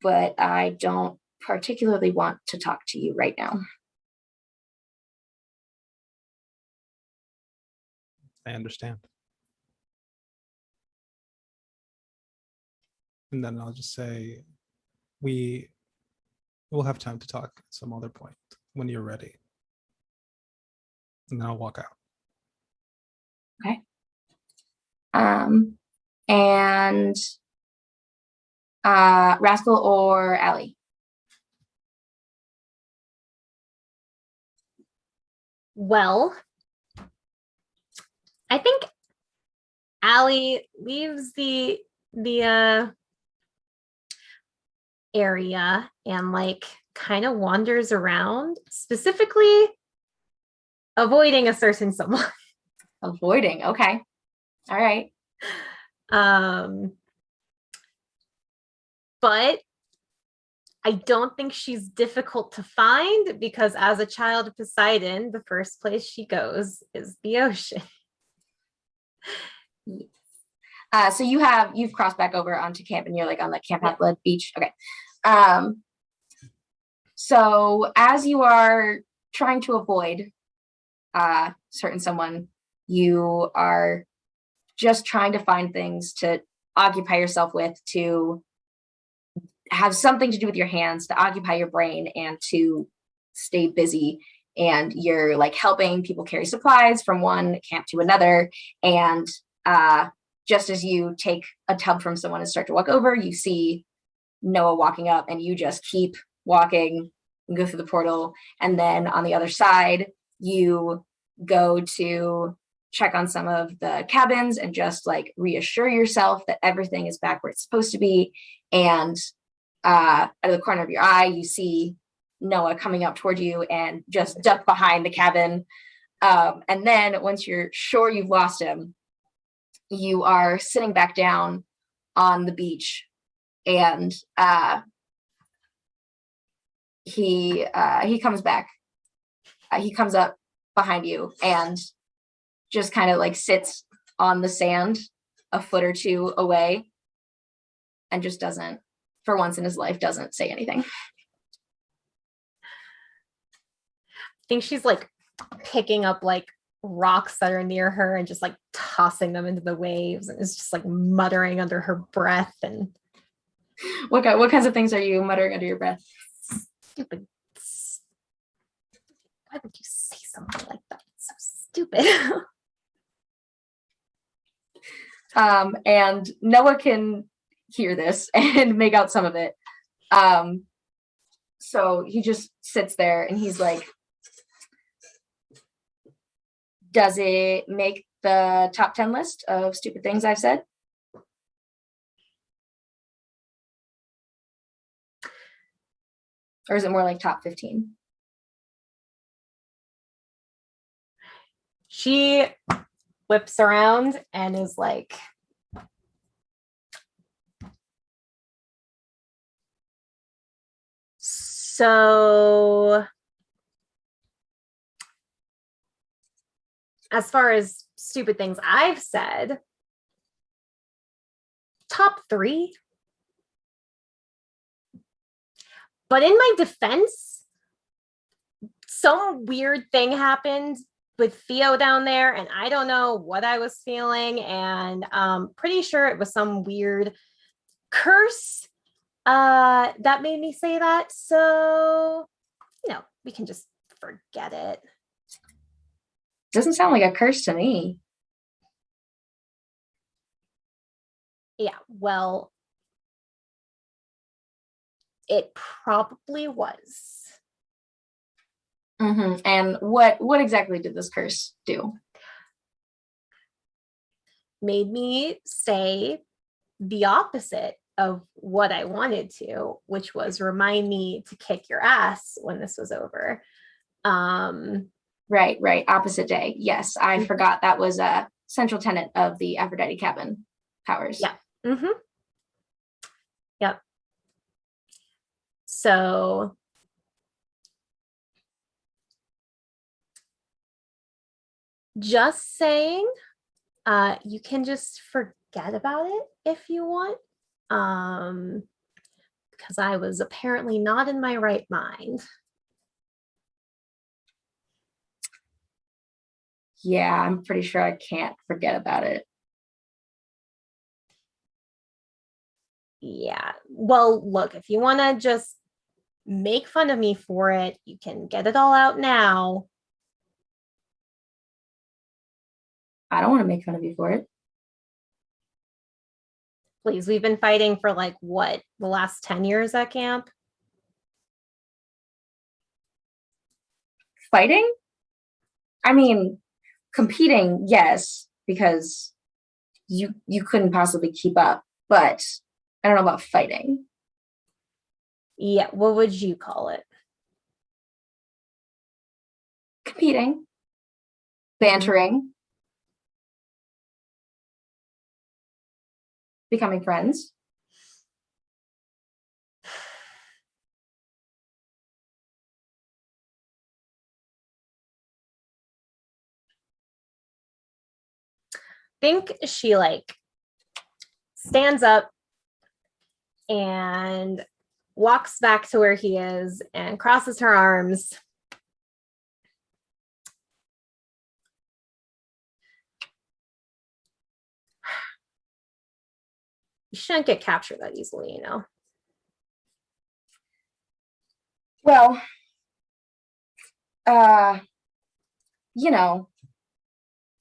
but I don't particularly want to talk to you right now. I understand. And then I'll just say, we'll have time to talk at some other point when you're ready. And then I'll walk out. Okay. And Rascal or Allie? Well, I think Allie leaves the area and like kind of wanders around, specifically avoiding a certain someone. Avoiding. Okay. All right. But I don't think she's difficult to find, because as a child of Poseidon, the first place she goes is the ocean. So you've crossed back over onto camp, and you're like on the Camp Half-Blood beach. Okay. So as you are trying to avoid certain someone, you are just trying to find things to occupy yourself with, to have something to do with your hands, to occupy your brain, and to stay busy. And you're like helping people carry supplies from one camp to another. And just as you take a tub from someone and start to walk over, you see Noah walking up, and you just keep walking and go through the portal. And then on the other side, you go to check on some of the cabins and just like reassure yourself that everything is back where it's supposed to be. And out of the corner of your eye, you see Noah coming up toward you and just duck behind the cabin. And then once you're sure you've lost him, you are sitting back down on the beach, and he comes back. He comes up behind you and just kind of like sits on the sand a foot or two away, and just doesn't, for once in his life, doesn't say anything. I think she's like picking up like rocks that are near her and just like tossing them into the waves, and is just like muttering under her breath. And what kinds of things are you muttering under your breath? Stupid. Why would you say something like that? It's so stupid. And Noah can hear this and make out some of it. So he just sits there and he's like, does it make the top 10 list of stupid things I've said? Or is it more like top 15? She whips around and is like, so as far as stupid things I've said, top 3. But in my defense, some weird thing happened with Theo down there, and I don't know what I was feeling, and pretty sure it was some weird curse that made me say that. So, we can just forget it. Doesn't sound like a curse to me. Yeah, well, it probably was. Mm-hmm. And what exactly did this curse do? Made me say the opposite of what I wanted to, which was remind me to kick your ass when this was over. Right. Opposite day. Yes, I forgot that was a central tenet of the Aphrodite cabin powers. Yeah. Mm-hmm. Yep. So just saying, you can just forget about it if you want. Because I was apparently not in my right mind. Yeah, I'm pretty sure I can't forget about it. Yeah. Well, look, if you want to just make fun of me for it, you can get it all out now. I don't want to make fun of you for it. Please, we've been fighting for like what, the last 10 years at camp? Fighting? I mean, competing, yes, because you couldn't possibly keep up, but I don't know about fighting. Yeah, what would you call it? Competing, bantering, becoming friends. Think she like stands up and walks back to where he is and crosses her arms. You shouldn't get captured that easily, Well,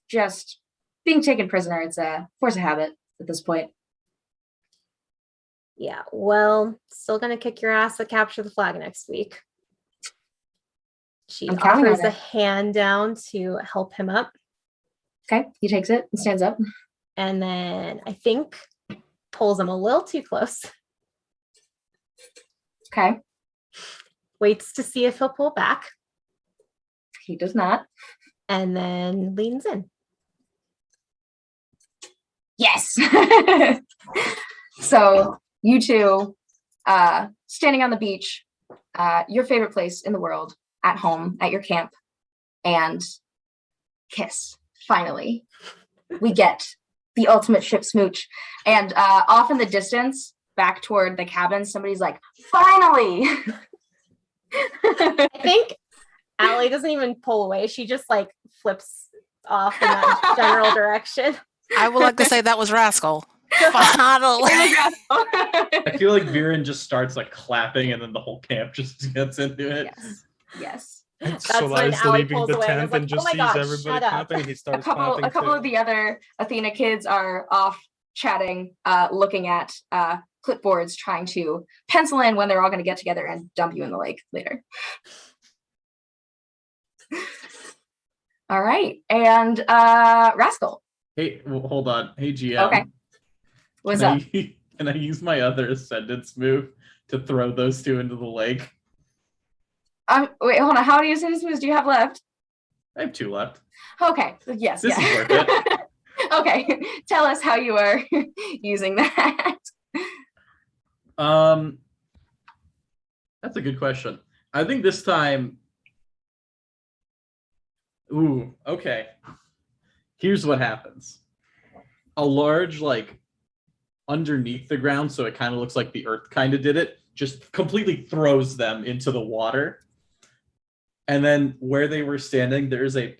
just being taken prisoner, it's a force of habit at this point. Yeah, well, still gonna kick your ass to capture the flag next week. She offers a hand down to help him up. Okay, he takes it and stands up. And then I think pulls him a little too close. Okay. Waits to see if he'll pull back. He does not. And then leans in. Yes. So you two, standing on the beach, your favorite place in the world, at home, at your camp, and kiss. Finally, we get the ultimate ship smooch. And off in the distance, back toward the cabin, somebody's like, finally. I think Allie doesn't even pull away. She just like flips off in that general direction. I would like to say that was Rascal. Finally. I feel like Viren just starts like clapping and then the whole camp just gets into it. Yes. That's Solar when is Allie leaving pulls the away and tent is like, and just "Oh my sees God, everybody shut up." clapping. He A starts couple clapping of the other Athena kids are off chatting, looking at clipboards, trying to pencil in when they're all going to get together and dump you in the lake later. All right, and Rascal. Hey, well, hold on. Hey, GM. Okay. What's up? Can I use my other ascendance move to throw those two into the lake? Wait, hold on. How many ascendance moves do you have left? I have 2 left. Okay. Yes. This is worth it. Okay. Tell us how you are using that. That's a good question. I think this time. Ooh, okay. Here's what happens. A large, like, underneath the ground, so it kind of looks like the earth kind of did it, just completely throws them into the water. And then where they were standing, there's a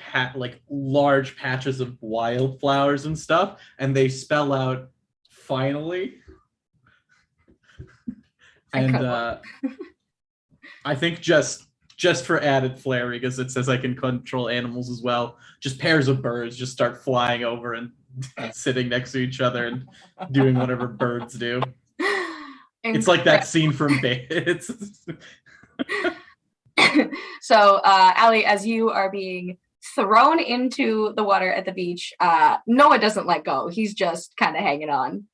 large patches of wildflowers and stuff, and they spell out, finally. And Incredible. I think just for added flair, because it says I can control animals as well, just pairs of birds just start flying over and sitting next to each other and doing whatever birds do. It's like that scene from Bates. So, Allie, as you are being thrown into the water at the beach, Noah doesn't let go. He's just kind of hanging on.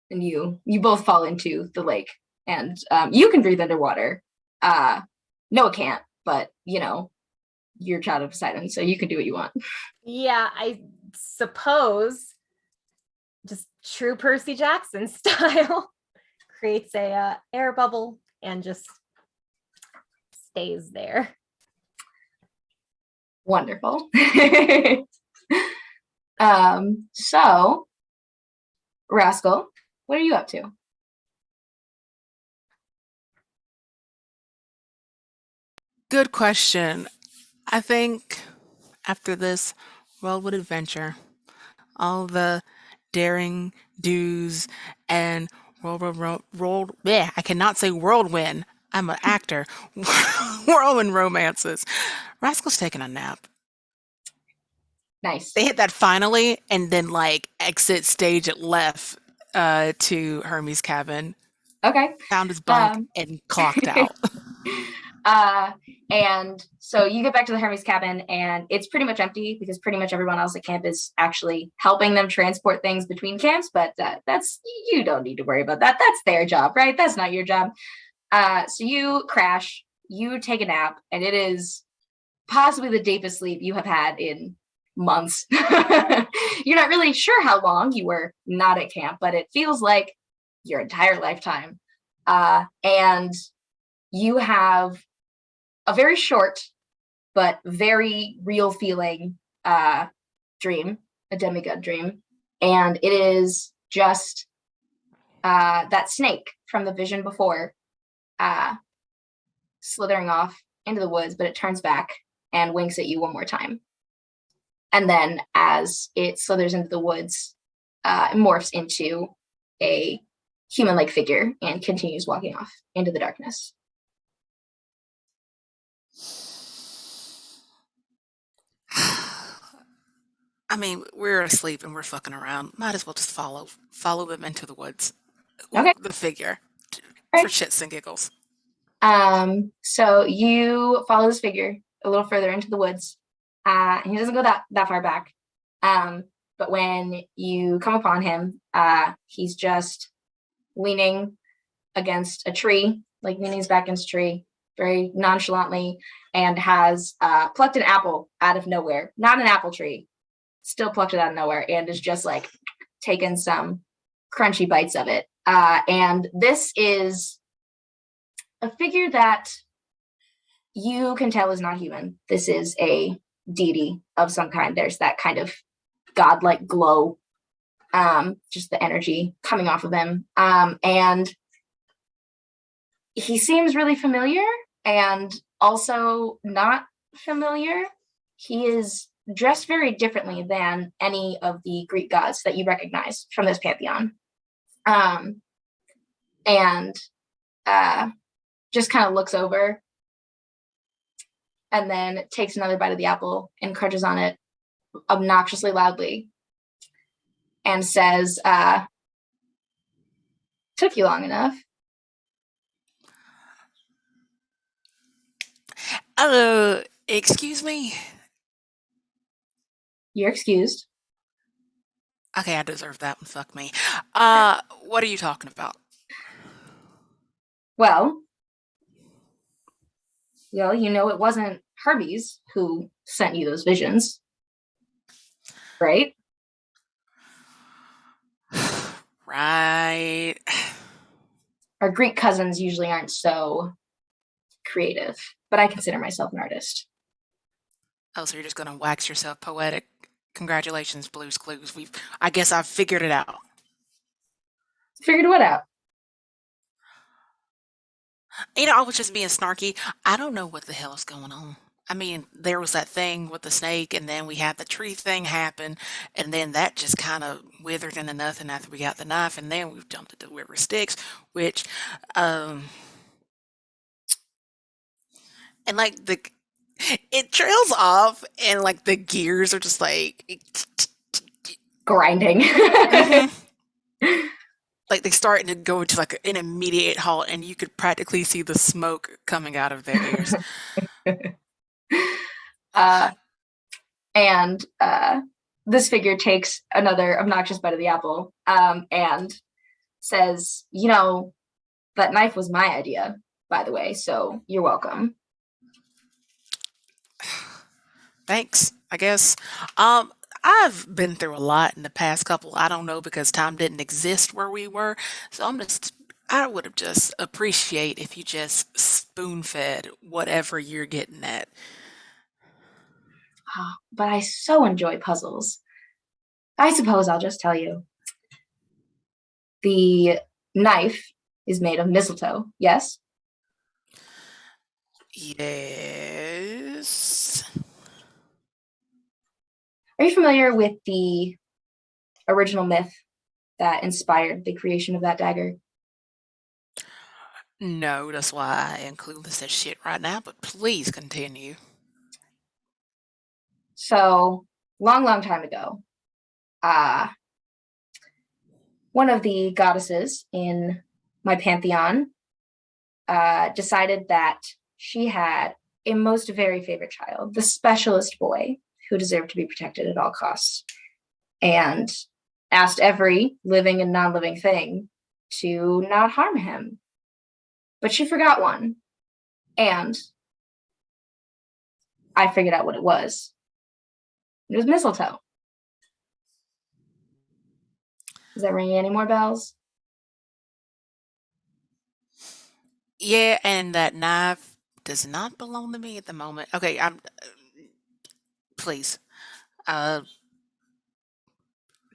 And you both fall into the lake. And you can breathe underwater. Noah can't, but, you know, you're Child of Poseidon, so you can do what you want. Yeah, I suppose just true Percy Jackson style creates a air bubble and just stays there. Wonderful. So, Rascal, what are you up to? Good question. I think after this Worldwood adventure, all the daring do's and I cannot say whirlwind. I'm an actor. Whirlwind romances. Rascal's taking a nap. Nice. They hit that finally and then like exit stage at left to Hermes' cabin. Okay. Found his bunk and clocked out. And so you get back to the Hermes cabin and it's pretty much empty because pretty much everyone else at camp is actually helping them transport things between camps, but that's, you don't need to worry about that. That's their job, right? That's not your job. So you crash, you take a nap, and it is possibly the deepest sleep you have had in months. You're not really sure how long you were not at camp, but it feels like your entire lifetime. And you have a very short but very real feeling dream, a demigod dream. And it is just that snake from the vision before slithering off into the woods, but it turns back and winks at you one more time. And then as it slithers into the woods, it morphs into a human-like figure and continues walking off into the darkness. I mean, we're asleep and we're fucking around. Might as well just follow them into the woods. Okay. The figure. Right. For shits and giggles. So you follow this figure a little further into the woods. He doesn't go that far back. But when you come upon him, he's just leaning against a tree, like leaning his back against a tree, very nonchalantly, and has plucked an apple out of nowhere. Not an apple tree, still plucked it out of nowhere, and is just like taken some crunchy bites of it. And this is a figure that you can tell is not human. This is a deity of some kind. There's that kind of godlike glow, just the energy coming off of him. And he seems really familiar and also not familiar. He is dressed very differently than any of the Greek gods that you recognize from this pantheon. And just kind of looks over and then takes another bite of the apple and crunches on it obnoxiously loudly and says, took you long enough. Excuse me? You're excused. Okay, I deserve that one. Fuck me. What are you talking about? Well, you know it wasn't Hermes who sent you those visions, right? Right. Our Greek cousins usually aren't so creative, but I consider myself an artist. Oh, so you're just gonna wax yourself poetic. Congratulations, Blue's Clues. I guess I've figured it out. Figured what out? I was just being snarky. I don't know what the hell is going on. I mean, there was that thing with the snake, and then we had the tree thing happen, and then that just kind of withered into nothing after we got the knife, and then we've jumped into the river Styx, which, um, and like it trails off, and like the gears are just like, Grinding. mhm. Like they start to go into like an immediate halt, and you could practically see the smoke coming out of their ears. And this figure takes another obnoxious bite of the apple, and says, that knife was my idea, by the way, so you're welcome. Thanks, I guess. I've been through a lot in the past couple. I don't know, because time didn't exist where we were, so I would have just appreciate if you just spoon fed whatever you're getting at. But I so enjoy puzzles. I suppose I'll just tell you. The knife is made of mistletoe, yes? Yes. Are you familiar with the original myth that inspired the creation of that dagger? No, that's why I include this as shit right now, but please continue. So, long time ago, one of the goddesses in my pantheon decided that she had a most very favorite child, the specialist boy who deserved to be protected at all costs, and asked every living and non-living thing to not harm him. But she forgot one, and I figured out what it was. It was mistletoe. Does that ring any more bells? Yeah, and that knife does not belong to me at the moment. Okay, please. Do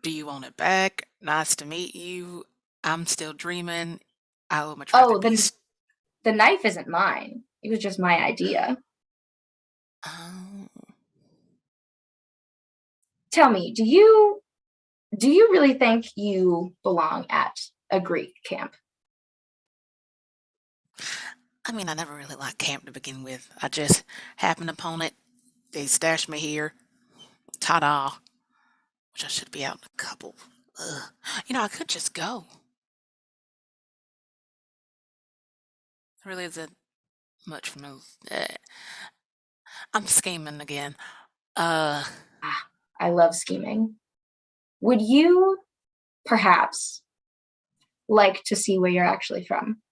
you want it back? Nice to meet you. I'm still dreaming. I would much rather Oh, be. the knife isn't mine. It was just my idea. Oh. Tell me, do you really think you belong at a Greek camp? I mean, I never really liked camp to begin with. I just happened upon it. They stashed me here. Ta-da. Which I should be out in a couple. Ugh. I could just go. It really isn't much for me. I'm scheming again. I love scheming. Would you perhaps like to see where you're actually from?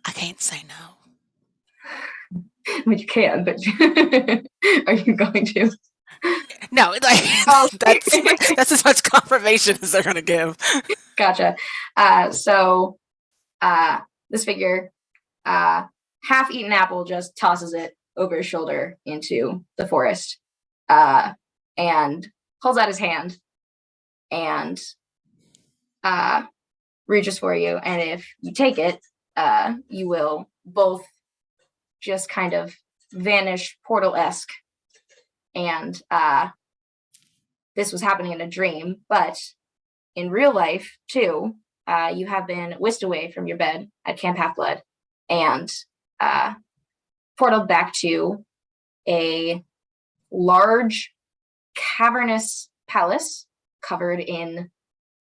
I can't say no. But you can, but are you going to? No, like Oh. that's as much confirmation as they're gonna give. Gotcha. So this figure, half-eaten apple, just tosses it over his shoulder into the forest, and pulls out his hand and reaches for you. And if you take it, you will both just kind of vanish portal-esque. And this was happening in a dream, but in real life too, you have been whisked away from your bed at Camp Half-Blood and portaled back to a large cavernous palace covered in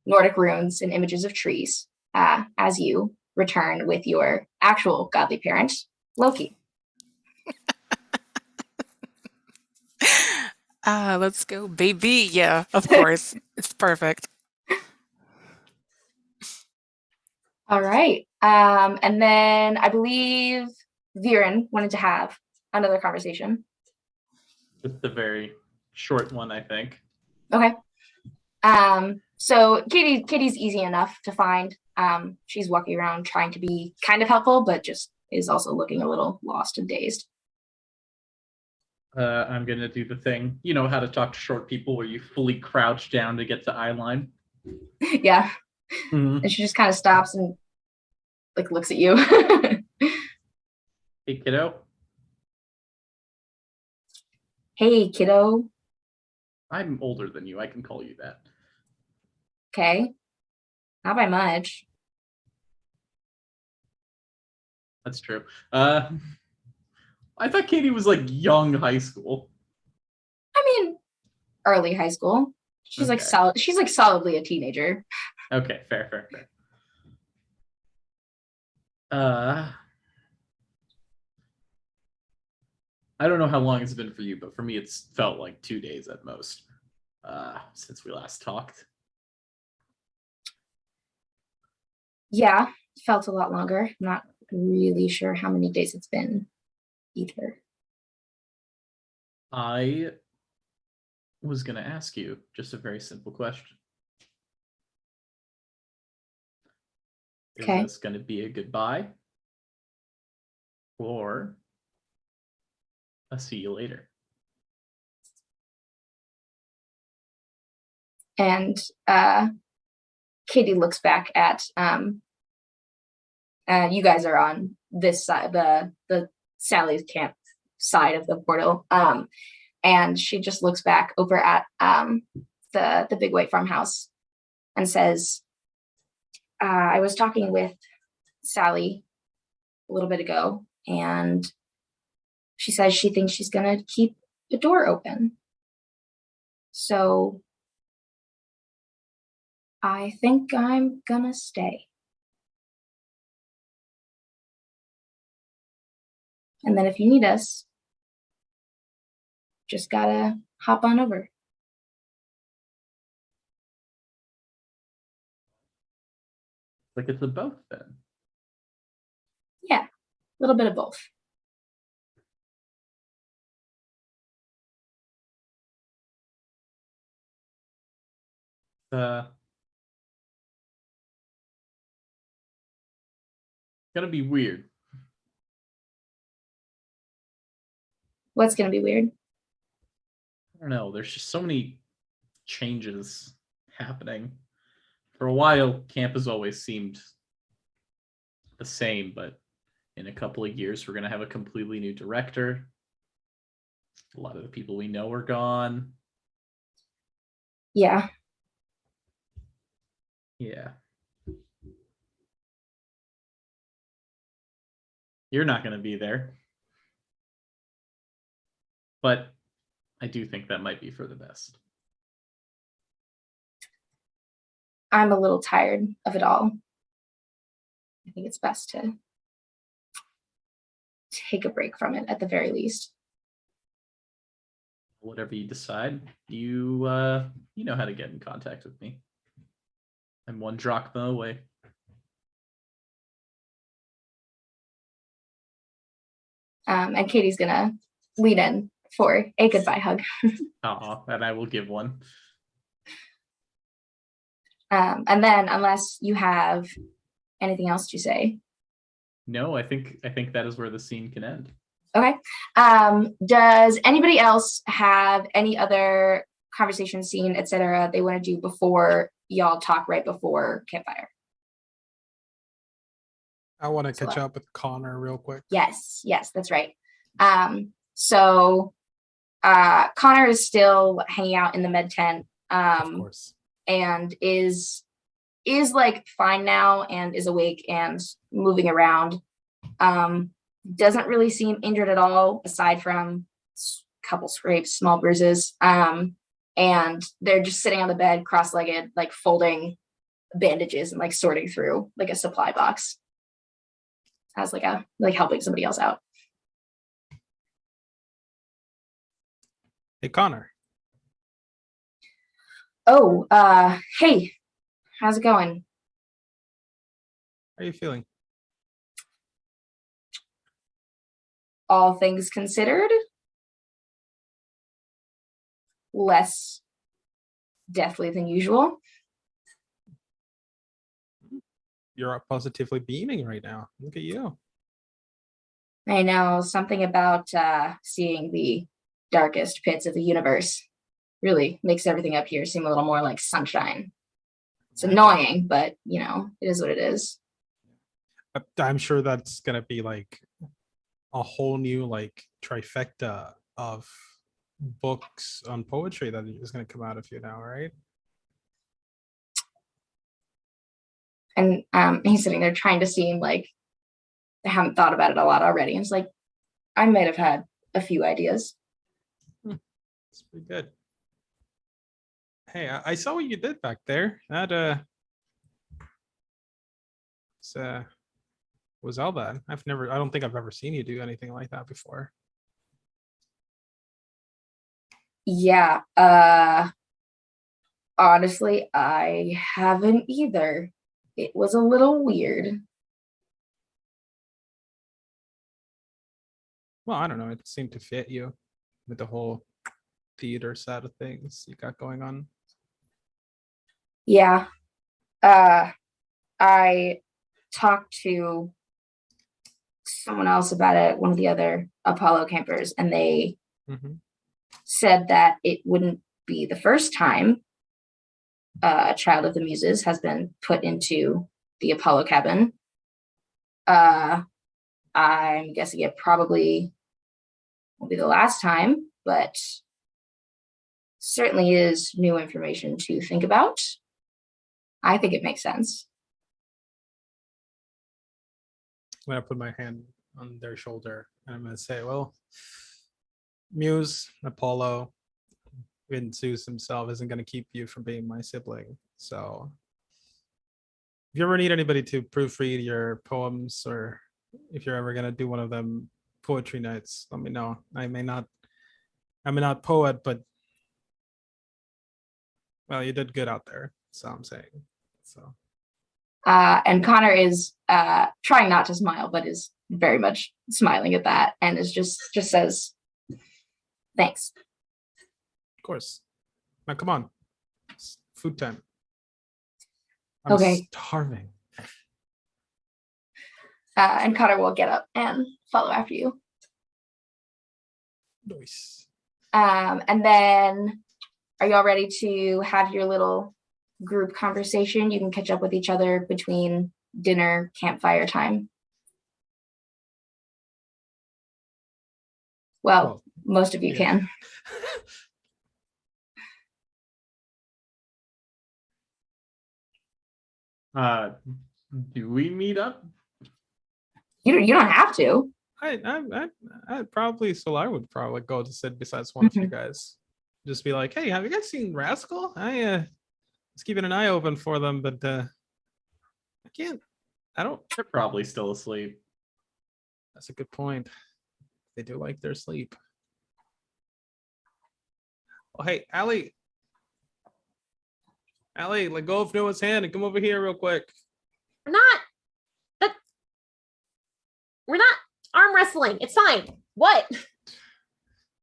Nordic runes and images of trees, as you return with your actual godly parent, Loki. Let's go, baby. Yeah, of course. It's perfect. All right. And then I believe Viren wanted to have another conversation. Just a very short one, I think. Okay. So Kitty's easy enough to find. She's walking around trying to be kind of helpful, but just is also looking a little lost and dazed. I'm going to do the thing. You know how to talk to short people where you fully crouch down to get to eye line? Yeah. Mm-hmm. And she just kind of stops and looks at you. Hey, kiddo. Hey, kiddo. I'm older than you. I can call you that. Okay. Not by much. That's true. I thought Katie was like young high school. I mean, early high school. She's like Okay. she's like solidly a teenager. Okay, fair. I don't know how long it's been for you, but for me, it's felt like 2 days at most since we last talked. Yeah, felt a lot longer. I'm not really sure how many days it's been either. I was going to ask you just a very simple question. Okay. Is this going to be a goodbye or a see you later? And Katie looks back at you guys are on this side, the Sally's camp side of the portal. And she just looks back over at the big white farmhouse and says, I was talking with Sally a little bit ago, and she says she thinks she's gonna keep the door open. So I think I'm gonna stay. And then if you need us, just gotta hop on over. Like it's a both then. Yeah, a little bit of both. Gonna be weird. What's gonna be weird? I don't know. There's just so many changes happening. For a while, camp has always seemed the same, but in a couple of years, we're going to have a completely new director. A lot of the people we know are gone. Yeah. Yeah. You're not going to be there. But I do think that might be for the best. I'm a little tired of it all. I think it's best to take a break from it at the very least. Whatever you decide, you know how to get in contact with me. I'm 1 drachma away. And Katie's gonna lean in for a goodbye hug. And I will give one. And then, unless you have anything else to say. No, I think that is where the scene can end. Okay. Does anybody else have any other conversation, scene, etc. they want to do before y'all talk right before campfire? I want to catch up with Connor real quick. Yes, that's right. So Connor is still hanging out in the med tent. Of course. And is like fine now and is awake and moving around. Doesn't really seem injured at all, aside from a couple scrapes, small bruises. And they're just sitting on the bed, cross-legged, like folding bandages and like sorting through like a supply box as like helping somebody else out. Hey, Connor. Oh, hey, how's it going? How are you feeling? All things considered, less deathly than usual. You're positively beaming right now. Look at you. I know, something about seeing the darkest pits of the universe really makes everything up here seem a little more like sunshine. It's annoying, but you know, it is what it is. I'm sure that's gonna be like a whole new like trifecta of books on poetry that is going to come out of you now, right? And he's sitting there trying to seem like I haven't thought about it a lot already. And it's like, I might have had a few ideas. It's pretty good. Hey, I saw what you did back there. That was all that. I don't think I've ever seen you do anything like that before. Yeah. Honestly, I haven't either. It was a little weird. Well, I don't know. It seemed to fit you with the whole theater side of things you got going on. Yeah. I talked to someone else about it, one of the other Apollo campers, and they said that it wouldn't be the first time a child of the Muses has been put into the Apollo cabin. I'm guessing it probably won't be the last time, but certainly is new information to think about. I think it makes sense. I'm going to put my hand on their shoulder and I'm going to say, well, Muse, Apollo, even Zeus himself isn't going to keep you from being my sibling. So if you ever need anybody to proofread your poems, or if you're ever going to do one of them poetry nights, let me know. I'm not poet, but well, you did good out there. So I'm saying. So. And Connor is trying not to smile, but is very much smiling at that, and is just says, "Thanks." Of course. Now come on, it's food time. I'm Okay. Starving. And Connor will get up and follow after you. Nice. And then, are you all ready to have your little group conversation? You can catch up with each other between dinner, campfire time. Well, most of you can. Do we meet up? You don't have to. I probably Solar would probably go to sit beside one of you guys. Just be like, hey, have you guys seen Rascal? I was keeping an eye open for them, but I can't. They're probably still asleep. That's a good point. They do like their sleep. Oh, hey, Allie, let go of Noah's hand and come over here real quick. We're not arm wrestling. It's fine. What?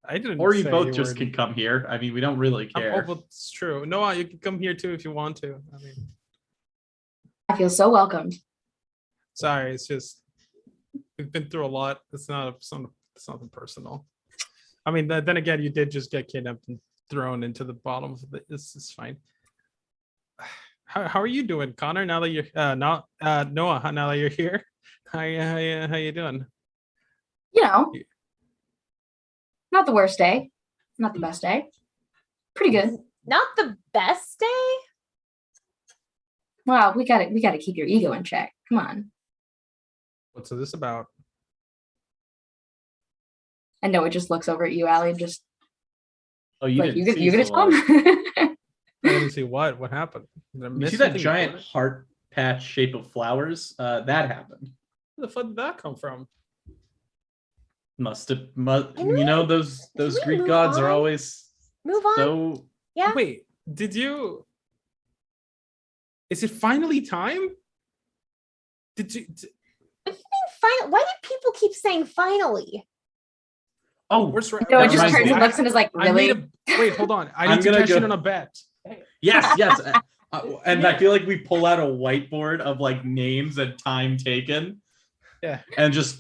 I didn't. Or you both just can come here. I mean, we don't really care. Oh, it's true. Noah, you can come here too if you want to. I feel so welcomed. Sorry, it's just we've been through a lot. It's nothing personal. I mean, then again, you did just get kidnapped and thrown into the bottom of it. It's fine. How are you doing, Connor? Now that you're Noah, now that you're here, how you doing? You know, not the worst day, not the best day. Pretty good. Not the best day. Well, we gotta keep your ego in check. Come on. What's this about? And Noah just looks over at you, Allie, just. Oh, you like, didn't you see gonna Solar. I didn't see what happened. You see that giant heart patch shape of flowers? That happened. Where the fuck did that come from? Must have, you know, those Greek gods are always move on. So yeah. Wait, did you? Is it finally time? Did you? What do you mean, why do people keep saying finally? Oh, where's no, it just turns and looks and is like, really? Wait, hold on. I need to cash in on a bet. Yes. And I feel like we pull out a whiteboard of like names and time taken. Yeah. And just.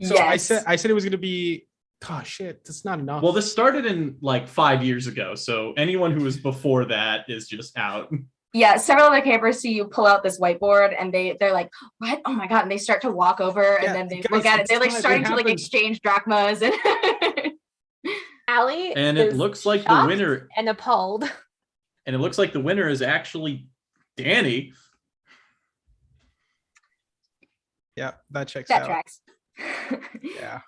So yes. I said it was going to be. Oh shit, that's not enough. Well, this started in like 5 years ago, so anyone who was before that is just out. Yeah, several other campers see you pull out this whiteboard and they're like, what? Oh my god, and they start to walk over and then they look at it. They're like starting to like exchange drachmas and Allie And it is looks like the shocked winner, and appalled. and it looks like the winner is actually Danny. Yeah, that checks That out. tracks. Yeah.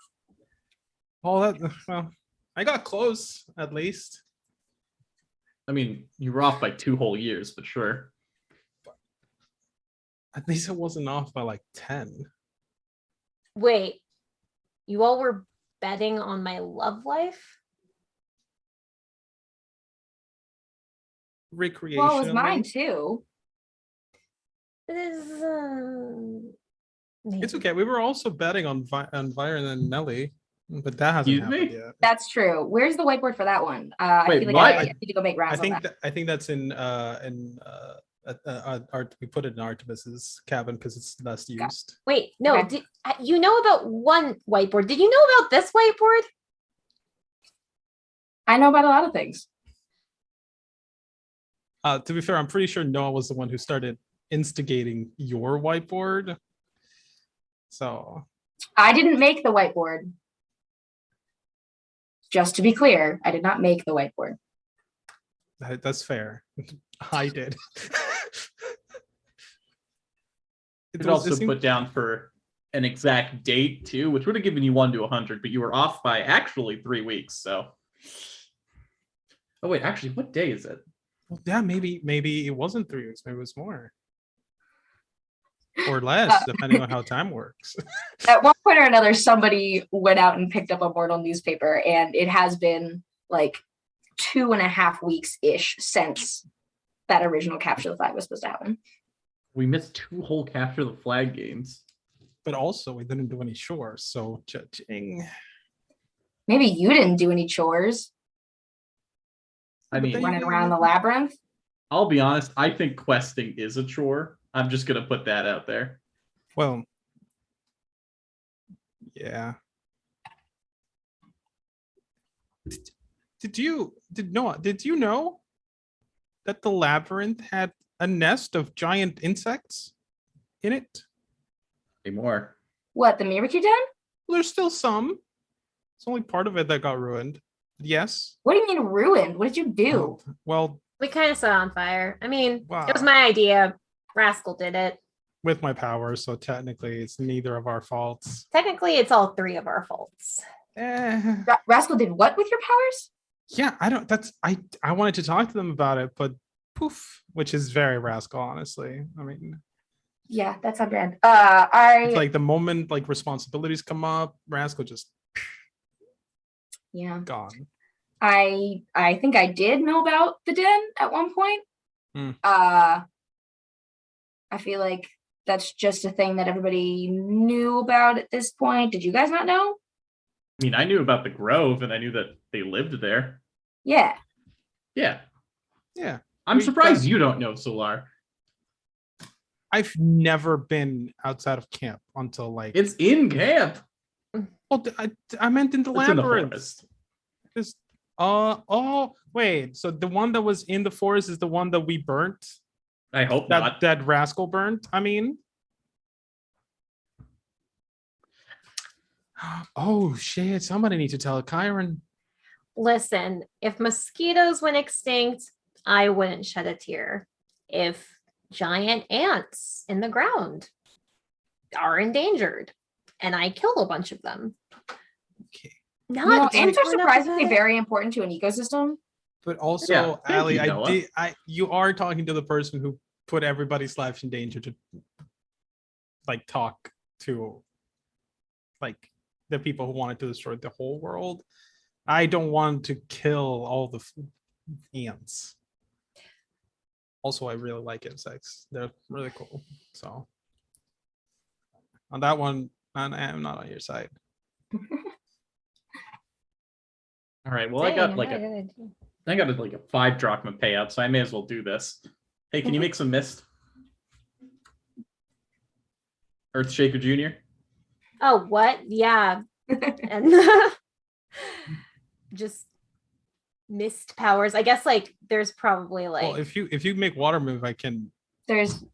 Well, I got close at least. I mean, you were off by 2 whole years, but sure. At least it wasn't off by like 10. Wait, you all were betting on my love life? Recreationally. Well, it was mine too. This is, It's okay. We were also betting on Byron and Nelly, but that hasn't Excuse happened me? yet. That's true. Where's the whiteboard for that one? I Wait, feel like what? I need to go make rounds on that. I think that's in we put it in Artemis's cabin because it's less used. Wait, no, Okay. you know about one whiteboard. Did you know about this whiteboard? I know about a lot of things. To be fair, I'm pretty sure Noah was the one who started instigating your whiteboard. So I didn't make the whiteboard. Just to be clear, I did not make the whiteboard. that's fair. I did. You could also put down for an exact date too, which would have given you 1 to 100, but you were off by actually 3 weeks. So, oh wait, actually, what day is it? Well, yeah, maybe it wasn't 3 weeks. Maybe it was more or less, depending on how time works. At one point or another, somebody went out and picked up a mortal newspaper, and it has been like 2.5 weeks ish since that original capture the flag was supposed to happen. We missed 2 whole capture the flag games. But also, we didn't do any chores, so judging. Maybe you didn't do any chores. I mean, Running around the labyrinth. I'll be honest, I think questing is a chore. I'm just gonna put that out there. Well, yeah. Did you know that the labyrinth had a nest of giant insects in it? Any more? What, the Miracle Den? Well, there's still some. It's only part of it that got ruined. Yes. What do you mean ruined? What did you do? Well, We kind of set it on fire. I mean, Wow. it was my idea. Rascal did it. with my powers, so technically it's neither of our faults. Technically, it's all 3 of our faults. Rascal did what with your powers? Yeah, I wanted to talk to them about it, but poof, which is very Rascal, honestly. I mean, Yeah, that's not bad. it's like the moment like responsibilities come up, Rascal just Yeah. gone. I think I did know about the den at one point. Hmm. I feel like that's just a thing that everybody knew about at this point. Did you guys not know? I mean, I knew about the Grove and I knew that they lived there. Yeah. Yeah. Yeah. I'm surprised you don't know, Solar. I've never been outside of camp until like It's in camp. well, I meant in the It's in the labyrinth. forest. Just oh wait, so the one that was in the forest is the one that we burnt? I hope not. That Rascal burnt, I mean. Oh shit, somebody needs to tell Kyron. Listen, if mosquitoes went extinct, I wouldn't shed a tear. If giant ants in the ground are endangered and I killed a bunch of them. Okay. Not Ants are doing enough surprisingly about it. very important to an ecosystem. But also, Yeah, thank Ali, you, Noah. you are talking to the person who put everybody's life in danger to like talk to like the people who wanted to destroy the whole world. I don't want to kill all the ants. Also, I really like insects. They're really cool. So on that one, I am not on your side. All right. Well, I got like a 5 drachma payout, so I may as well do this. Hey, can you make some mist? Earthshaker Jr. Oh, what? Yeah. And just mist powers. I guess like there's probably like Well, if you make water move, I can. There's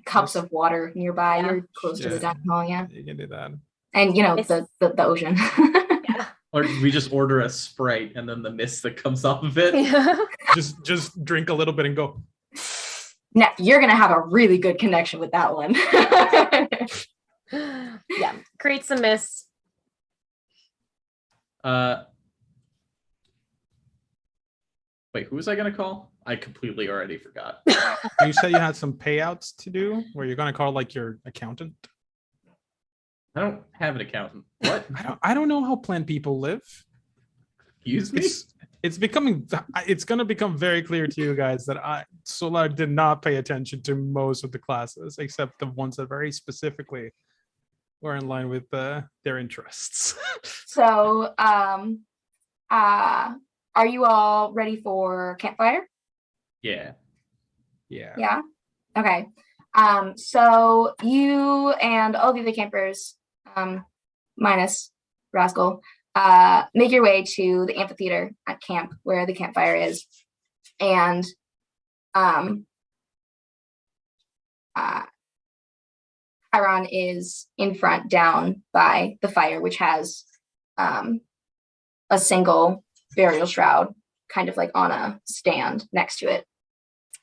cups of water nearby. Yeah. You're close to the Yeah. dining hall, yeah. You can do that. And you know, It's- the ocean. yeah. Or we just order a Sprite and then the mist that comes off of it. Yeah. Just drink a little bit and go. Now you're gonna have a really good connection with that one. Yeah, create some mist. Wait, who was I gonna call? I completely already forgot. You said you had some payouts to do, where you're gonna call like your accountant. I don't have an accountant. What? I don't know how plant people live. Excuse me? It's gonna become very clear to you guys that Solar did not pay attention to most of the classes, except the ones that very specifically were in line with their interests. So, are you all ready for campfire? Yeah. Yeah. Okay. So you and all the other campers, minus Rascal, make your way to the amphitheater at camp where the campfire is, and Chiron is in front, down by the fire, which has a single burial shroud, kind of like on a stand next to it.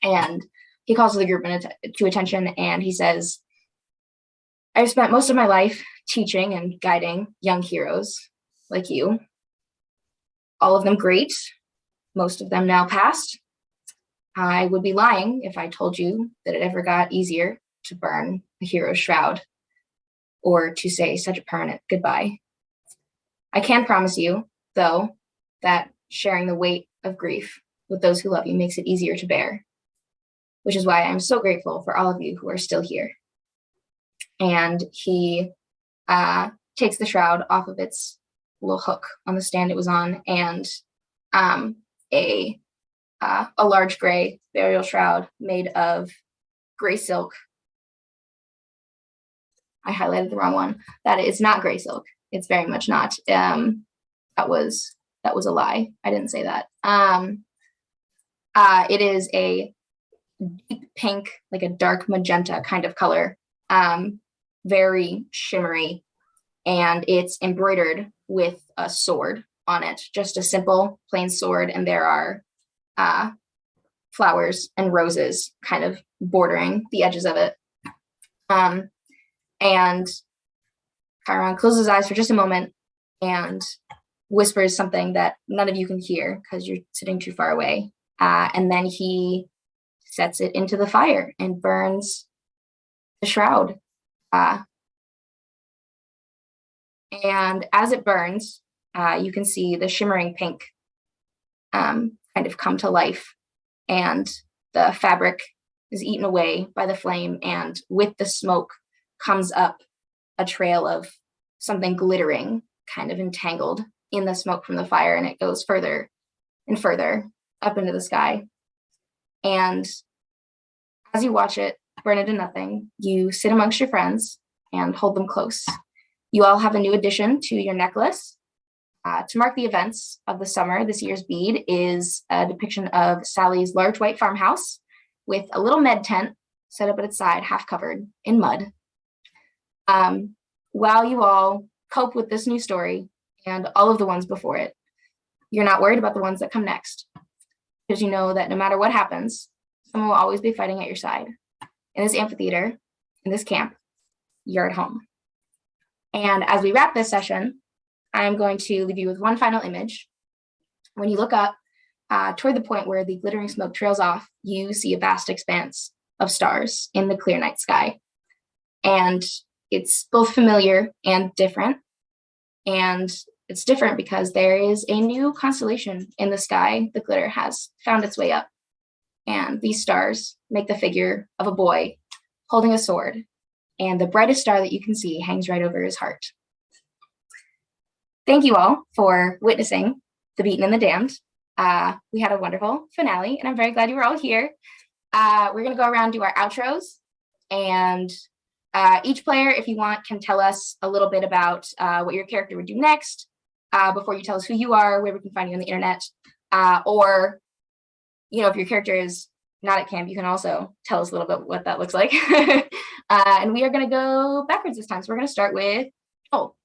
And he calls the group to attention, and he says, I've spent most of my life teaching and guiding young heroes like you. All of them great, most of them now past. I would be lying if I told you that it ever got easier to burn a hero's shroud or to say such a permanent goodbye. I can promise you, though, that sharing the weight of grief with those who love you makes it easier to bear, which is why I'm so grateful for all of you who are still here. And he takes the shroud off of its little hook on the stand it was on, and a large gray burial shroud made of gray silk. I highlighted the wrong one. That is not gray silk. It's very much not. That was a lie. I didn't say that. It is a deep pink, like a dark magenta kind of color, very shimmery, and it's embroidered with a sword on it, just a simple plain sword, and there are flowers and roses kind of bordering the edges of it. And Chiron closes his eyes for just a moment and whispers something that none of you can hear because you're sitting too far away. And then he sets it into the fire and burns the shroud. And as it burns, you can see the shimmering pink kind of come to life, and the fabric is eaten away by the flame, and with the smoke comes up a trail of something glittering, kind of entangled in the smoke from the fire, and it goes further and further up into the sky. And as you watch it burn into nothing, you sit amongst your friends and hold them close. You all have a new addition to your necklace. To mark the events of the summer, this year's bead is a depiction of Sally's large white farmhouse with a little med tent set up at its side, half covered in mud. While you all cope with this new story and all of the ones before it, you're not worried about the ones that come next, because you know that no matter what happens, someone will always be fighting at your side. In this amphitheater, in this camp, you're at home. And as we wrap this session, I'm going to leave you with one final image. When you look up toward the point where the glittering smoke trails off, you see a vast expanse of stars in the clear night sky. And it's both familiar and different. And it's different because there is a new constellation in the sky. The glitter has found its way up. And these stars make the figure of a boy holding a sword. And the brightest star that you can see hangs right over his heart. Thank you all for witnessing The Beaten and the Damned. We had a wonderful finale, and I'm very glad you were all here. We're going to go around and do our outros. And each player, if you want, can tell us a little bit about what your character would do next before you tell us who you are, where we can find you on the internet. Or, you know, if your character is not at camp, you can also tell us a little bit what that looks like. And we are going to go backwards this time. So we're going to start with Joel.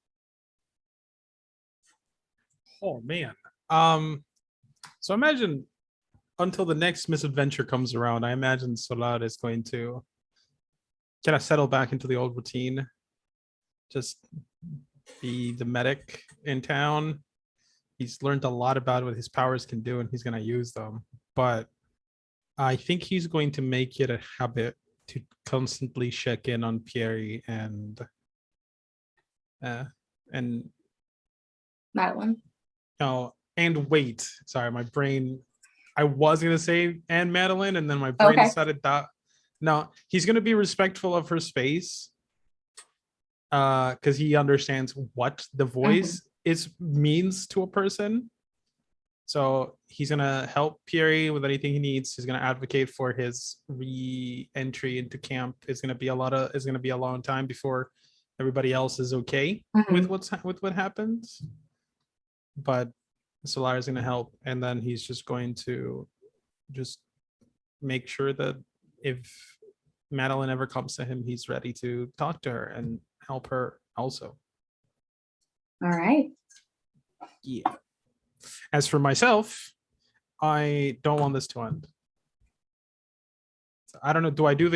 Oh man. So imagine until the next misadventure comes around, I imagine Solar is going to kind of settle back into the old routine. Just be the medic in town. He's learned a lot about what his powers can do, and he's going to use them. But I think he's going to make it a habit to constantly check in on Pierre and Madeline. oh, and wait. Sorry, my brain. I was gonna say and Madeline, and then my brain Okay. decided that. No, he's gonna be respectful of her space, because he understands what the voice is means to a person. So he's gonna help Pierre with anything he needs. He's gonna advocate for his re-entry into camp. It's gonna be a long time before everybody else is okay with what happens. But Solar is gonna help, and then he's just going to just make sure that if Madeline ever comes to him, he's ready to talk to her and help her also. All right. Yeah. As for myself, I don't want this to end. So I don't know. Do I do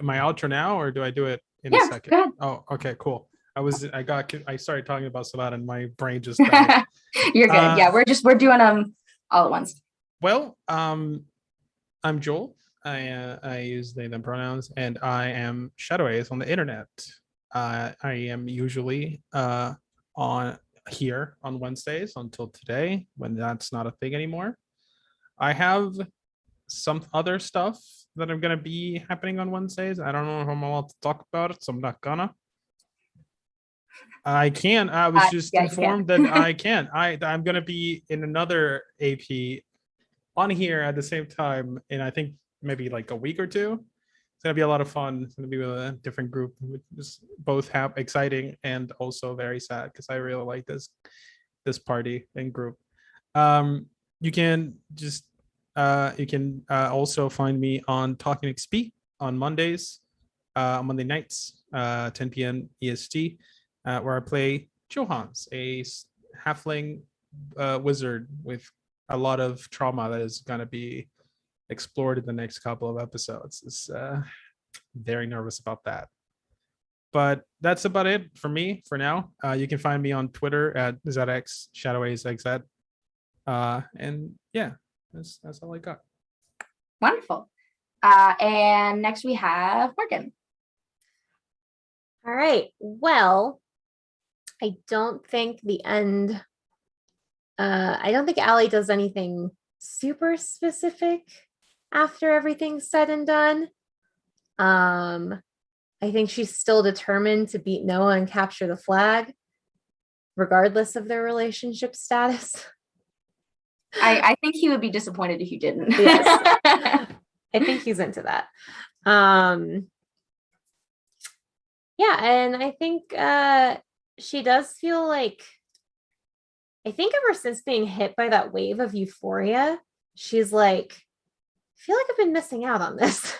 my outro now, or do I do it in a second? Go ahead. Oh, okay, cool. I started talking about Solar, and my brain just died. You're good. Yeah, we're doing them all at once. Well, I'm Joel. I use they them pronouns, and I am Shadow Ace on the internet. I am usually on here on Wednesdays until today, when that's not a thing anymore. I have some other stuff that I'm gonna be happening on Wednesdays. I don't know if I'm allowed to talk about it, so I'm not gonna. I can. I was just informed that I can. I'm gonna be in another AP on here at the same time, and I think maybe like a week or two. It's gonna be a lot of fun. It's gonna be with a different group, which is both exciting and also very sad, because I really like this party and group. You can also find me on Talking XP on Mondays, Monday nights, 10 p.m. EST, where I play Johans, a halfling wizard with a lot of trauma that is going to be explored in the next couple of episodes. It's very nervous about that. But that's about it for me for now. You can find me on Twitter at ZX ShadowAceXZ. And yeah, that's all I got. Wonderful. And next we have Morgan. All right. Well, I don't think the end. I don't think Allie does anything super specific after everything's said and done. I think she's still determined to beat Noah and capture the flag, regardless of their relationship status. I think he would be disappointed if you didn't. Yes. I think he's into that. Yeah, and I think she does feel like, I think ever since being hit by that wave of euphoria, she's like, I feel like I've been missing out on this.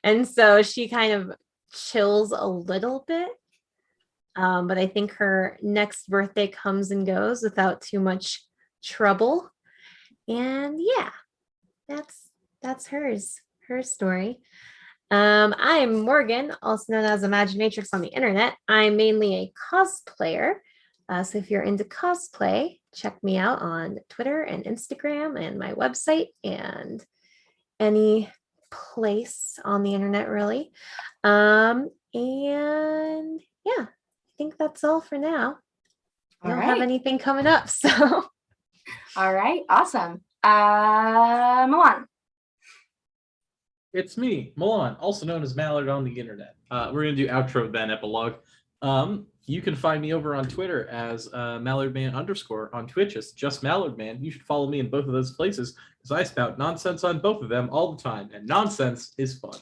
And so she kind of chills a little bit. But I think her next birthday comes and goes without too much trouble. And yeah, that's her story. I'm Morgan, also known as Imaginatrix on the internet. I'm mainly a cosplayer. So if you're into cosplay, check me out on Twitter and Instagram and my website and any place on the internet, really. And yeah, I think that's all for now. I don't have anything coming up, so. All right, awesome. Milan. It's me, Milan, also known as Mallard on the internet. We're going to do outro then epilogue. You can find me over on Twitter as MallardMan_. On Twitch, it's just MallardMan. You should follow me in both of those places, because I spout nonsense on both of them all the time, and nonsense is fun.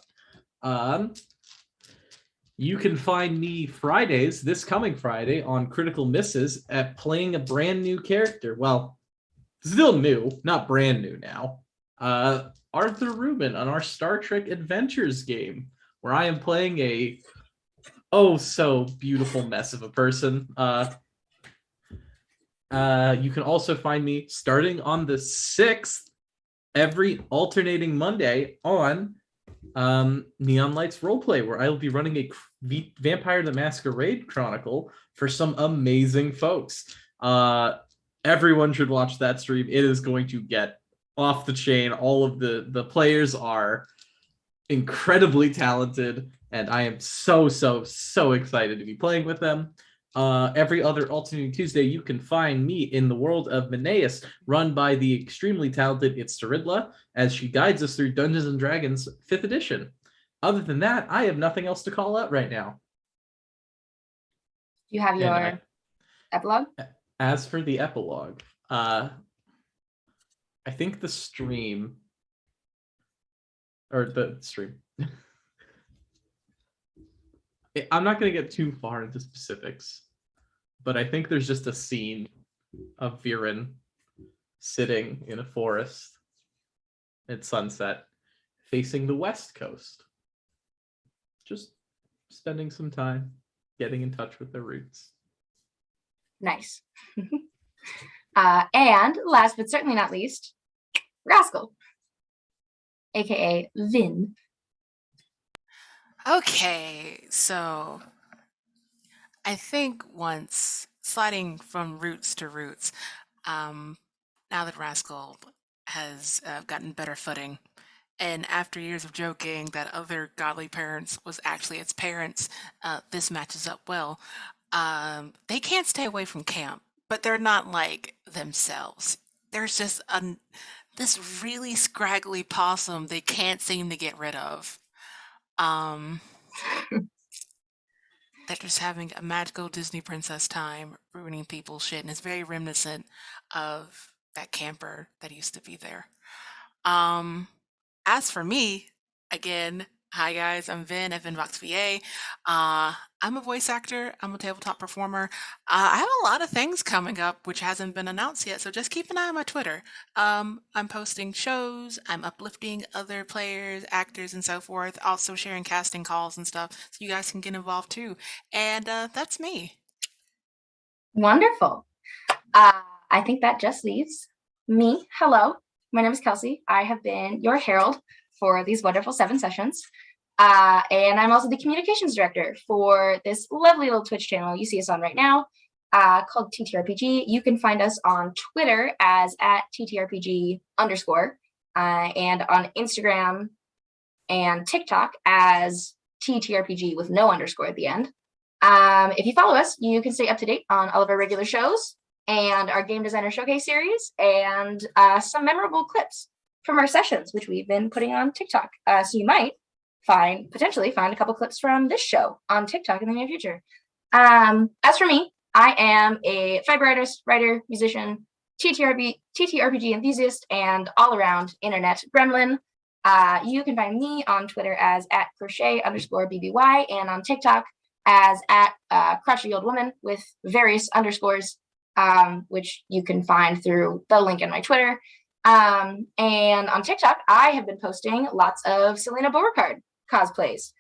You can find me Fridays, this coming Friday, on Critical Misses at playing a brand new character. Well, still new, not brand new now. Arthur Rubin on our Star Trek Adventures game, where I am playing a so beautiful mess of a person. You can also find me starting on the 6th, every alternating Monday on Neon Lights Roleplay, where I will be running a Vampire the Masquerade Chronicle for some amazing folks. Everyone should watch that stream. It is going to get off the chain. All of the players are incredibly talented, and I am so excited to be playing with them. Every other alternating Tuesday, you can find me in the world of Meneus, run by the extremely talented It's Taridla, as she guides us through Dungeons and Dragons 5th edition. Other than that, I have nothing else to call out right now. You have your epilogue? As for the epilogue, I think the stream, or the stream, I'm not going to get too far into specifics, but I think there's just a scene of Viren sitting in a forest at sunset facing the west coast, just spending some time getting in touch with their roots. Nice. And last but certainly not least, Rascal, aka Vin. Okay, so I think once sliding from roots to roots, now that Rascal has gotten better footing, and after years of joking that other godly parents was actually its parents, this matches up well. They can't stay away from camp, but they're not like themselves. There's just this really scraggly possum they can't seem to get rid of. They're just having a magical Disney princess time, ruining people's shit, and it's very reminiscent of that camper that used to be there. As for me, again, hi guys, I'm Vin at VinVoxVA. I'm a voice actor, I'm a tabletop performer. I have a lot of things coming up which hasn't been announced yet, so just keep an eye on my Twitter. I'm posting shows, I'm uplifting other players, actors, and so forth, also sharing casting calls and stuff, so you guys can get involved too. And that's me. Wonderful. I think that just leaves me. Hello, my name is Kelsey. I have been your herald for these wonderful 7 sessions. And I'm also the communications director for this lovely little Twitch channel you see us on right now, called TTRPG. You can find us on Twitter as @TTRPG_, and on Instagram and TikTok as TTRPG with no underscore at the end. If you follow us, you can stay up to date on all of our regular shows and our Game Designer Showcase series and some memorable clips from our sessions, which we've been putting on TikTok. So you might potentially find a couple clips from this show on TikTok in the near future. As for me, I am a fiber artist, writer, musician, TTRPG enthusiast, and all-around internet gremlin. You can find me on Twitter as @crochet_BBY and on TikTok as crotchety old woman with various underscores, which you can find through the link in my Twitter. And on TikTok, I have been posting lots of Selena Beauregard cosplays.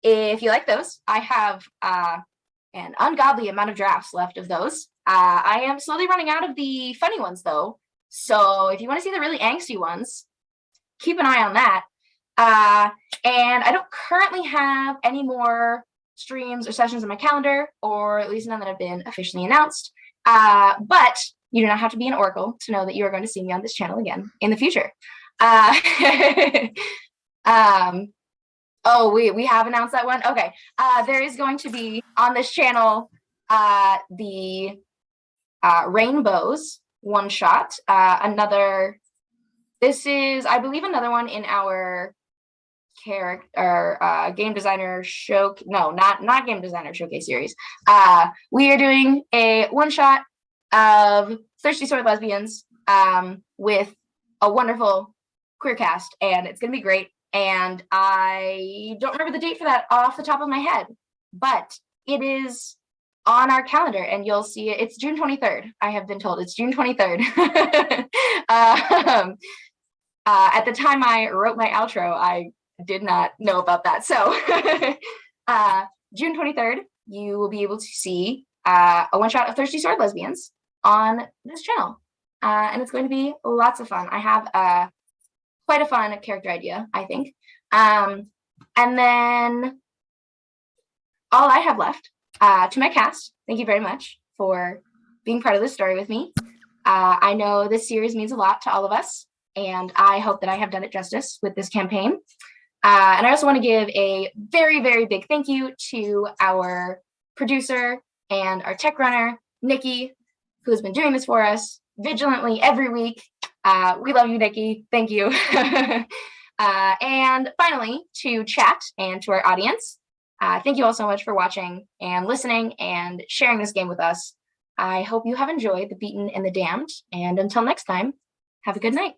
If you like those, I have an ungodly amount of drafts left of those. I am slowly running out of the funny ones, though. So if you want to see the really angsty ones, keep an eye on that. And I don't currently have any more streams or sessions on my calendar, or at least none that have been officially announced. But you do not have to be an oracle to know that you are going to see me on this channel again in the future. Oh, we have announced that one? Okay. There is going to be on this channel the Rainbows one shot. This is, I believe, another one in our game designer show. No, not game designer showcase series. We are doing a one shot of Thirsty Sword Lesbians with a wonderful queer cast, and it's gonna be great. And I don't remember the date for that off the top of my head, but it is on our calendar, and you'll see it. It's June 23rd. I have been told it's June 23rd. At the time I wrote my outro, I did not know about that. So June 23rd, you will be able to see a one shot of Thirsty Sword Lesbians. on this channel. And it's going to be lots of fun. I have quite a fun character idea, I think. And then all I have left to my cast, thank you very much for being part of this story with me. I know this series means a lot to all of us, and I hope that I have done it justice with this campaign. And I also want to give a very, very big thank you to our producer and our tech runner, Nikki, who has been doing this for us vigilantly every week. We love you, Nikki. Thank you. And finally, to chat and to our audience, thank you all so much for watching and listening and sharing this game with us. I hope you have enjoyed The Beaten and the Damned. And until next time, have a good night.